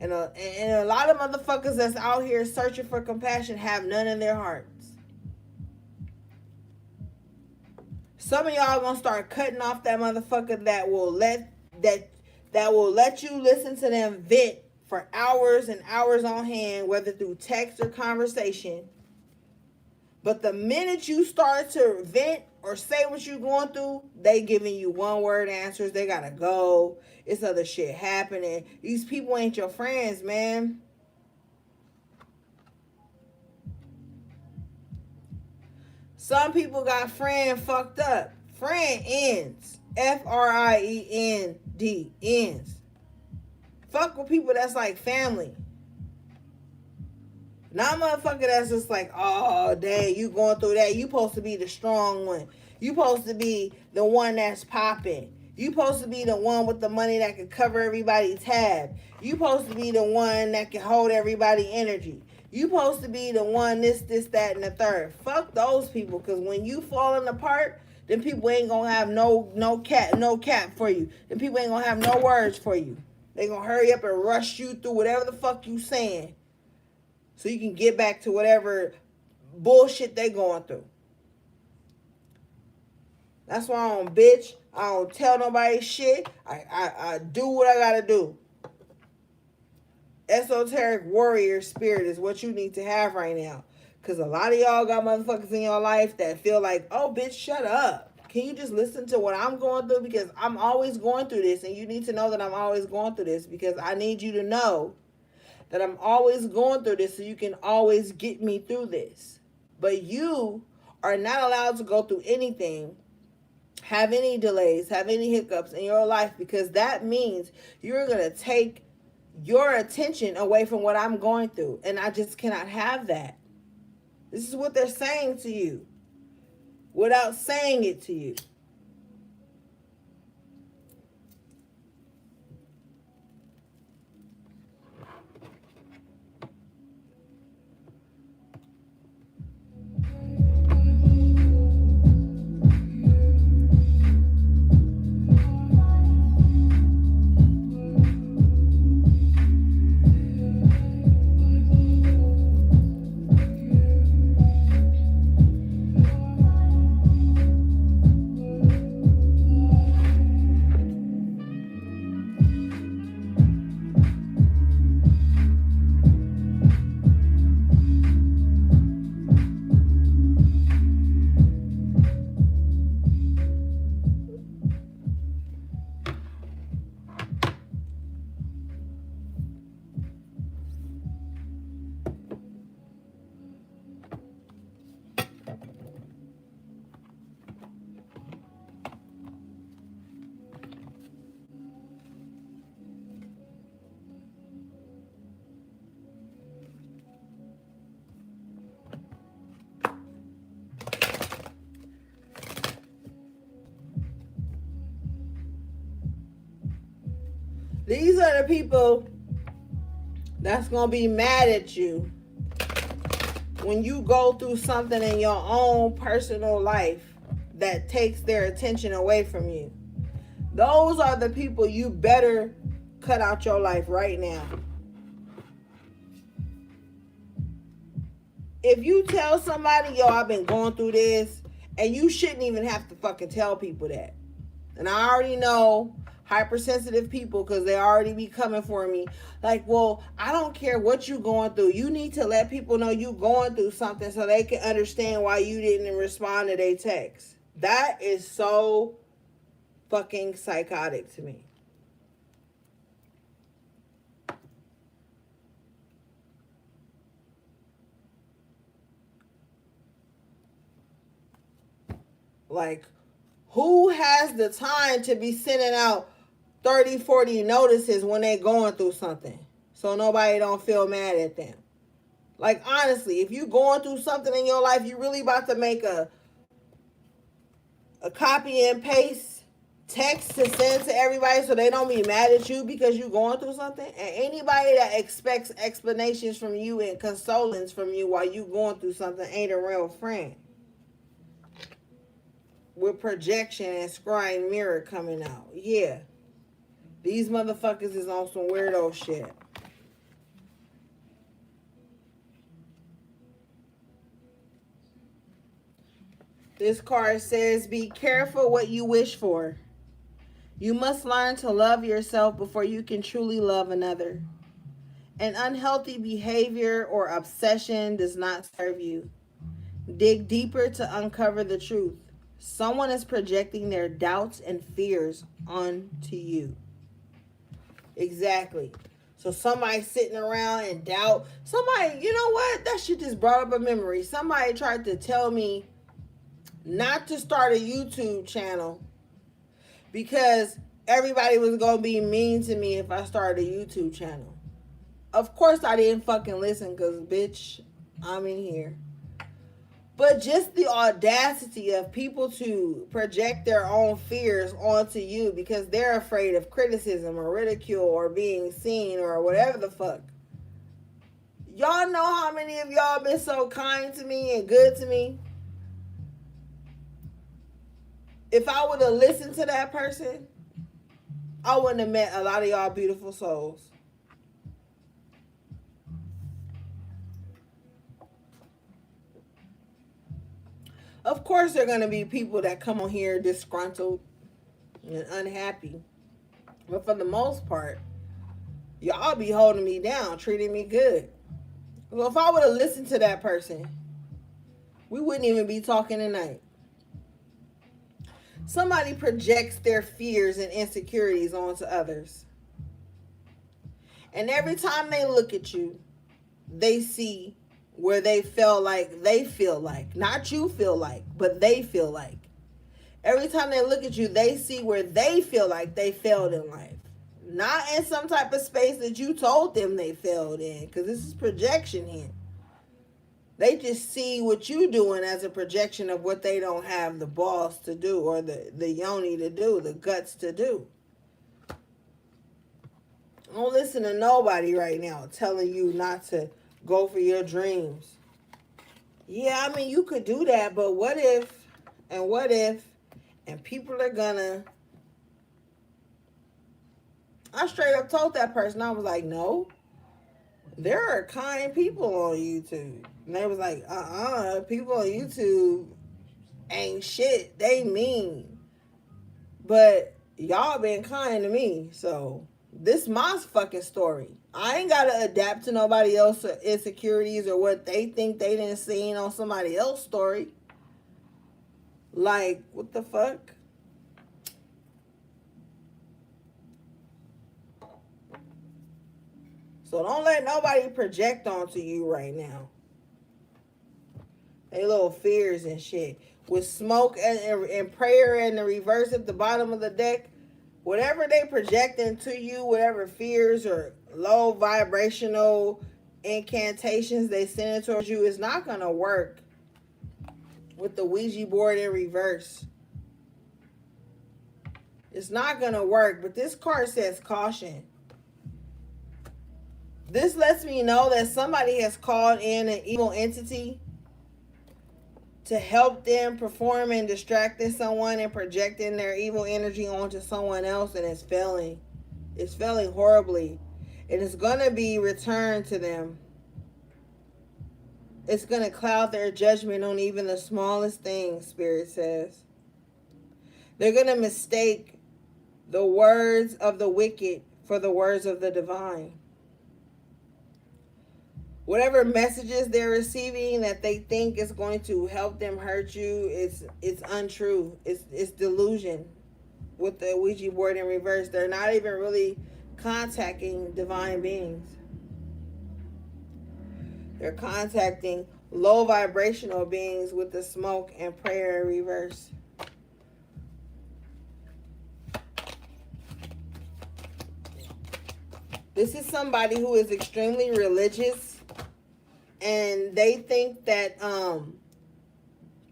And a lot of motherfuckers that's out here searching for compassion have none in their hearts. Some of y'all gonna start cutting off that motherfucker that will let you listen to them vent for hours and hours on hand, whether through text or conversation. But the minute you start to vent or say what you're going through, they giving you one word answers. They gotta go. It's other shit happening. These people ain't your friends, man. Some people got friend fucked up. Friend ends. Friend ends. Fuck with people that's like family. Not a motherfucker that's just like, oh, dang, you going through that. You supposed to be the strong one. You supposed to be the one that's popping. You supposed to be the one with the money that can cover everybody's tab. You supposed to be the one that can hold everybody's energy. You supposed to be the one this, that, and the third. Fuck those people, because when you falling apart, then people ain't gonna have no cap for you. Then people ain't gonna have no words for you. They gonna hurry up and rush you through whatever the fuck you saying, so you can get back to whatever bullshit they going through. That's why I don't bitch. I don't tell nobody shit. I do what I gotta do. Esoteric warrior spirit is what you need to have right now. Because a lot of y'all got motherfuckers in your life that feel like, oh, bitch, shut up. Can you just listen to what I'm going through? Because I'm always going through this. And you need to know that I'm always going through this. Because I need you to know that I'm always going through this so you can always get me through this. But you are not allowed to go through anything, have any delays, have any hiccups in your life, because that means you're going to take your attention away from what I'm going through. And I just cannot have that. This is what they're saying to you without saying it to you. These are the people that's going to be mad at you when you go through something in your own personal life that takes their attention away from you. Those are the people you better cut out your life right now. If you tell somebody, yo, I've been going through this, and you shouldn't even have to fucking tell people that. And I already know hypersensitive people, because they already be coming for me. Like, well, I don't care what you going through. You need to let people know you going through something so they can understand why you didn't respond to their text. That is so fucking psychotic to me. Like, who has the time to be sending out 30, 40 notices when they going through something so nobody don't feel mad at them? Like, honestly, if you going through something in your life, you really about to make a copy and paste text to send to everybody so they don't be mad at you because you going through something? And anybody that expects explanations from you and consolence from you while you going through something ain't a real friend. With projection and scrying mirror coming out. Yeah. These motherfuckers is on some weirdo shit. This card says, be careful what you wish for. You must learn to love yourself before you can truly love another. An unhealthy behavior or obsession does not serve you. Dig deeper to uncover the truth. Someone is projecting their doubts and fears onto you. Exactly. So somebody sitting around and doubt. Somebody, you know what? That shit just brought up a memory. Somebody tried to tell me not to start a YouTube channel because everybody was going to be mean to me if I started a YouTube channel. Of course I didn't fucking listen because, bitch, I'm in here. But just the audacity of people to project their own fears onto you because they're afraid of criticism or ridicule or being seen or whatever the fuck. Y'all know how many of y'all been so kind to me and good to me? If I would have listened to that person, I wouldn't have met a lot of y'all beautiful souls. Of course, there are going to be people that come on here disgruntled and unhappy. But for the most part, y'all be holding me down, treating me good. Well, if I would have listened to that person, we wouldn't even be talking tonight. Somebody projects their fears and insecurities onto others. And every time they look at you, they see where they feel like. Not you feel like, but they feel like. Every time they look at you, they see where they feel like they failed in life. Not in some type of space that you told them they failed in, because this is projection here. They just see what you doing as a projection of what they don't have the balls to do or the yoni to do, the guts to do. Don't listen to nobody right now telling you not to go for your dreams. Yeah, I mean, you could do that, but what if, and people are gonna... I straight up told that person, I was like, no, there are kind people on YouTube. And they was like, people on YouTube ain't shit. They mean. But y'all been kind to me, so this my fucking story. I ain't gotta adapt to nobody else's insecurities or what they think they didn't see on somebody else's story. Like, what the fuck? So don't let nobody project onto you right now. They little fears and shit. With smoke and prayer in the reverse at the bottom of the deck, whatever they project into you, whatever fears or low vibrational incantations they send towards you, is not going to work with the Ouija board in reverse. It's not going to work. But this card says caution. This lets me know that somebody has called in an evil entity to help them perform and distracting someone and projecting their evil energy onto someone else, and it's failing. It's failing horribly. And it's going to be returned to them. It's going to cloud their judgment on even the smallest things, Spirit says. They're going to mistake the words of the wicked for the words of the divine. Whatever messages they're receiving that they think is going to help them hurt you, it's untrue. It's delusion. With the Ouija board in reverse, they're not even really contacting divine beings. They're contacting low vibrational beings with the smoke and prayer in reverse. This is somebody who is extremely religious, and they think that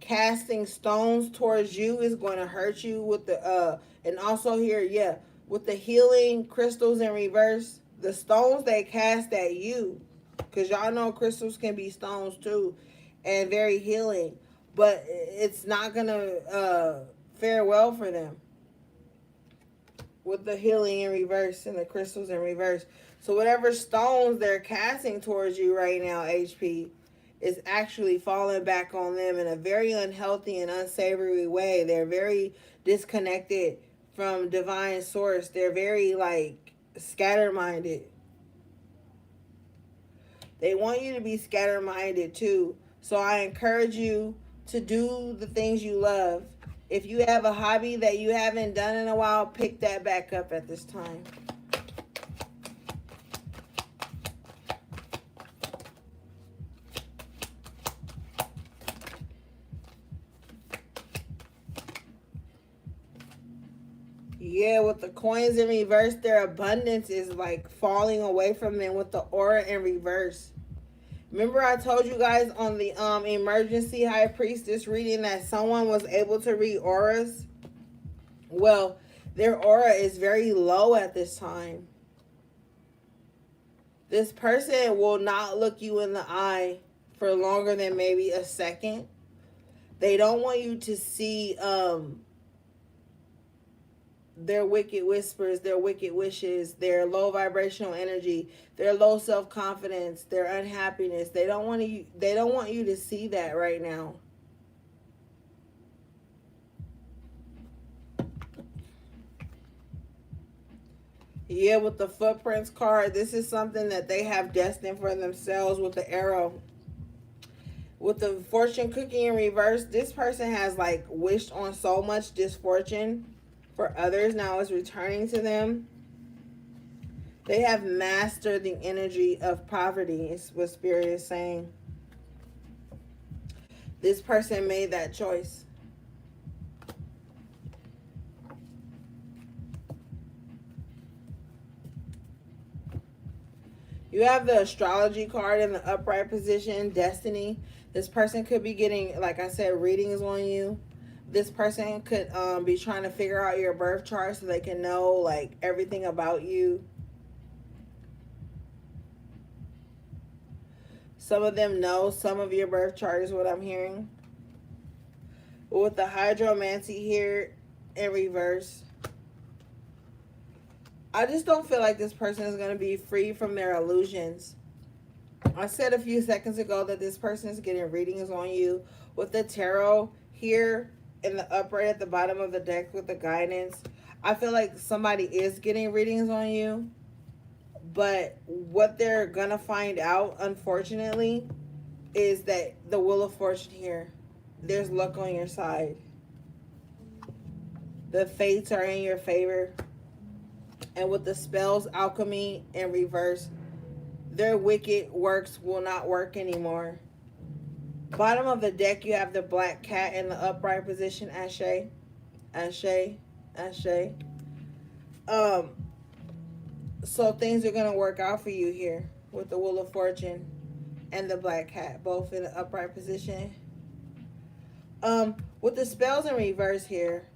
casting stones towards you is going to hurt you with the and also here, yeah, with the healing crystals in reverse, the stones they cast at you, because y'all know crystals can be stones too, and very healing, but it's not gonna fare well for them with the healing in reverse and the crystals in reverse. So whatever stones they're casting towards you right now, HP, is actually falling back on them in a very unhealthy and unsavory way. They're very disconnected from divine source. They're very like scatter-minded. They want you to be scatter-minded too. So I encourage you to do the things you love. If you have a hobby that you haven't done in a while, pick that back up at this time. Yeah, with the coins in reverse, their abundance is like falling away from them with the aura in reverse. Remember I told you guys on the emergency high priestess reading that someone was able to read auras? Well, their aura is very low at this time. This person will not look you in the eye for longer than maybe a second. They don't want you to see their wicked whispers, their wicked wishes, their low vibrational energy, their low self-confidence, their unhappiness. They don't want you to see that right now. Yeah, with the footprints card, this is something that they have destined for themselves with the arrow. With the fortune cookie in reverse, this person has like wished on so much misfortune for others. Now it's returning to them. They have mastered the energy of poverty, is what Spirit is saying. This person made that choice. You have the astrology card in the upright position, destiny. This person could be getting, like I said, readings on you. This person could be trying to figure out your birth chart so they can know like everything about you. Some of them know some of your birth chart is what I'm hearing. With the hydromancy here in reverse, I just don't feel like this person is going to be free from their illusions. I said a few seconds ago that this person is getting readings on you. With the tarot here in the upright at the bottom of the deck with the guidance, I feel like somebody is getting readings on you. But what they're going to find out, unfortunately, is that the Wheel of Fortune here, there's luck on your side. The fates are in your favor. And with the spells, alchemy in reverse, their wicked works will not work anymore. Bottom of the deck, you have the black cat in the upright position. Ashe, ashe, ashe. So things are going to work out for you here with the Wheel of Fortune and the black cat, both in the upright position. With the spells in reverse here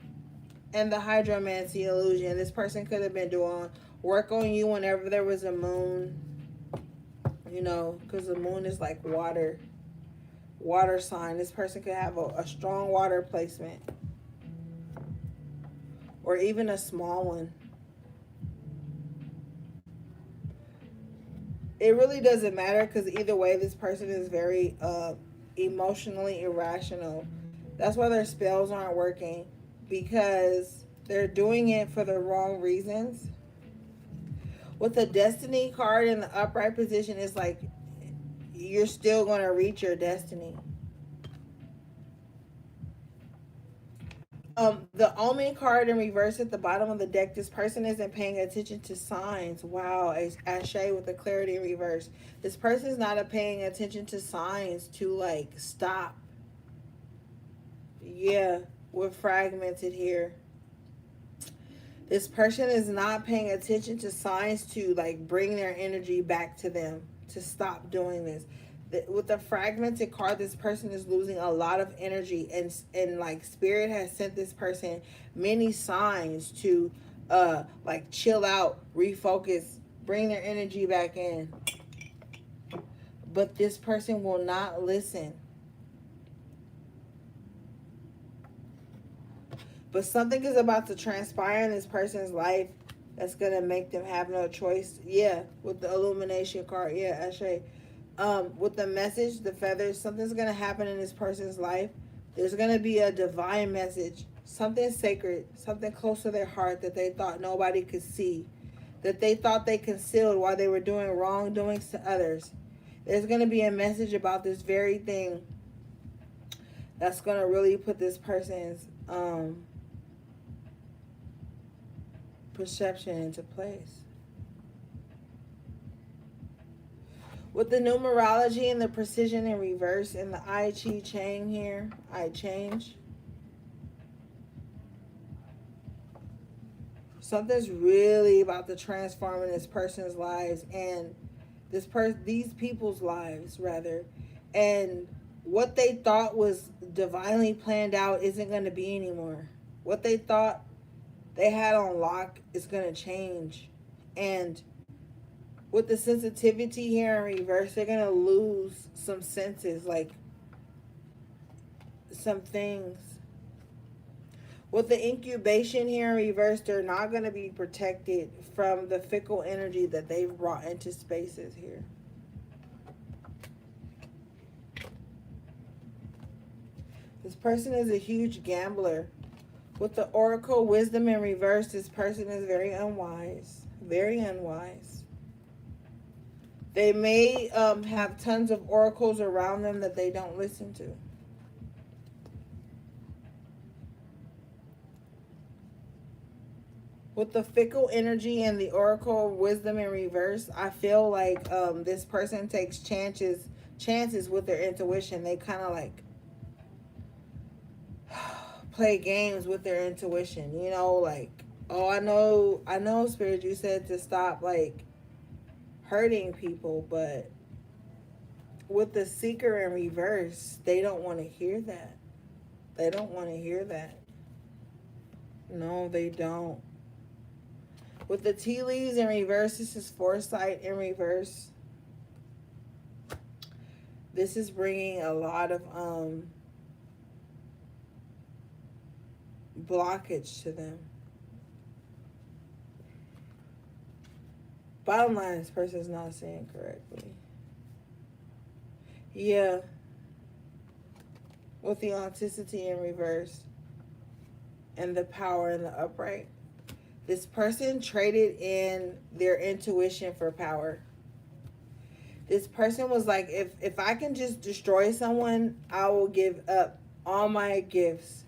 and the hydromancy illusion, this person could have been doing work on you whenever there was a moon. you know, because the moon is like water sign. This person could have a strong water placement or even a small one. It really doesn't matter because either way, this person is very emotionally irrational. That's why their spells aren't working, because they're doing it for the wrong reasons. With the destiny card in the upright position, it's like you're still going to reach your destiny. The Omen card in reverse at the bottom of the deck, this person isn't paying attention to signs. Wow, Ashe with the clarity in reverse. This person is not paying attention to signs to like stop. Yeah, we're fragmented here. This person is not paying attention to signs to like bring their energy back to them, to stop doing this. With the fragmented card, this person is losing a lot of energy, and like spirit has sent this person many signs to like chill out, refocus, bring their energy back in. But this person will not listen. But something is about to transpire in this person's life that's gonna make them have no choice. Yeah, with the illumination card. Yeah, Ashe. With the message, the feathers, something's gonna happen in this person's life. There's gonna be a divine message, something sacred, something close to their heart that they thought nobody could see, that they thought they concealed while they were doing wrongdoings to others. There's gonna be a message about this very thing that's gonna really put this person's perception into place. With the numerology and the precision in reverse and the I Chi chain here, I change. Something's really about to transform in this person's lives and these people's lives rather. And what they thought was divinely planned out isn't going to be anymore. What they thought they had on lock is going to change. And with the sensitivity here in reverse, they're going to lose some senses, like some things. With the incubation here in reverse, they're not going to be protected from the fickle energy that they've brought into spaces here. This person is a huge gambler. With the oracle wisdom in reverse, this person is very unwise. Very unwise. They may have tons of oracles around them that they don't listen to. With the fickle energy and the oracle wisdom in reverse, I feel like this person takes chances with their intuition. They kind of like play games with their intuition. You know, like, oh, I know, Spirit, you said to stop like hurting people, but with the seeker in reverse, they don't want to hear that. They don't want to hear that. No, they don't. With the tea leaves in reverse, this is foresight in reverse. This is bringing a lot of blockage to them. Bottom line, this person is not saying correctly. Yeah. With the authenticity in reverse and the power in the upright. This person traded in their intuition for power. This person was like, if I can just destroy someone, I will give up all my gifts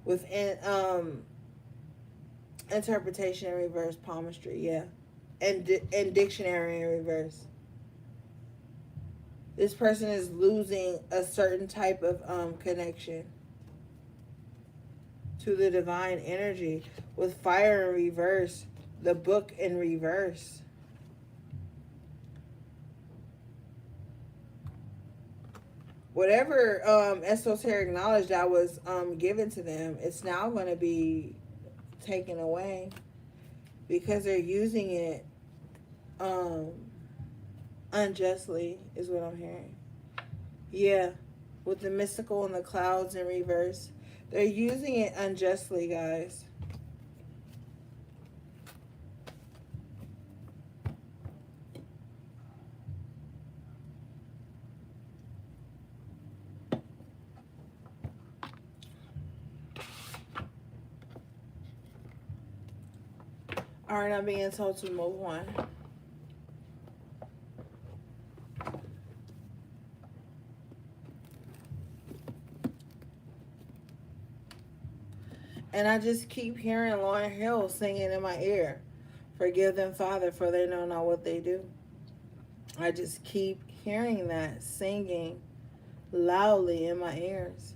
within interpretation in reverse, palmistry, yeah. And dictionary in reverse. This person is losing a certain type of connection to the divine energy. With fire in reverse, the book in reverse. Whatever esoteric knowledge that was given to them, it's now going to be taken away because they're using it Unjustly is what I'm hearing. Yeah, with the mystical and the clouds in reverse. They're using it unjustly, guys. Alright, I'm being told to move on. And I just keep hearing Lauryn Hill singing in my ear. Forgive them, Father, for they know not what they do. I just keep hearing that singing loudly in my ears.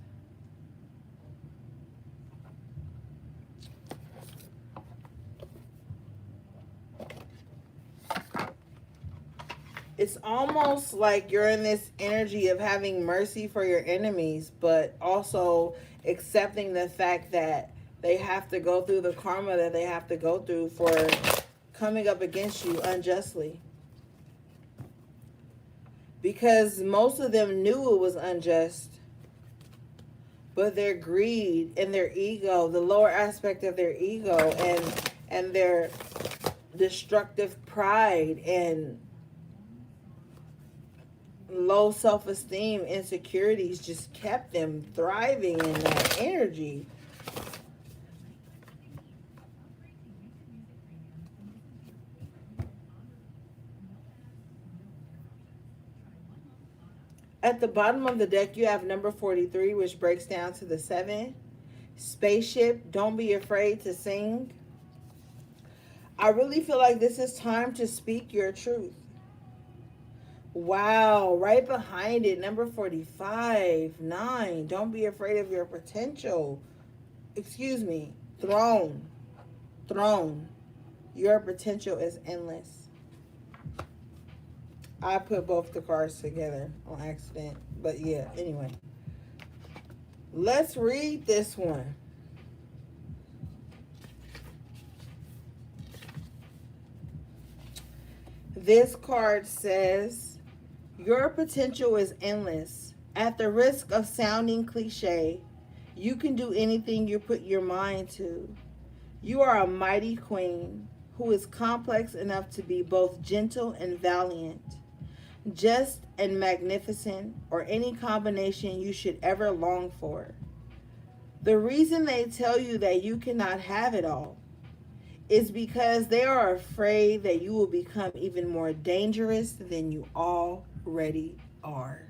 It's almost like you're in this energy of having mercy for your enemies, but also accepting the fact that they have to go through the karma that they have to go through for coming up against you unjustly. Because most of them knew it was unjust, but their greed and their ego, the lower aspect of their ego and their destructive pride and low self-esteem, insecurities just kept them thriving in that energy. At the bottom of the deck, you have number 43, which breaks down to the 7. Spaceship, don't be afraid to sing. I really feel like this is time to speak your truth. Wow, right behind it, number 45, 9. Don't be afraid of your potential. Excuse me, throne. Throne. Your potential is endless. I put both the cards together on accident. But yeah, anyway. Let's read this one. This card says, your potential is endless. At the risk of sounding cliche, you can do anything you put your mind to. You are a mighty queen who is complex enough to be both gentle and valiant, just and magnificent, or any combination you should ever long for. The reason they tell you that you cannot have it all is because they are afraid that you will become even more dangerous than you already are.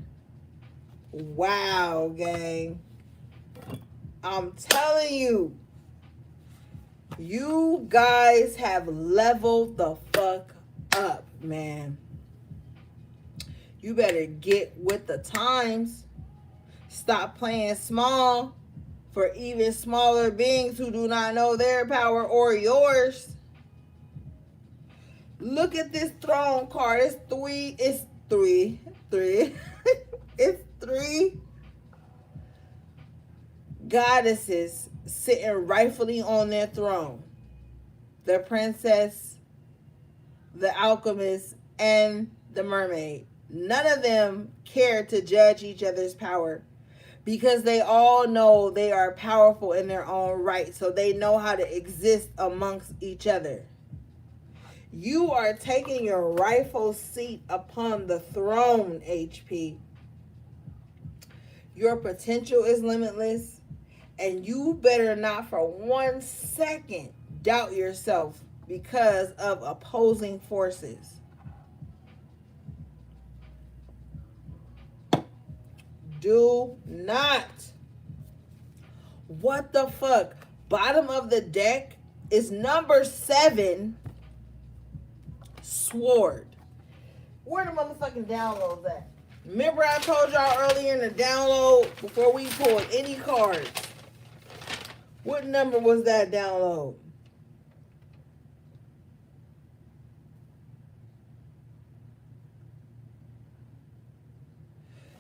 Wow, gang. I'm telling you, you guys have leveled the fuck up, man. You better get with the times. Stop playing small for even smaller beings who do not know their power or yours. Look at this throne card. It's three. It's three goddesses sitting rightfully on their throne. The princess, the alchemist, and the mermaid. None of them care to judge each other's power because they all know they are powerful in their own right. So they know how to exist amongst each other. You are taking your rightful seat upon the throne, HP. Your potential is limitless, and you better not for 1 second doubt yourself because of opposing forces. Do not. What the fuck? Bottom of the deck is number 7, Sword. Where the motherfucking downloads at? Remember I told y'all earlier in the download before we pulled any cards. What number was that download?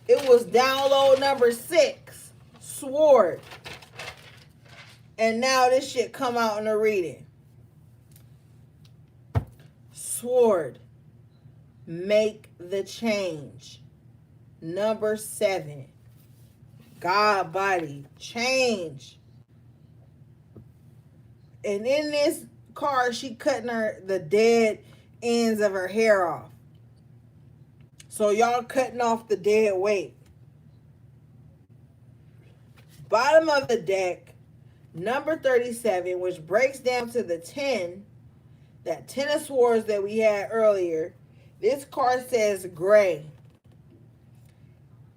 It was download number 6, Sword. And now this shit come out in the reading. Sword. make the change. Number 7, God body, change. And in this card, she cutting the dead ends of her hair off. So y'all cutting off the dead weight. Bottom of the deck, number 37, which breaks down to the 10, that 10 of swords that we had earlier. This card says gray.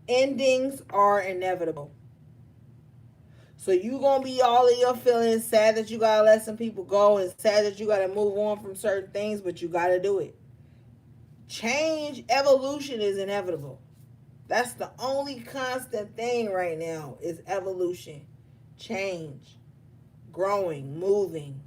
Endings are inevitable. So you going to be all in your feelings, sad that you got to let some people go and sad that you got to move on from certain things, but you got to do it. Change, evolution is inevitable. That's the only constant thing right now is evolution, change, growing, moving.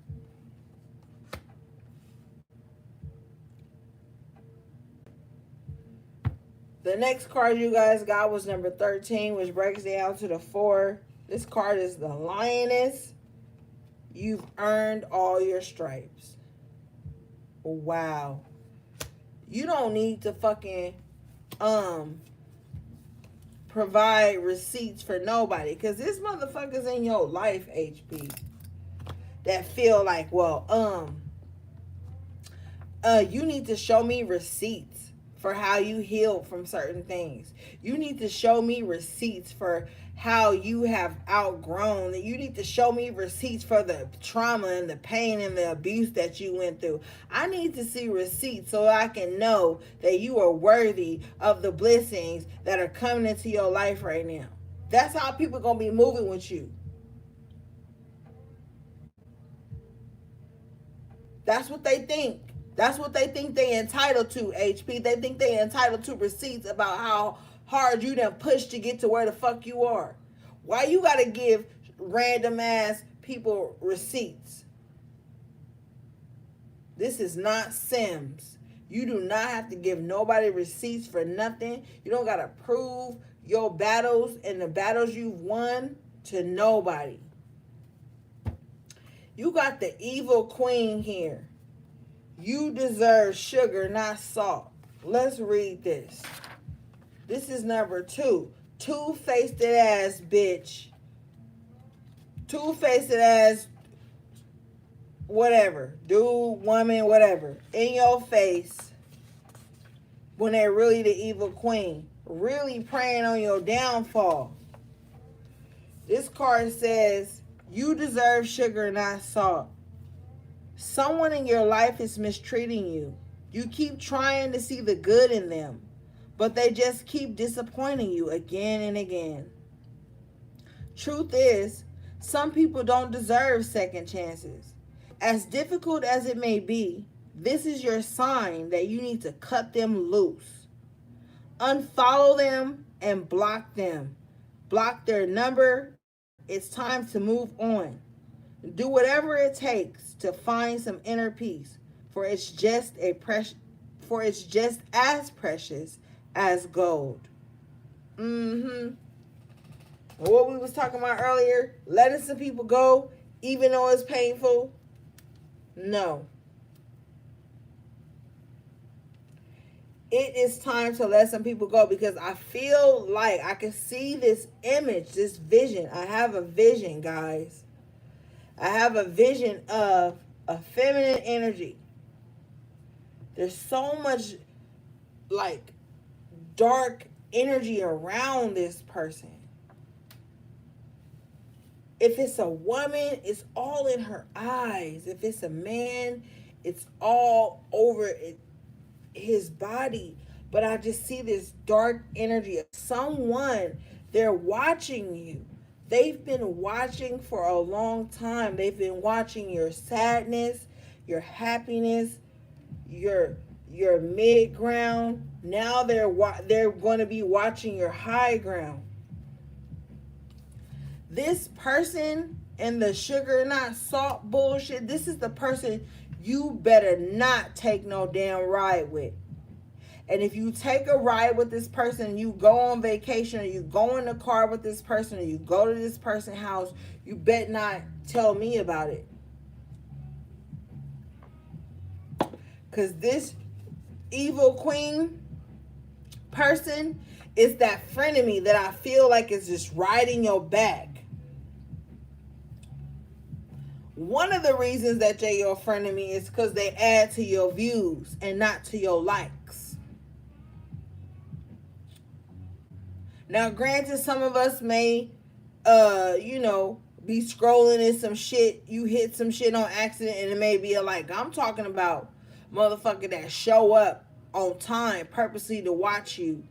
The next card you guys got was number 13, which breaks down to the 4. This card is the Lioness. You've earned all your stripes. Wow. You don't need to fucking provide receipts for nobody, because this motherfucker's in your life, HP, that feel like, well, you need to show me receipts for how you healed from certain things. You need to show me receipts for how you have outgrown. You need to show me receipts for the trauma and the pain and the abuse that you went through. I need to see receipts so I can know that you are worthy of the blessings that are coming into your life right now. That's how people are going to be moving with you. That's what they think. That's what they think they entitled to, HP. They think they entitled to receipts about how hard you done pushed to get to where the fuck you are. Why you gotta give random ass people receipts? This is not Sims. You do not have to give nobody receipts for nothing. You don't gotta prove your battles and the battles you've won to nobody. You got the evil queen here. You deserve sugar, not salt. Let's read this. This is number 2. Two-faced ass bitch. Two-faced ass whatever. Dude, woman, whatever. In your face when they're really the evil queen. Really preying on your downfall. This card says, you deserve sugar, not salt. Someone in your life is mistreating you. You keep trying to see the good in them, but they just keep disappointing you again and again. Truth is, some people don't deserve second chances. As difficult as it may be, this is your sign that you need to cut them loose. Unfollow them and block them. Block their number. It's time to move on. Do whatever it takes to find some inner peace, for it's just as precious as gold. What we was talking about earlier, letting some people go, even though it's painful. No. It is time to let some people go, because I feel like I can see this image, this vision. I have a vision, guys. I have a vision of a feminine energy. There's so much like dark energy around this person. If it's a woman, it's all in her eyes. If it's a man, it's all over his body. But I just see this dark energy of someone. They're watching you. They've been watching for a long time. They've been watching your sadness, your happiness, your mid ground. Now they're going to be watching your high ground. This person and the sugar not salt bullshit, this is the person you better not take no damn ride with. And if you take a ride with this person, you go on vacation, or you go in the car with this person, or you go to this person's house, you bet not tell me about it. Because this evil queen person is that frenemy that I feel like is just riding your back. One of the reasons that they're your frenemy is because they add to your views and not to your likes. Now, granted, some of us may, be scrolling in some shit. You hit some shit on accident and it may be a like. I'm talking about motherfucker that show up on time purposely to watch you,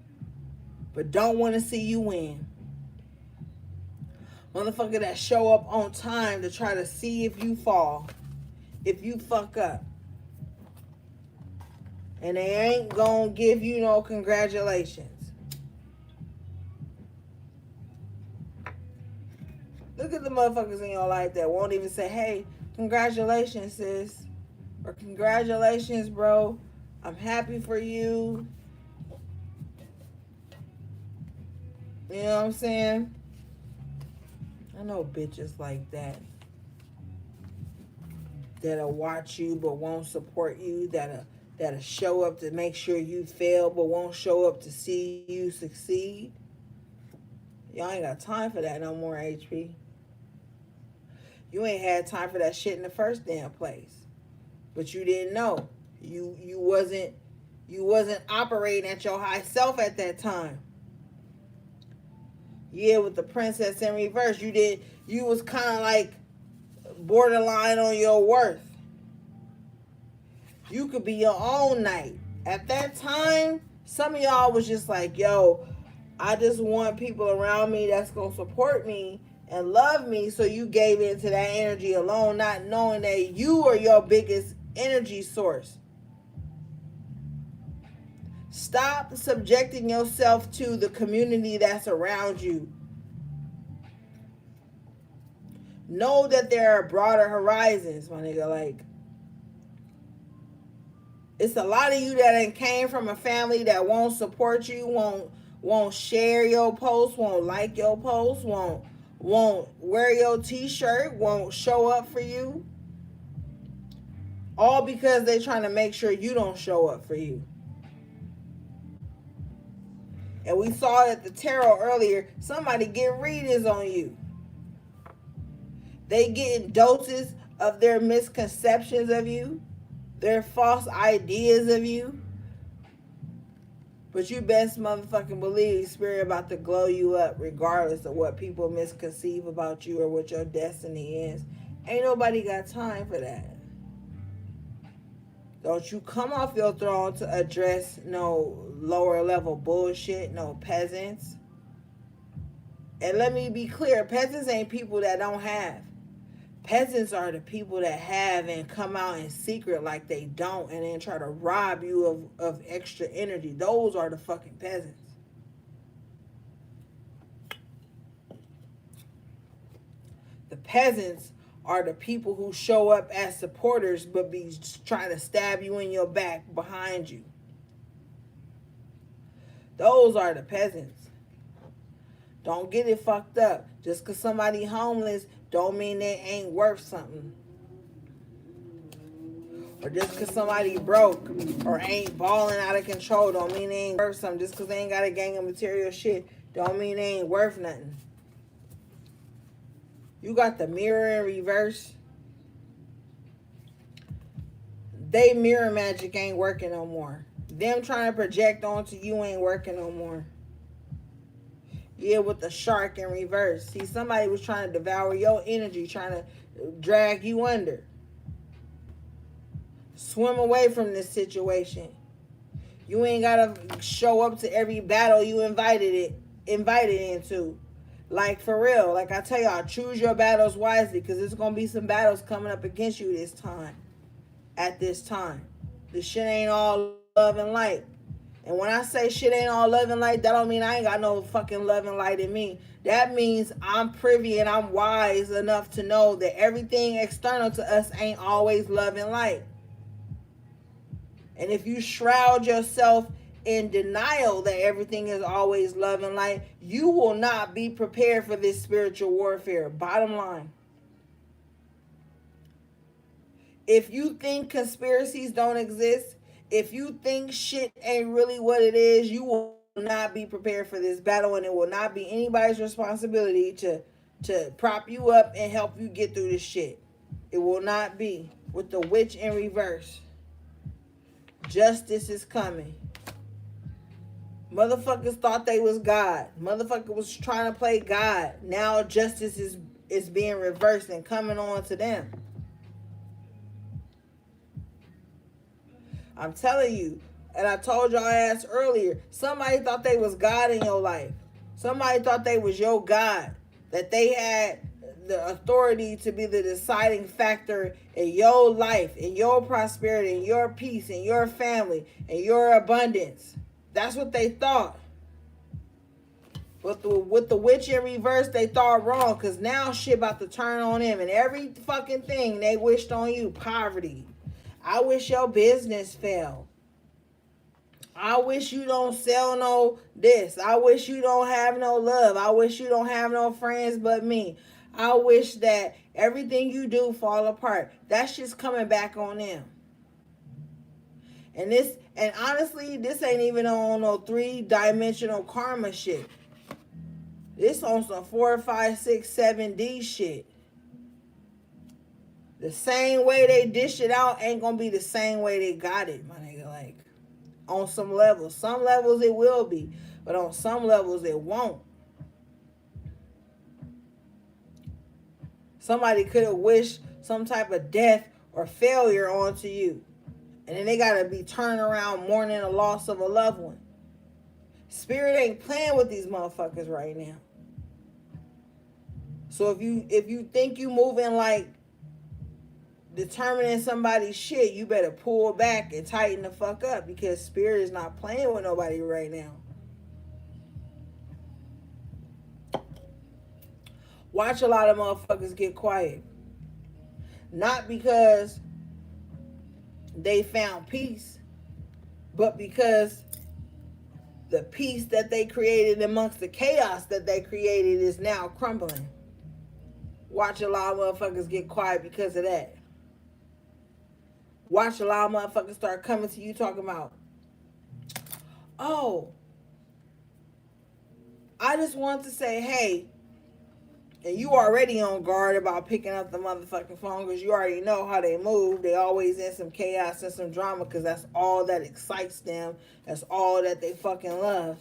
but don't want to see you win. Motherfucker that show up on time to try to see if you fall, if you fuck up. And they ain't gonna give you no congratulations. Look at the motherfuckers in your life that won't even say, hey, congratulations, sis. Or congratulations, bro. I'm happy for you. You know what I'm saying? I know bitches like that. That'll watch you but won't support you. That'll show up to make sure you fail but won't show up to see you succeed. Y'all ain't got time for that no more, HP. You ain't had time for that shit in the first damn place. But you didn't know. You wasn't operating at your high self at that time. Yeah, with the princess in reverse, you was kind of like borderline on your worth. You could be your own knight. At that time, some of y'all was just like, yo, I just want people around me that's going to support me and love me. So you gave into that energy alone, not knowing that you are your biggest energy source. Stop subjecting yourself to the community that's around you. Know that there are broader horizons, my nigga. Like, it's a lot of you that came from a family that won't support you, won't share your posts, won't like your posts, won't wear your t-shirt, won't show up for you. All because they're trying to make sure you don't show up for you. And we saw at the tarot earlier, somebody get readings on you. They getting doses of their misconceptions of you, their false ideas of you. But you best motherfucking believe Spirit about to glow you up regardless of what people misconceive about you or what your destiny is. Ain't nobody got time for that. Don't you come off your throne to address no lower level bullshit, no peasants. And let me be clear, peasants ain't people that don't have. Peasants are the people that have and come out in secret like they don't and then try to rob you of extra energy. Those are the fucking peasants. The peasants are the people who show up as supporters but be trying to stab you in your back behind you. Those are the peasants. Don't get it fucked up. Just because somebody homeless don't mean they ain't worth something. Or just because somebody broke or ain't balling out of control don't mean they ain't worth something. Just because they ain't got a gang of material shit don't mean they ain't worth nothing. You got the mirror in reverse. They mirror magic ain't working no more. Them trying to project onto you ain't working no more. Yeah, with the shark in reverse. See, somebody was trying to devour your energy, trying to drag you under. Swim away from this situation. You ain't gotta show up to every battle you invited into. Like, for real. Like I tell y'all, choose your battles wisely, because there's gonna be some battles coming up against you this time. At this time. This shit ain't all love and light. And when I say shit ain't all love and light, that don't mean I ain't got no fucking love and light in me. That means I'm privy and I'm wise enough to know that everything external to us ain't always love and light. And if you shroud yourself in denial that everything is always love and light, you will not be prepared for this spiritual warfare. Bottom line. If you think conspiracies don't exist, if you think shit ain't really what it is, you will not be prepared for this battle, and it will not be anybody's responsibility to prop you up and help you get through this shit. It will not be. With the witch in reverse, justice is coming. Motherfuckers thought they was God. Motherfucker was trying to play God. Now justice is being reversed and coming on to them. I'm telling you, and I told y'all ass earlier, somebody thought they was God in your life. Somebody thought they was your God. That they had the authority to be the deciding factor in your life, in your prosperity, in your peace, in your family, in your abundance. That's what they thought. But with the witch in reverse, they thought wrong, because now shit about to turn on them. And every fucking thing they wished on you, poverty. I wish your business fell. I wish you don't sell no this. I wish you don't have no love. I wish you don't have no friends but me. I wish that everything you do fall apart. That's just coming back on them. And honestly, this ain't even on no 3-dimensional karma shit. This on some 4, 5, 6, 7D shit. The same way they dish it out ain't gonna be the same way they got it, my nigga. Like, on some levels. Some levels it will be, but on some levels it won't. Somebody could have wished some type of death or failure onto you. And then they gotta be turning around mourning the loss of a loved one. Spirit ain't playing with these motherfuckers right now. So if you think you moving like determining somebody's shit, you better pull back and tighten the fuck up, because Spirit is not playing with nobody right now. Watch a lot of motherfuckers get quiet. Not because they found peace, but because the peace that they created amongst the chaos that they created is now crumbling. Watch a lot of motherfuckers get quiet because of that. Watch a lot of motherfuckers start coming to you talking about, oh, I just want to say, hey, and you already on guard about picking up the motherfucking phone because you already know how they move. They always in some chaos and some drama because that's all that excites them. That's all that they fucking love.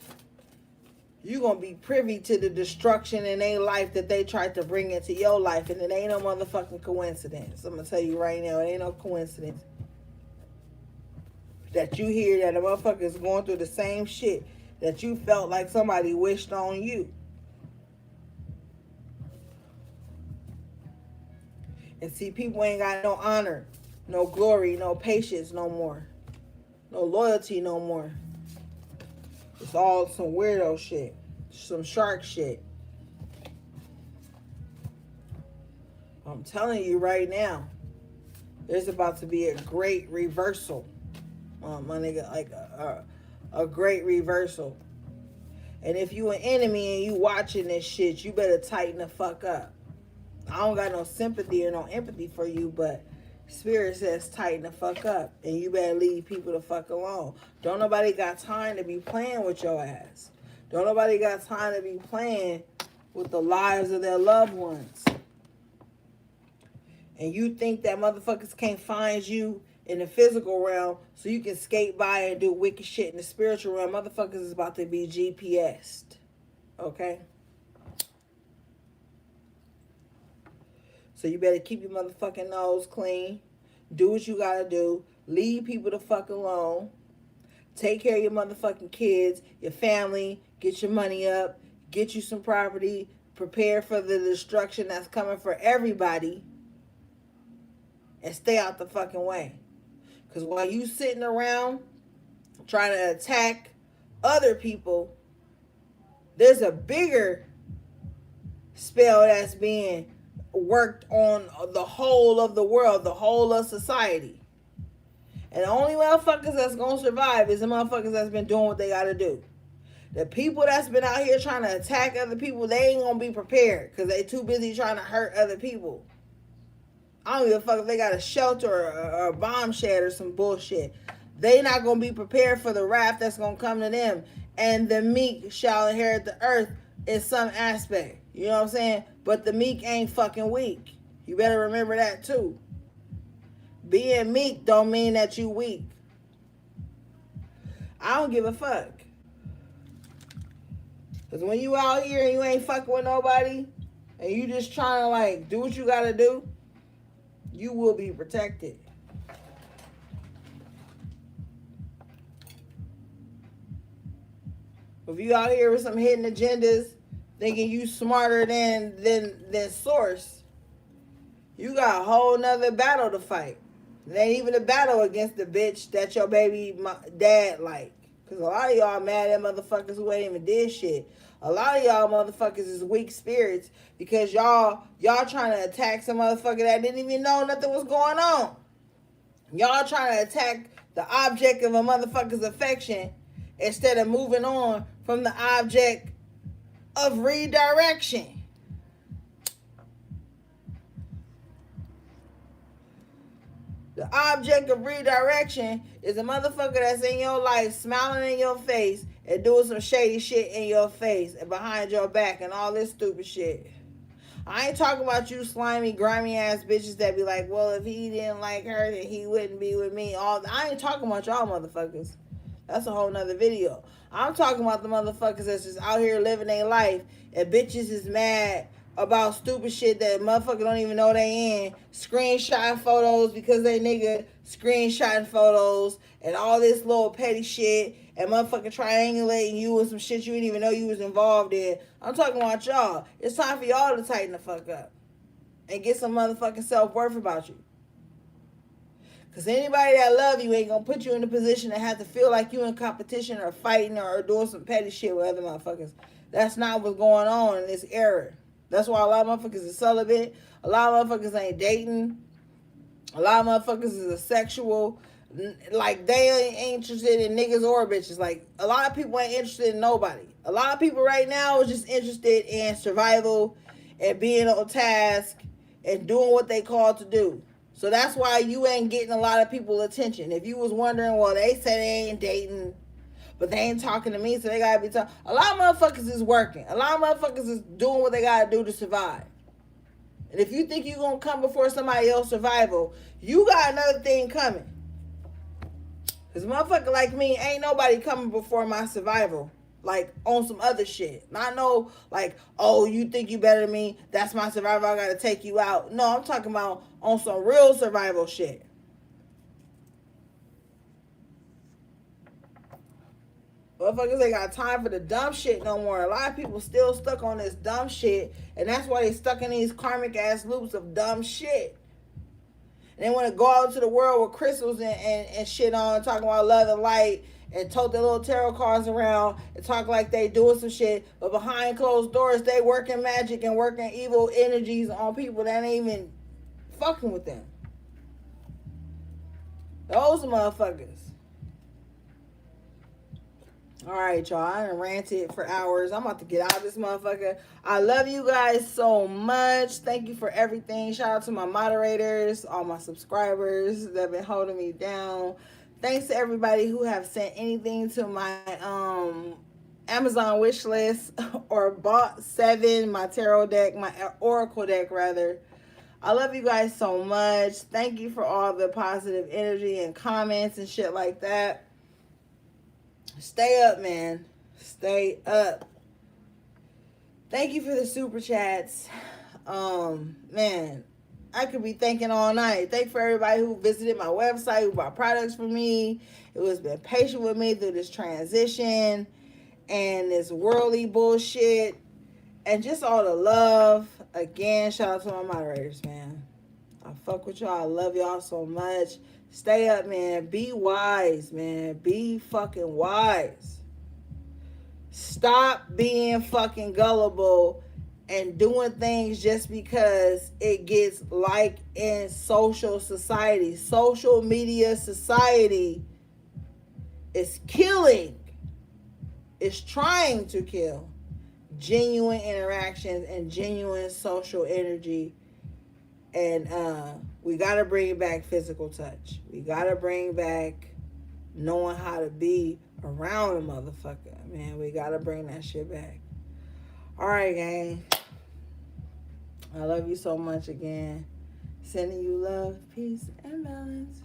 You're going to be privy to the destruction in their life that they tried to bring into your life, and it ain't no motherfucking coincidence. I'm going to tell you right now, it ain't no coincidence that you hear that a motherfucker is going through the same shit that you felt like somebody wished on you. And see, people ain't got no honor, no glory, no patience no more. No loyalty no more. It's all some weirdo shit. Some shark shit. I'm telling you right now, there's about to be a great reversal. My nigga, like a great reversal. And if you an enemy and you watching this shit, you better tighten the fuck up. I don't got no sympathy or no empathy for you, but Spirit says tighten the fuck up, and you better leave people the fuck alone. Don't nobody got time to be playing with your ass. Don't nobody got time to be playing with the lives of their loved ones. And you think that motherfuckers can't find you in the physical realm so you can skate by and do wicked shit in the spiritual realm. Motherfuckers is about to be GPS'd. Okay? So you better keep your motherfucking nose clean. Do what you gotta do. Leave people the fuck alone. Take care of your motherfucking kids, your family. Get your money up. Get you some property. Prepare for the destruction that's coming for everybody. And stay out the fucking way. Because while you sitting around trying to attack other people, there's a bigger spell that's being worked on the whole of the world, the whole of society. And the only motherfuckers that's going to survive is the motherfuckers that's been doing what they got to do. The people that's been out here trying to attack other people, they ain't going to be prepared because they too busy trying to hurt other people. I don't give a fuck if they got a shelter or a bomb shed or some bullshit. they not going to be prepared for the wrath that's going to come to them. And the meek shall inherit the earth in some aspect. You know what I'm saying? But the meek ain't fucking weak. You better remember that too. Being meek don't mean that you weak. I don't give a fuck. Because when you out here and you ain't fucking with nobody, and you just trying to like do what you gotta do, you will be protected. If you out here with some hidden agendas, thinking you smarter than source, you got a whole nother battle to fight. It ain't even a battle against the bitch that your baby dad like. Because a lot of y'all mad at motherfuckers who ain't even did shit. A lot of y'all motherfuckers is weak spirits because y'all trying to attack some motherfucker that didn't even know nothing was going on. Y'all trying to attack the object of a motherfucker's affection instead of moving on from the object of redirection. The object of redirection is a motherfucker that's in your life smiling in your face and doing some shady shit in your face and behind your back and all this stupid shit. I ain't talking about you slimy, grimy ass bitches that be like, well, if he didn't like her, then he wouldn't be with me. I ain't talking about y'all motherfuckers. That's a whole nother video. I'm talking about the motherfuckers that's just out here living their life and bitches is mad about stupid shit that motherfuckers don't even know they in, screenshotting photos because they nigga screenshotting photos and all this little petty shit and motherfucking triangulating you with some shit you didn't even know you was involved in. I'm talking about y'all. It's time for y'all to tighten the fuck up and get some motherfucking self-worth about you. Because anybody that love you ain't going to put you in a position to have to feel like you in competition or fighting or doing some petty shit with other motherfuckers. That's not what's going on in this era. That's why a lot of motherfuckers is celibate. A lot of motherfuckers ain't dating. A lot of motherfuckers is asexual. Like, they ain't interested in niggas or bitches. Like, a lot of people ain't interested in nobody. A lot of people right now is just interested in survival and being on task and doing what they called to do. So that's why you ain't getting a lot of people's attention. If you was wondering, well, they said they ain't dating, but they ain't talking to me, so they gotta be talking. A lot of motherfuckers is working. A lot of motherfuckers is doing what they gotta do to survive. And if you think you're gonna come before somebody else's survival, you got another thing coming. Because motherfucker like me, ain't nobody coming before my survival. Like, on some other shit. Not no, like, oh, you think you better than me, that's my survival, I gotta take you out. No, I'm talking about on some real survival shit. Motherfuckers ain't got time for the dumb shit no more. A lot of people still stuck on this dumb shit, and that's why they stuck in these karmic ass loops of dumb shit. And they want to go out into the world with crystals and shit on, talking about love and light, and tote their little tarot cards around and talk like they doing some shit, but behind closed doors they working magic and working evil energies on people that ain't even fucking with them. Those motherfuckers. Alright, y'all, I done ranted for hours. I'm about to get out of this motherfucker. I love you guys so much. Thank you for everything. Shout out to my moderators, all my subscribers that have been holding me down. Thanks to everybody who have sent anything to my Amazon wish list or bought 7, my tarot deck, my oracle deck rather. I love you guys so much. Thank you for all the positive energy and comments and shit like that. Stay up, man. Stay up. Thank you for the super chats. Man, I could be thanking all night. Thank for everybody who visited my website, who bought products for me, who has been patient with me through this transition and this worldly bullshit, and just all the love. Again, shout out to my moderators, man. I fuck with y'all. I love y'all so much. Stay up, man. Be wise, man. Be fucking wise. Stop being fucking gullible and doing things just because it gets like in social society. Social media society is killing. It's trying to kill genuine interactions and genuine social energy. And we got to bring back physical touch. We got to bring back knowing how to be around a motherfucker. Man, we gotta bring that shit back. All right, gang. I love you so much again. Sending you love, peace, and balance.